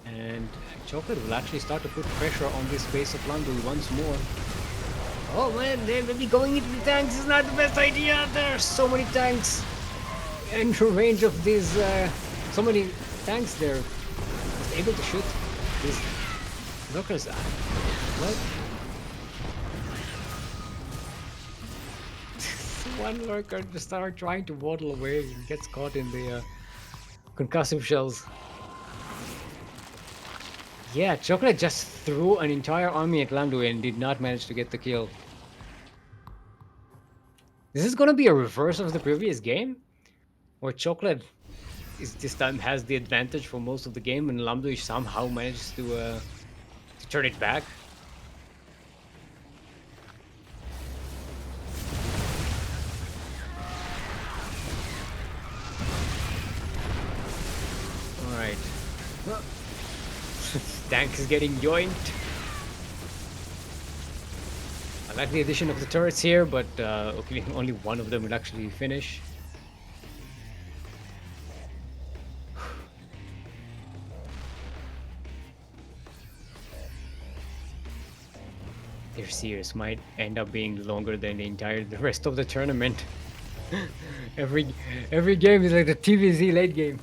and Cheoklate will actually start to put pressure on this base of Lamduy once more. Oh man, maybe going into the tanks is not the best idea. There are so many tanks in range of these. So many tanks there. Just able to shoot these lurkers. What? One lurker just started trying to waddle away and gets caught in the concussive shells. Yeah, Cheoklate just threw an entire army at Lamduy and did not manage to get the kill. This is gonna be a reverse of the previous game, where Cheoklate this time has the advantage for most of the game, and Lamduy somehow manages to turn it back. All right, tank is getting yoinked. I like the addition of the turrets here, but okay, only one of them will actually finish. Their series might end up being longer than the rest of the tournament. every game is like the TVZ late game.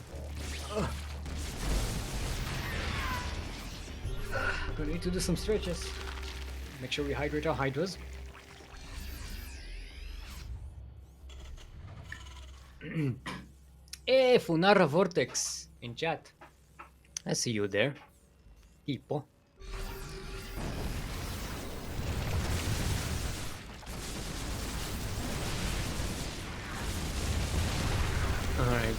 Gonna need to do some stretches. Make sure we hydrate our hydras. Hey, Funara Vortex in chat. I see you there. Tipo. Alright.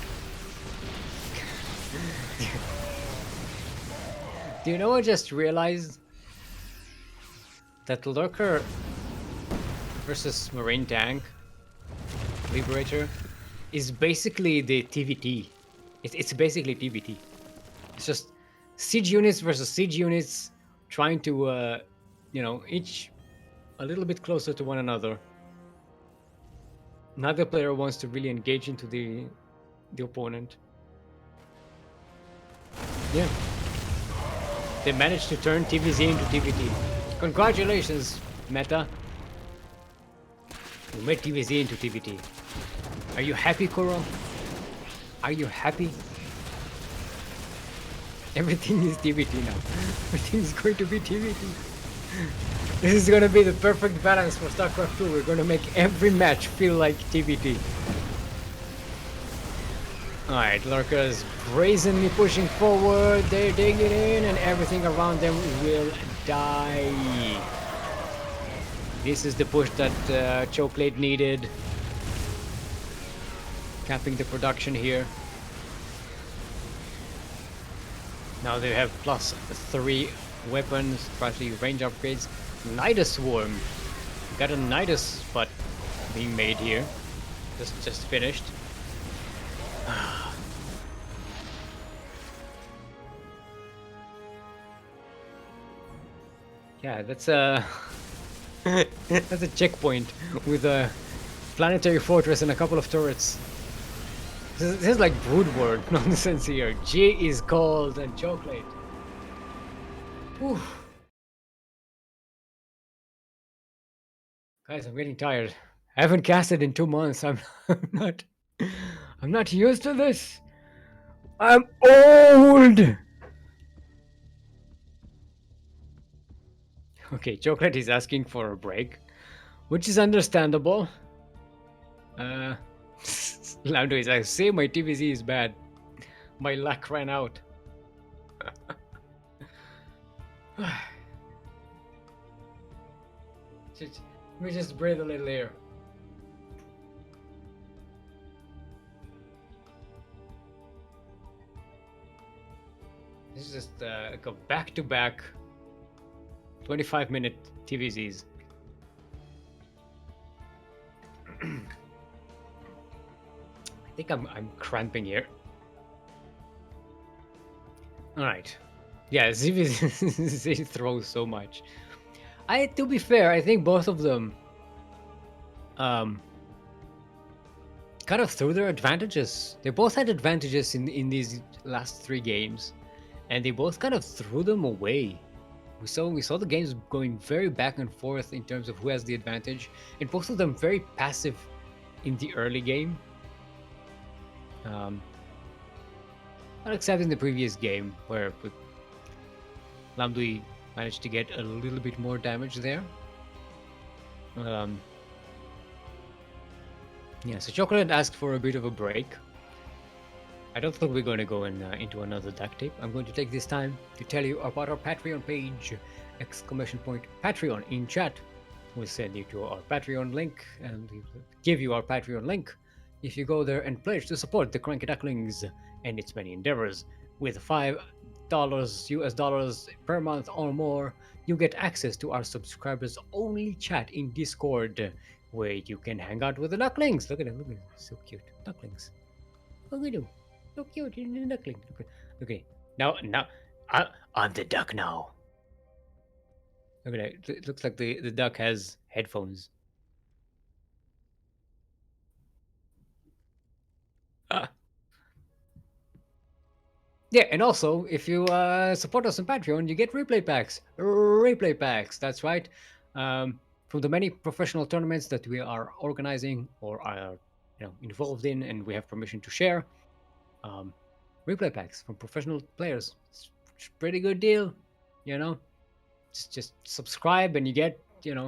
Do you know I just realized that Lurker versus Marine Tank Liberator is basically the TVT. It's basically TVT. It's just siege units versus siege units trying to, each a little bit closer to one another. Neither player wants to really engage into the opponent. Yeah. They managed to turn TVZ into TVT. Congratulations, Meta. You made TVZ into TVT. Are you happy, Koro? Are you happy? Everything is TVT now. Everything is going to be TVT. This is going to be the perfect balance for StarCraft 2. We're going to make every match feel like TVT. Alright, Lurkers brazenly pushing forward. They're digging in and everything around them will die. This is the push that Cheoklate needed. Capping the production here. Now they have +3 weapons, partly range upgrades. Nidus Swarm. Got a Nidus spot being made here. Just finished. Yeah, that's a that's a checkpoint with a planetary fortress and a couple of turrets. This is like Brood War nonsense here. G is cold and Cheoklate. Whew. Guys, I'm getting tired. I haven't casted in 2 months. I'm not used to this. I'm old. Okay, Cheoklate is asking for a break, which is understandable. Lamduy is like, say my TVZ is bad. My luck ran out. Let me just breathe a little air. This is just like a back-to-back 25-minute TVZs. I think I'm cramping here. All right. Yeah, ZVZ throws so much. To be fair, I think both of them kind of threw their advantages. They both had advantages in these last 3 games, and they both kind of threw them away. We saw the games going very back and forth in terms of who has the advantage, and both of them very passive in the early game. Not except in the previous game where Lamduy managed to get a little bit more damage there. Yeah, so Cheoklate asked for a bit of a break. I don't think we're going to go into another duct tape. I'm going to take this time to tell you about our Patreon page! !Patreon in chat. We'll send you to our Patreon link and give you our Patreon link. If you go there and pledge to support the CranKy Ducklings and its many endeavors with $5 US dollars per month or more, you get access to our subscribers only chat in Discord, where you can hang out with the ducklings. Look at them, so cute. Ducklings. Look at them. So cute, the duckling. Okay. Now I'm the duck now. Look at that. It looks like the duck has headphones. Yeah, and also, if you support us on Patreon, you get replay packs. Replay packs, that's right. From the many professional tournaments that we are organizing or are involved in, and we have permission to share. Replay packs from professional players. It's a pretty good deal, Just subscribe and you get,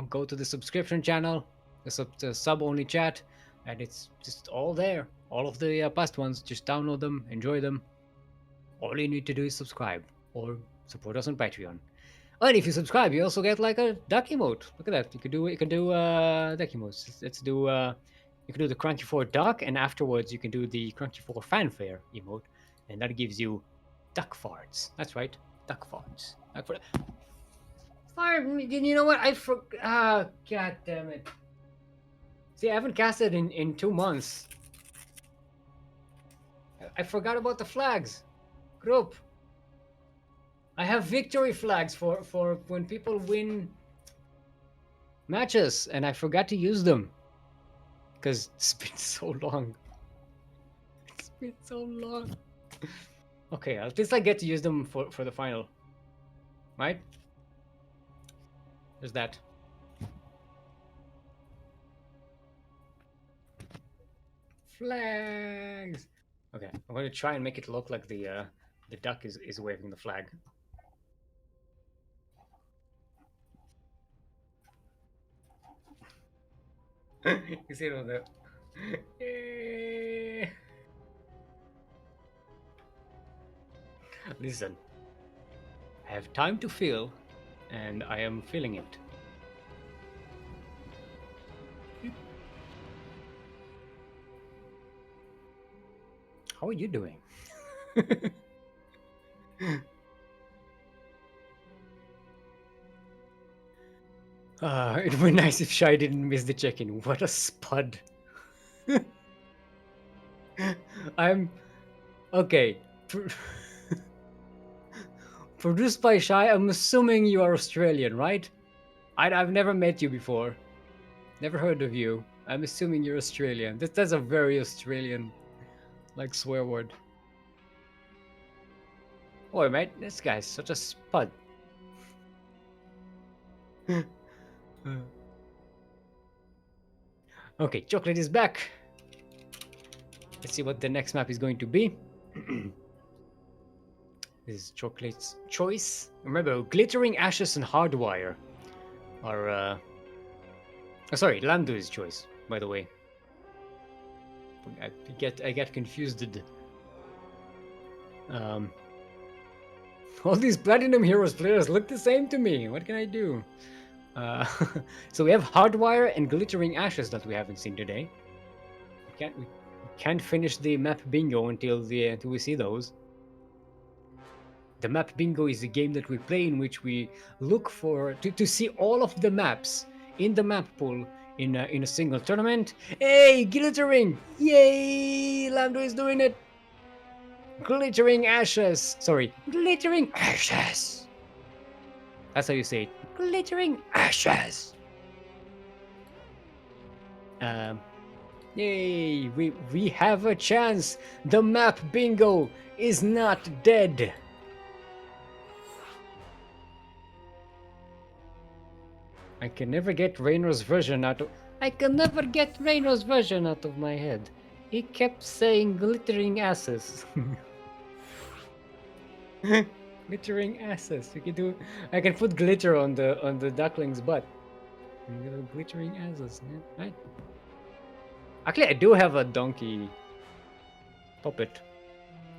go to the subscription channel, the sub-only chat, and it's just all there. All of the past ones, just download them, enjoy them. All you need to do is subscribe or support us on Patreon. And if you subscribe, you also get like a duck emote. Look at that. You can do duck emotes. You can do the CranKy 4 duck, and afterwards you can do the CranKy 4 fanfare emote, and that gives you duck farts. That's right, duck farts. Fire! You know what? I forgot. Ah, god damn it. See, I haven't casted in 2 months. I forgot about the flags. Group. I have victory flags for when people win matches, and I forgot to use them because it's been so long. It's been so long. Okay, at least I get to use them for the final, right? There's that. Flags. Okay, I'm going to try and make it look like the duck is waving the flag. You see it on there. Listen, I have time to feel, and I am feeling it. How are you doing? It would be nice if Shy didn't miss the check-in. What a spud. I'm... Okay. Produced by Shy, I'm assuming you are Australian, right? I've never met you before. Never heard of you. I'm assuming you're Australian. That's a very Australian, like, swear word. Boy, mate, this guy's such a spud. Okay, Cheoklate is back. Let's see what the next map is going to be. This is Cheoklate's choice. Remember, Glittering Ashes and Hardwire are... Oh, sorry, Lamduy's choice, by the way. I get confused. All these Platinum Heroes players look the same to me. What can I do? Uh, so we have Hardwire and Glittering Ashes that we haven't seen today. We can't finish the map bingo until we see those. The map bingo is a game that we play in which we look for to see all of the maps in the map pool in a single tournament. Hey, glittering! Yay! Lamduy is doing it. Glittering ashes. Sorry, glittering ashes. That's how you say it. Glittering ashes. Yay! We have a chance. The map bingo is not dead. I can never get Raynor's version out of my head. He kept saying glittering asses. Glittering asses. I can put glitter on the duckling's butt. Glittering asses, man. Right? Actually, I do have a donkey puppet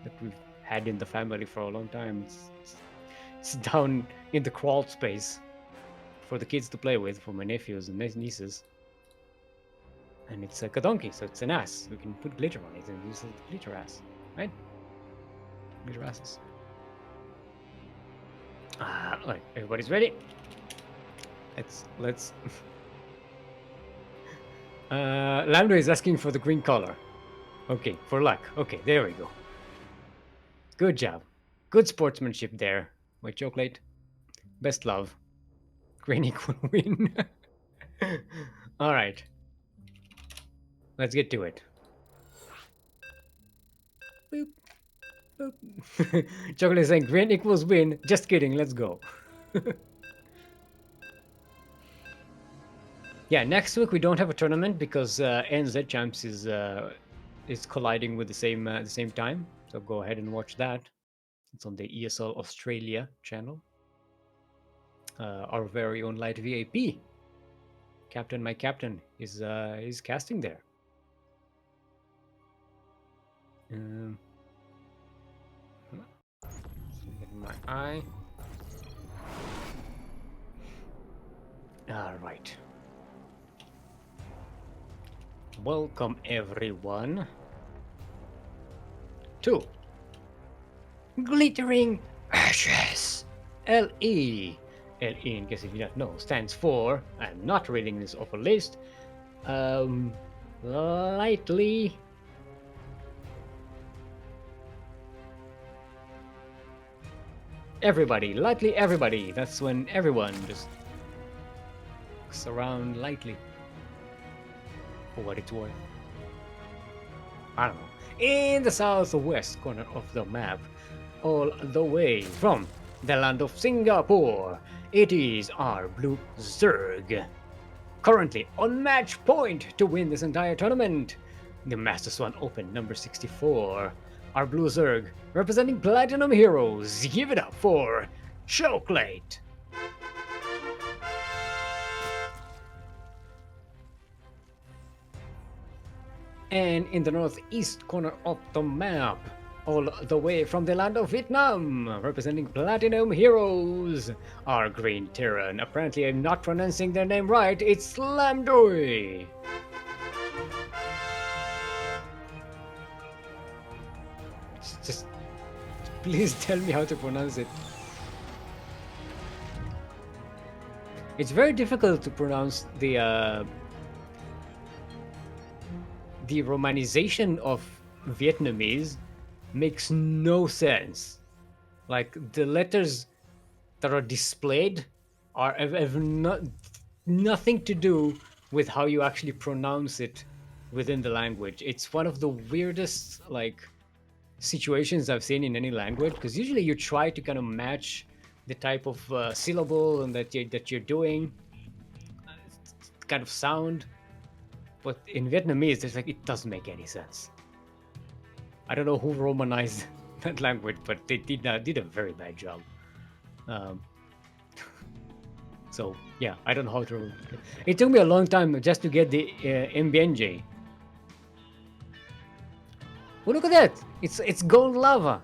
that we've had in the family for a long time. It's down in the crawl space for the kids to play with, for my nephews and nieces. And it's like a donkey, so it's an ass. We can put glitter on it and use a glitter ass, right? Glitter asses. Right, everybody's ready. Let's. Lamduy is asking for the green color. Okay, for luck. Okay, there we go. Good job. Good sportsmanship there. Wait, Cheoklate. Best love. Green equal win. Alright. Let's get to it. Boop. Boop. Chocolate is saying green equals win. Just kidding, let's go. Yeah, next week we don't have a tournament because NZ Champs is colliding with the same time. So go ahead and watch that. It's on the ESL Australia channel. Our very own light VIP, Captain, my captain, is casting there. My eye. All right. Welcome everyone to Glittering Ashes. LE. LE, in case if you don't know, stands for, I'm not reading this off a list, lightly everybody. That's when everyone just looks around lightly, for what it's worth. I don't know. In the southwest corner of the map, all the way from the land of Singapore, it is our blue Zerg, currently on match point to win this entire tournament. The Master Swan Open number 64. Our blue Zerg, representing Platinum Heroes. Give it up for Cheoklate. And in the northeast corner of the map, all the way from the land of Vietnam, representing Platinum Heroes, our Green Terran. Apparently I'm not pronouncing their name right, it's Lamduy. Just please tell me how to pronounce it. It's very difficult to pronounce the romanization of Vietnamese. Makes no sense. Like the letters that are displayed have nothing to do with how you actually pronounce it within the language. It's one of the weirdest situations I've seen in any language, because usually you try to kind of match the type of syllable and that you're doing, kind of sound, but in Vietnamese it's like it doesn't make any sense. I don't know who romanized that language, but they did a very bad job. So yeah, I don't know how to. It took me a long time just to get the MBNJ. Oh, look at that! It's gold lava.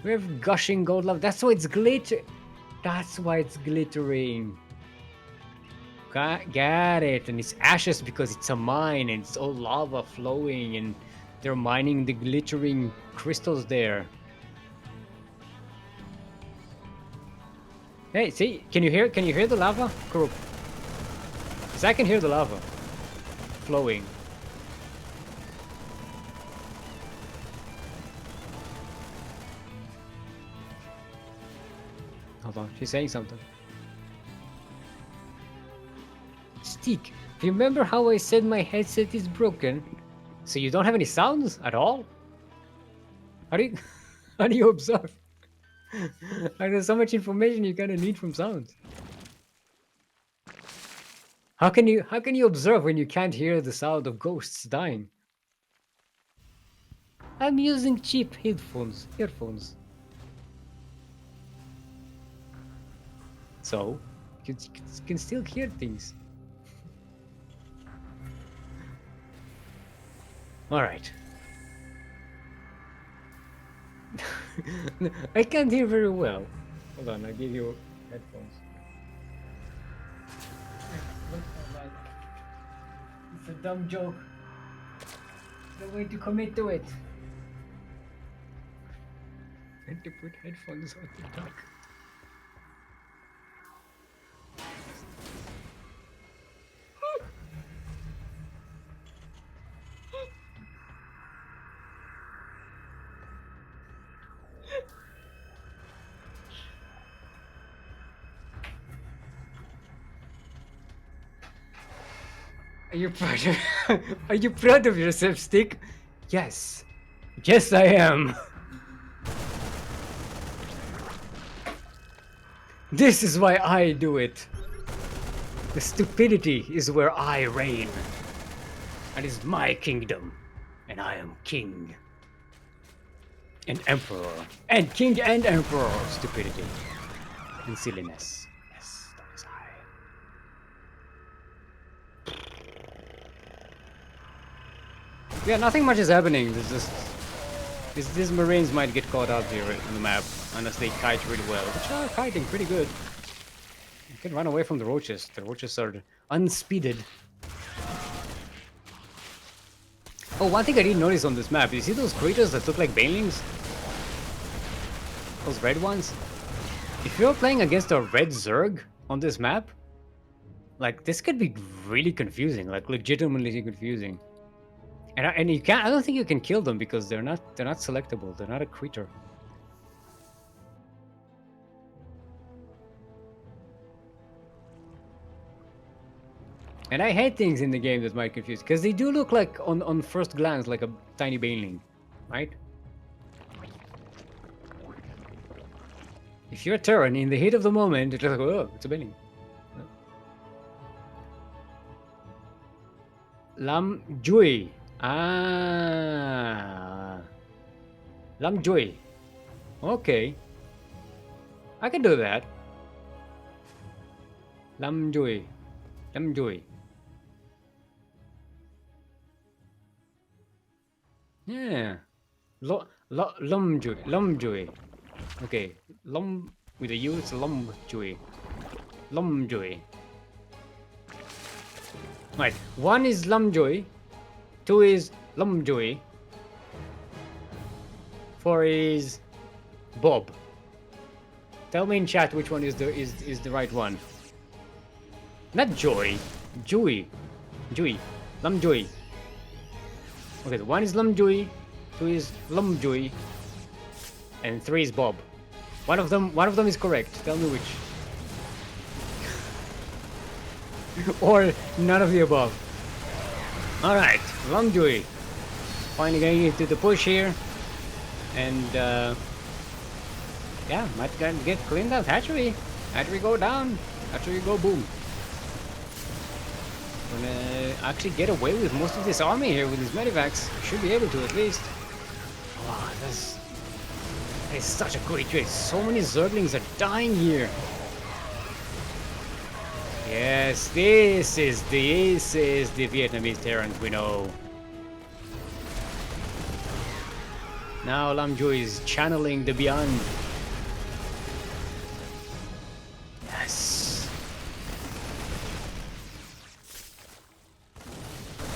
We have gushing gold lava. That's why it's glitter. That's why it's glittering. Got it. And it's ashes because it's a mine and it's all lava flowing and they're mining the glittering crystals there. Hey, see? Can you hear the lava? Kuruk. Because I can hear the lava flowing. Hold on, she's saying something. Steek, remember how I said my headset is broken? So you don't have any sounds at all? How do you observe? There's so much information you kind of need from sounds. How can you observe when you can't hear the sound of ghosts dying? I'm using cheap earphones. So, you can still hear things. Alright. I can't hear very well. Hold on, I'll give you headphones. It's a dumb joke. No way to commit to it. I had to put headphones on the dark. Are you proud of, are you proud of yourself, Stick? Yes. Yes, I am. This is why I do it. The stupidity is where I reign. That is my kingdom. And I am king. And emperor. And king and emperor. Stupidity. And silliness. Yes, that is I. Yeah, nothing much is happening. There's just these marines might get caught out here on the map unless they kite really well, which are kiting pretty good. You can run away from the roaches. The roaches are unspeeded. Oh, one thing I didn't notice on this map, you see those creatures that look like banelings? Those red ones? If you're playing against a red Zerg on this map, like this could be really confusing, like legitimately confusing. And you can't. I don't think you can kill them because they're not selectable. They're not a creature. And I hate things in the game that might confuse, because they do look like on first glance like a tiny baneling, right? If you're a Terran in the heat of the moment, it's like, oh, it's a baneling. Lamduy. Ah, Lamduy. Okay, I can do that. Lamduy. Yeah. Lamduy. Okay. Lum with a U, it's Lamduy. Right. One is Lamduy. 2 is Lamduy. 4 is Bob. Tell me in chat which one is the right one. Not Joy. Lamduy. Okay, the 1 is Lamduy, 2 is Lamduy, and 3 is Bob. One of them is correct. Tell me which. Or none of the above. Alright, Lamduy. Finally getting into the push here. And yeah, might get cleaned out. Hatchery go down. Hatchery go boom. Gonna actually get away with most of this army here with these medivacs. Should be able to at least. Wow, that is such a great trade. So many Zerglings are dying here. Yes, this is the Vietnamese Terrans we know. Now Lamduy is channeling the beyond. Yes.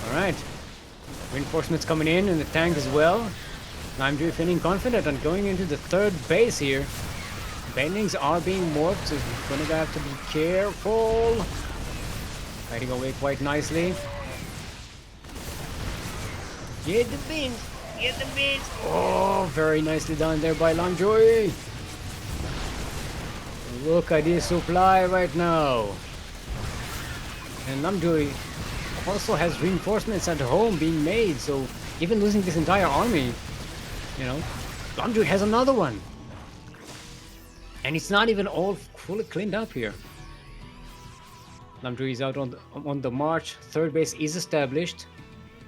Alright. Reinforcements coming in and the tank as well. Lamduy feeling confident on going into the third base here. Banelings are being morphed, so he's gonna have to be careful. Fighting away quite nicely. Get the beans! Get the beans! Oh, very nicely done there by Lamduy. Look at this supply right now. And Lamduy also has reinforcements at home being made, so even losing this entire army, you know, Lamduy has another one. And it's not even all fully cleaned up here. Lamduy is out on the march. Third base is established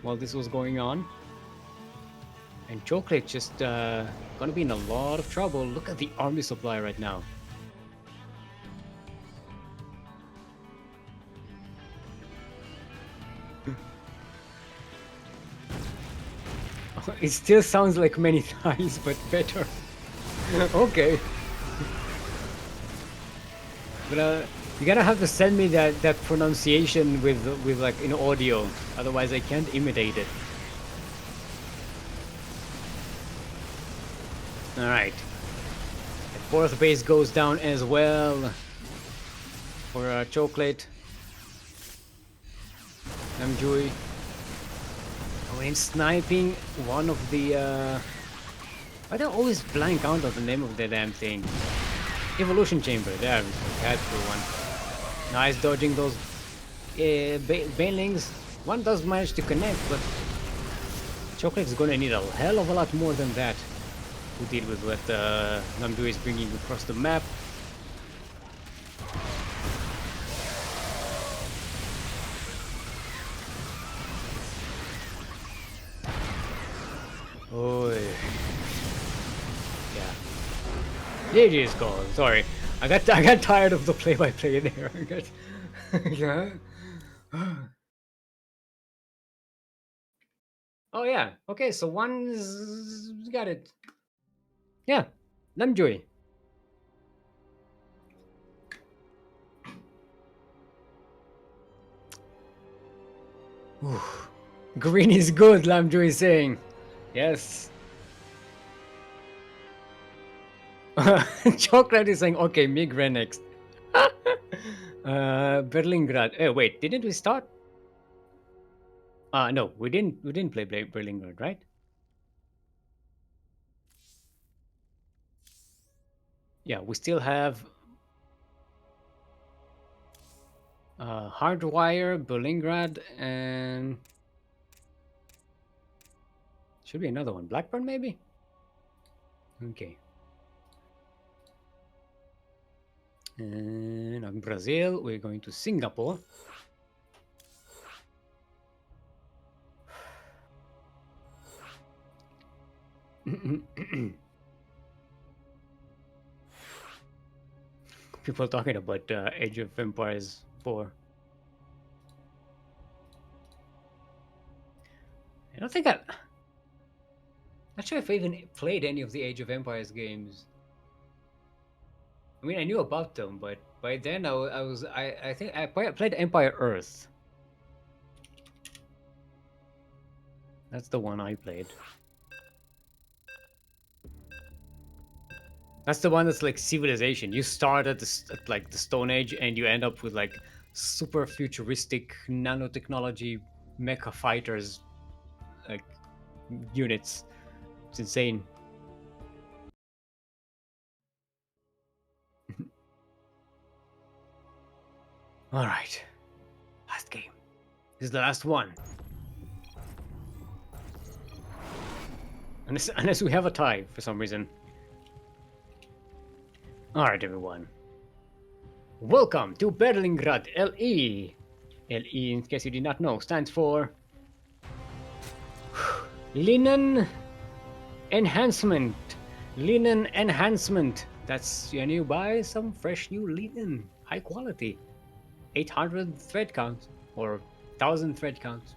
while this was going on. And Cheoklate just gonna be in a lot of trouble. Look at the army supply right now. It still sounds like many times, but better. Okay. But you gotta have to send me that pronunciation with like in audio, otherwise I can't imitate it. All right. The fourth base goes down as well for Cheoklate. Lamduy. Oh, and sniping one of the. I don't always blank out on the name of the damn thing. Evolution chamber. There, that's the one. Nice dodging those banelings. One does manage to connect, but Cheoklate is gonna need a hell of a lot more than that to deal with what Lamduy is bringing across the map. Oh yeah. GG's call. Sorry, I got tired of the play-by-play there. I got yeah. Oh yeah. Okay, so one's got it. Yeah, Lamduy. Green is good, Lamduy is saying. Yes. Cheoklate is saying, okay, Migre next. Berlingrad. Wait, didn't we start? No, we didn't play Berlingrad, right? Yeah, we still have Hardwire, Berlingrad, and should be another one. Blackburn, maybe? Okay. And on Brazil, we're going to Singapore. People talking about Age of Empires 4. I don't think not sure if I even played any of the Age of Empires games. I mean, I knew about them, but by then I think I played Empire Earth. That's the one I played. That's the one that's like civilization. You start at like the Stone Age and you end up with like super futuristic nanotechnology mecha fighters, like units. It's insane. All right, last game. This is the last one. Unless we have a tie for some reason. Alright, everyone. Welcome to Berlingrad LE. LE, in case you did not know, stands for Linen Enhancement. Linen Enhancement. That's when you buy some fresh new linen. High quality. 800 thread count. Or 1000 thread count.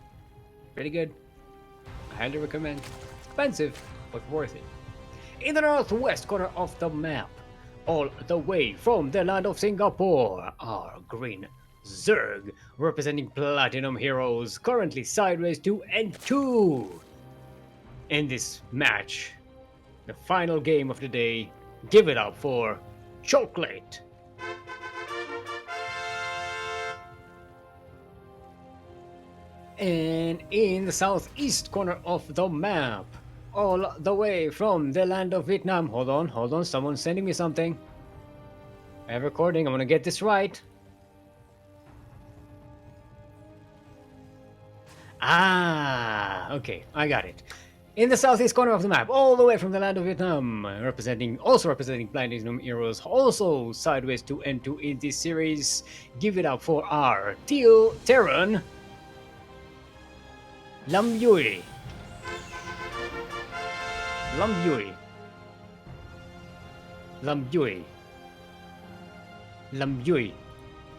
Pretty good. I highly recommend. Expensive, but worth it. In the northwest corner of the map, all the way from the land of Singapore, are green Zerg, representing Platinum Heroes, currently sideways 2-2. In this match, the final game of the day, give it up for Cheoklate. And in the southeast corner of the map, all the way from the land of Vietnam. Hold on, someone's sending me something. I have recording, I'm gonna get this right. Ah, okay, I got it. In the southeast corner of the map, all the way from the land of Vietnam, also representing Platinum Heroes, also sideways 2-2 in this series. Give it up for our Teal Terran, Lamduy. Lamduy. Lamduy. Lamduy.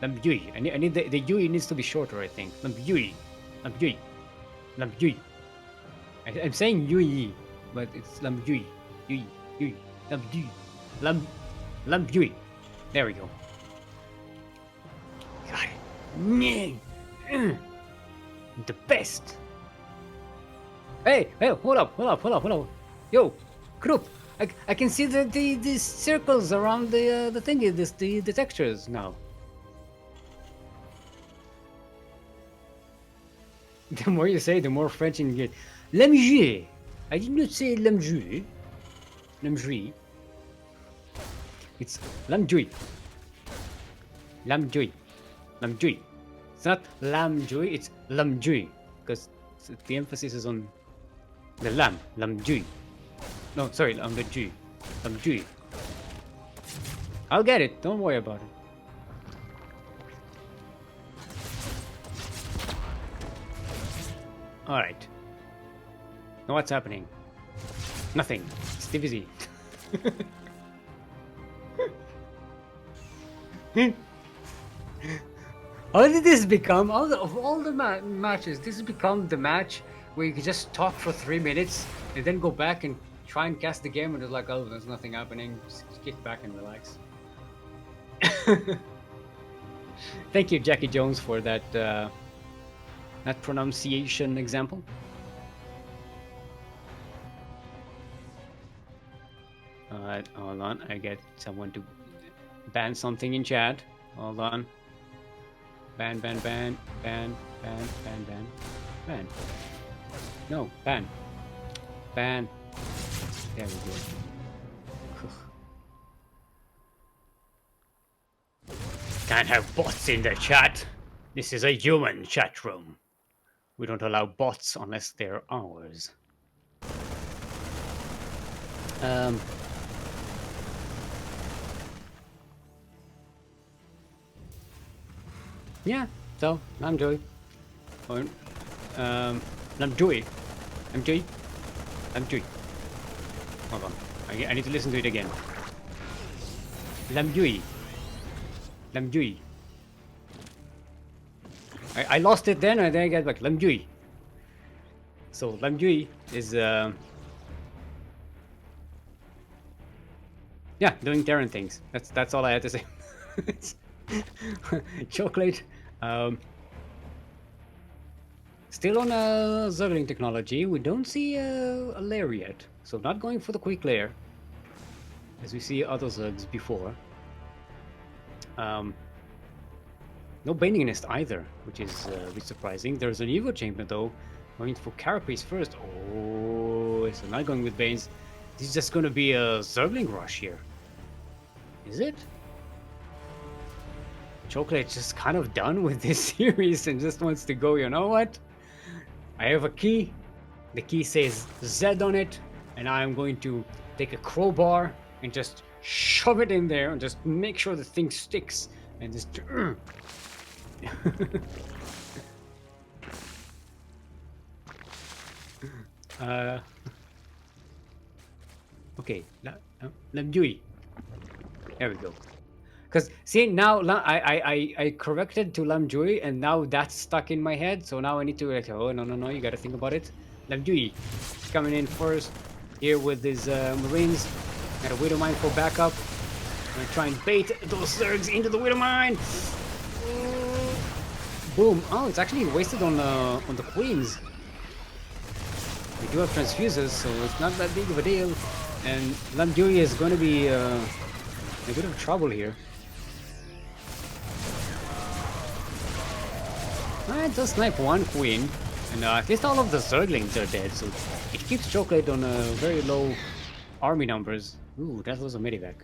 Lamduy. I need the Yui needs to be shorter, I think. Lamduy. Lamduy. Lamduy. I'm saying Yui, but it's Lamduy. Yui. Yui. Lamduy. Lamduy. There we go. Got it. The best. Hey, hold up. Yo, Krupp, I can see the circles around the thingy, the textures now. The more you say, the more French you get. Lamduy. I did not say Lamduy. Lamduy. It's Lamduy. Lamduy. Lamduy. It's not Lamduy, it's Lamduy. Because the emphasis is on the lamb. Lamduy. No, sorry, on the G. Lamduy. I'll get it, don't worry about it. Alright. Now what's happening? Nothing. Stay busy. How did this become, of all the matches, this has become the match where you can just talk for 3 minutes and then go back and try and cast the game and it's like, oh, there's nothing happening, just kick back and relax. Thank you, Jackie Jones, for that that pronunciation example. Alright, hold on, I get someone to ban something in chat. Hold on. Ban. No, ban. Ban. There we go. Can't have bots in the chat. This is a human chat room. We don't allow bots unless they're ours. Yeah, so Lamduy. Lamduy. Hold on. I need to listen to it again. Lamduy. I lost it then and then I get back. Lamduy. So Lamduy is yeah, doing Terran things. That's all I had to say. Cheoklate. Still on Zergling technology. We don't see a lair yet, so not going for the quick lair as we see other Zergs before. No Binding Nest either, which is a bit surprising. There's an Evo Chamber though, going for Carapace first. Oh, so not going with Banes. This is just going to be a Zergling rush here. Is it? Cheoklate's just kind of done with this series and just wants to go, you know what? I have a key. The key says Z on it, and I'm going to take a crowbar and just shove it in there and just make sure the thing sticks and just okay, Lamduy. There we go. Because see now I corrected to Lamduy and now that's stuck in my head. So now I need to like, oh no, you gotta think about it. Lamduy coming in first. here with his Marines. Got a Widow Mine for backup. Gonna try and bait those Zergs into the Widow Mine. Boom. Oh, it's actually wasted on the Queens. We do have transfuses, so it's not that big of a deal. And Lamduy is going to be in a bit of trouble here. It does snipe one Queen, and at least all of the Zerglings are dead, so it keeps Cheoklate on very low army numbers. Ooh, that was a medivac.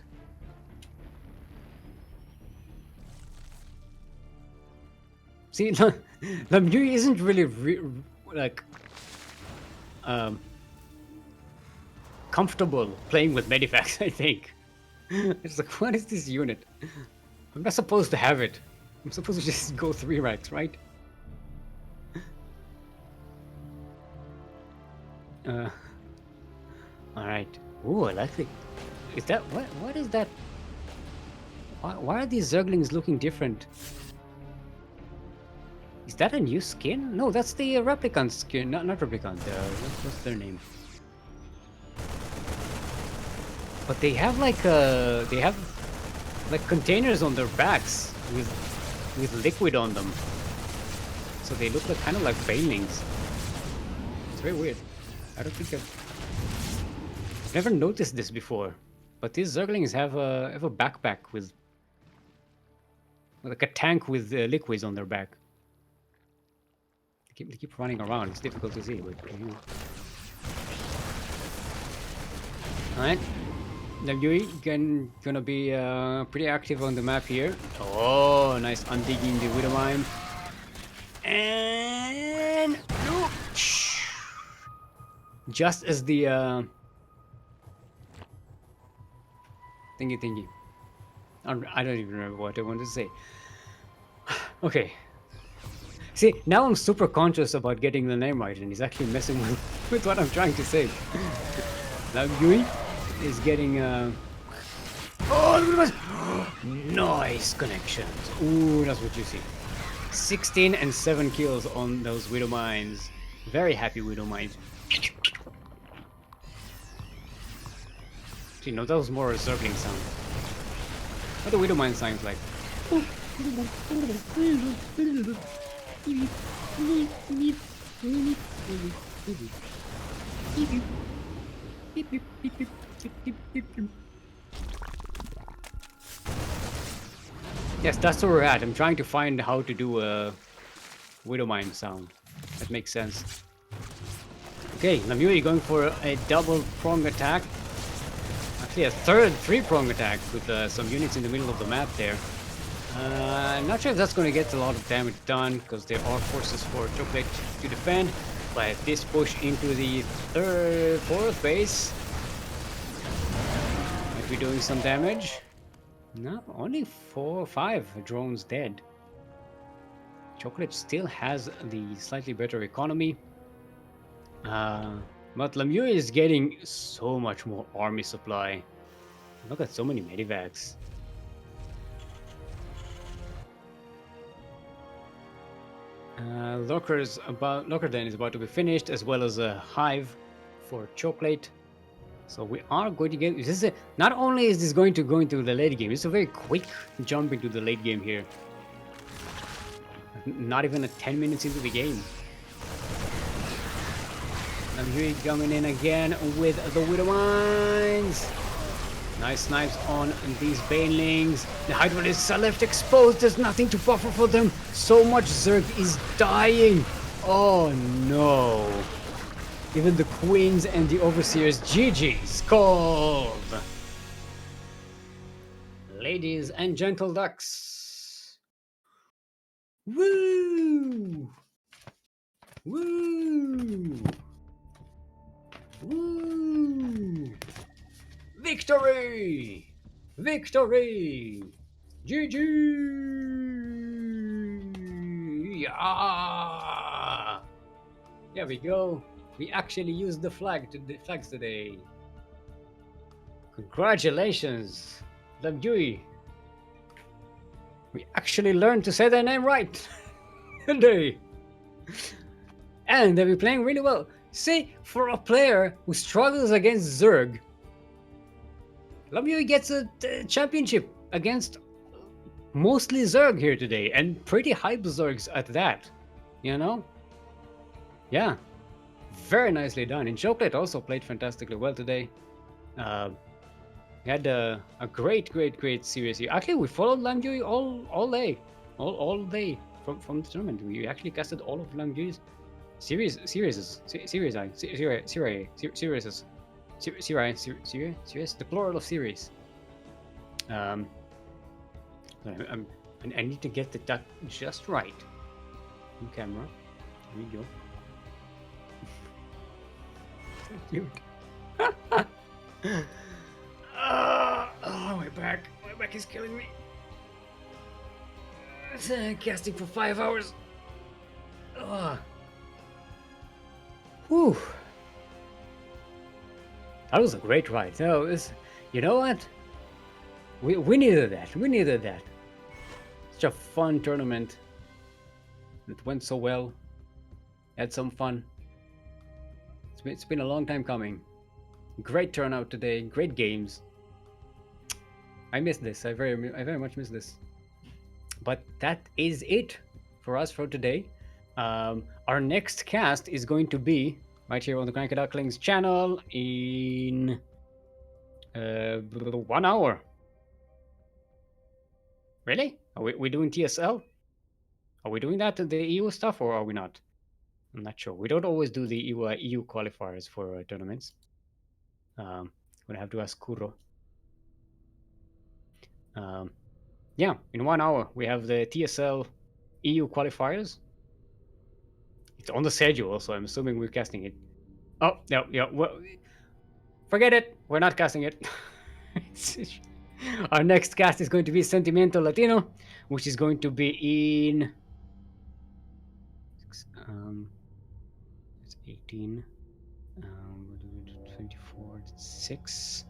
See, Lamduy isn't really like comfortable playing with medivacs, I think. It's like, what is this unit? I'm not supposed to have it. I'm supposed to just go 3 racks, right? Alright. Ooh, I like it. Is that what is that? Why are these Zerglings looking different? Is that a new skin? No, that's the replicant skin. Not replicant. What's their name? But they have like containers on their backs with liquid on them, so they look like kind of like banelings. It's very weird. I don't think I've never noticed this before. But these Zerglings have a backpack with like a tank with liquids on their back. They keep running around. It's difficult to see, but you know. Alright. Lamduy gonna be pretty active on the map here. Oh, nice undigging the Widow Mine. And no. Just as the thingy. I don't even remember what I wanted to say. Okay. See, now I'm super conscious about getting the name right, and he's actually messing with what I'm trying to say. Lamduy is getting oh, look at this. Nice connections. Ooh, that's what you see. 16 and 7 kills on those Widow Mines. Very happy Widow Mines. See, no, that was more a Zergling sound. What the Widow Mine sounds like. Yes, that's where we're at. I'm trying to find how to do a Widow Mine sound. That makes sense. Okay, Lamduy going for a double prong attack. Actually, a third 3-prong attack with some units in the middle of the map there. I'm not sure if that's going to get a lot of damage done, because there are forces for Cheoklate to defend. But this push into the 4th base might be doing some damage. No, only 4 or 5 drones dead. Cheoklate still has the slightly better economy. But Lamduy is getting so much more army supply. Look at so many medivacs. Lockerdon is about to be finished, as well as a hive for Cheoklate. So we are going to get this. Not only is this going to go into the late game, it's a very quick jump into the late game here. Not even 10 minutes into the game. Lamduy coming in again with the Widow Mines. Nice snipes on these banelings. The Hydralisks are left exposed. There's nothing to buffer for them. So much Zerg is dying. Oh no. Even the Queens and the Overseers. GG's called. Ladies and gentle ducks. Woo! Woo! Woo! Victory! Victory! GG! Yeah! There we go. We actually used the flags today. Congratulations, Lamduy. We actually learned to say their name right today. And they'll be playing really well. See, for a player who struggles against Zerg, Lamduy gets a championship against mostly Zerg here today, and pretty hype Zergs at that. You know? Yeah. Very nicely done. And Cheoklate also played fantastically well today. He had a great series here. Actually, we followed Lamduy all day. All day from the tournament. We actually casted all of Lamduy's series, the plural of series. I need to get the duck just right on camera. Here we go. So cute. Oh, my back is killing me. Casting for 5 hours. Whew. That was a great ride. So, you know what? We needed that. We needed that. Such a fun tournament. It went so well. Had some fun. It's been a long time coming. Great turnout today. Great games. I miss this. I very much miss this. But that is it for us for today. Our next cast is going to be right here on the CranKy Ducklings channel in 1 hour. Really? Are we doing TSL? Are we doing that, the EU stuff, or are we not? I'm not sure. We don't always do the EU qualifiers for tournaments. I'm gonna have to ask Kuro. Yeah, in 1 hour we have the TSL EU qualifiers. It's on the schedule, so I'm assuming we're casting it. Oh, no, yeah, well, forget it. We're not casting it. Our next cast is going to be Sentimental Latino, which is going to be in... it's 18, 24, 6,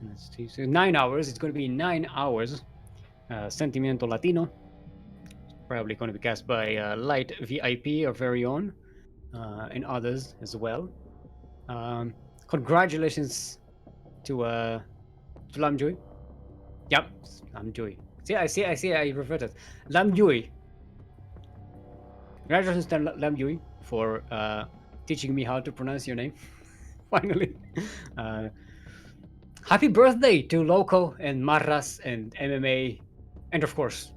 and that's 2, so 9 hours. It's going to be 9 hours. Sentimental Latino. Probably going to be cast by Light VIP, our very own, and others as well. Congratulations to Lamduy. Yep, Lamduy. See, I reverted. Lamduy. Congratulations to Lamduy for teaching me how to pronounce your name. Finally. Happy birthday to Loco and Marras and MMA, and of course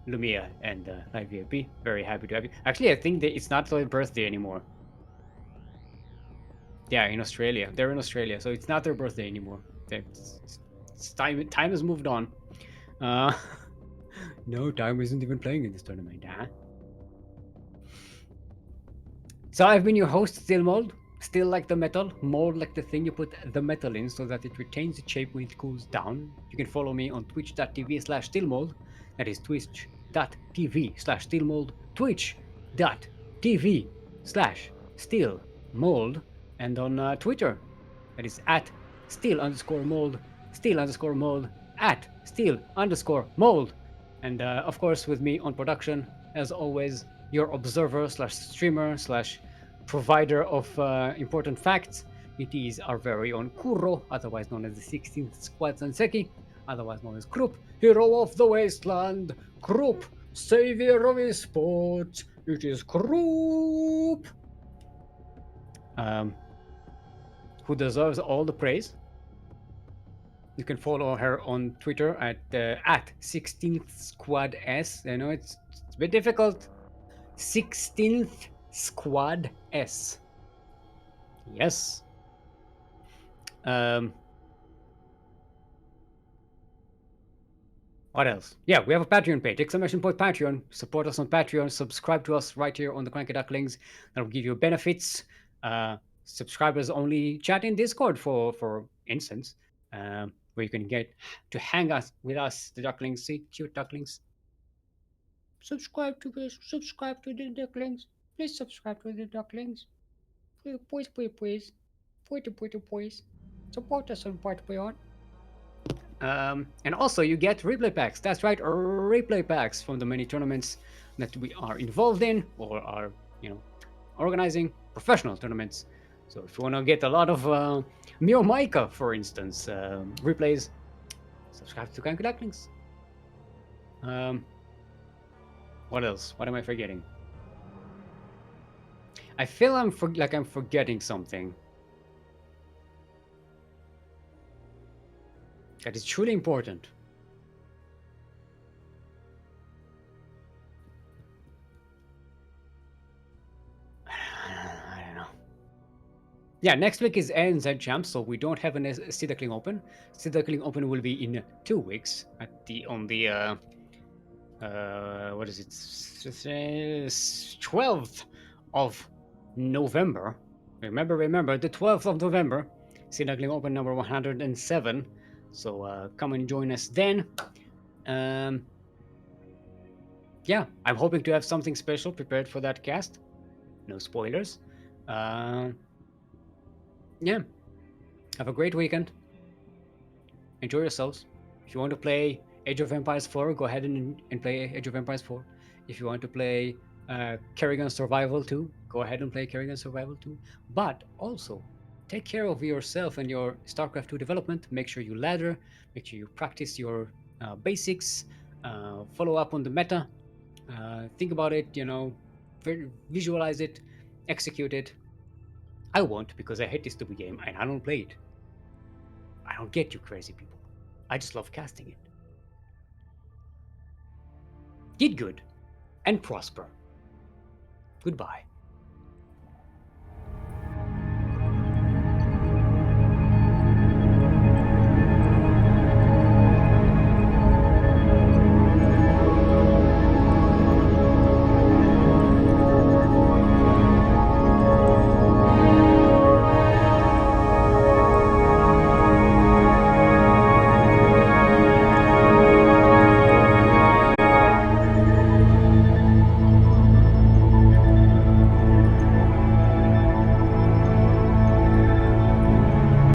Lumia and Live VIP. Very happy to have you. Actually, I think that it's not their birthday anymore. Yeah, in Australia. They're in Australia, so it's not their birthday anymore. It's time has moved on. No, time isn't even playing in this tournament, huh? So I've been your host, Steelmold. Still like the metal, mold like the thing you put the metal in so that it retains its shape when it cools down. You can follow me on twitch.tv/steelmold. That is twitch.tv/steelmold, twitch.tv/steelmold, and on Twitter. That is at @steel_mold, @steel_mold, @steel_mold. And of course with me on production, as always, your observer/streamer/provider of important facts. It is our very own Kuro, otherwise known as the 16th Squad Sanseki, otherwise known as Krupp, hero of the wasteland. Krupp, savior of his sport. It is Krupp. Who deserves all the praise. You can follow her on Twitter at 16th Squad S. I know it's a bit difficult. 16th Squad S. Yes. What else? Yeah, we have a Patreon page. Exclamation point Patreon. Support us on Patreon. Subscribe to us right here on the CranKy Ducklings. That'll give you benefits. Subscribers only chat in Discord, for instance, where you can get to hang out with us, the Ducklings. See, cute Ducklings. Subscribe to this. Subscribe to the Ducklings. Please subscribe to the Ducklings. Please. Please. Support us on Patreon. And also you get replay packs. That's right, replay packs from the many tournaments that we are involved in or are, organizing professional tournaments. So if you want to get a lot of Mio Micah, for instance, replays, subscribe to CranKy Ducklings. What else? What am I forgetting? I feel I'm forgetting something that is truly important. I don't know. Yeah, next week is ANZ Champs, so we don't have an Duckling Open. Duckling Open will be in 2 weeks what is it? 12th of November. Remember, the 12th of November. Duckling Open number 107. So come and join us then. Yeah, I'm hoping to have something special prepared for that cast. No spoilers. Yeah, have a great weekend. Enjoy yourselves. If you want to play Age of Empires 4, go ahead and play Age of Empires 4. If you want to play Kerrigan Survival 2, go ahead and play Kerrigan Survival 2. But also, take care of yourself and your StarCraft 2 development. Make sure you ladder, make sure you practice your basics, follow up on the meta, think about it, visualize it, execute it. I won't, because I hate this stupid game and I don't play it. I don't get you crazy people. I just love casting it. Get good and prosper. Goodbye.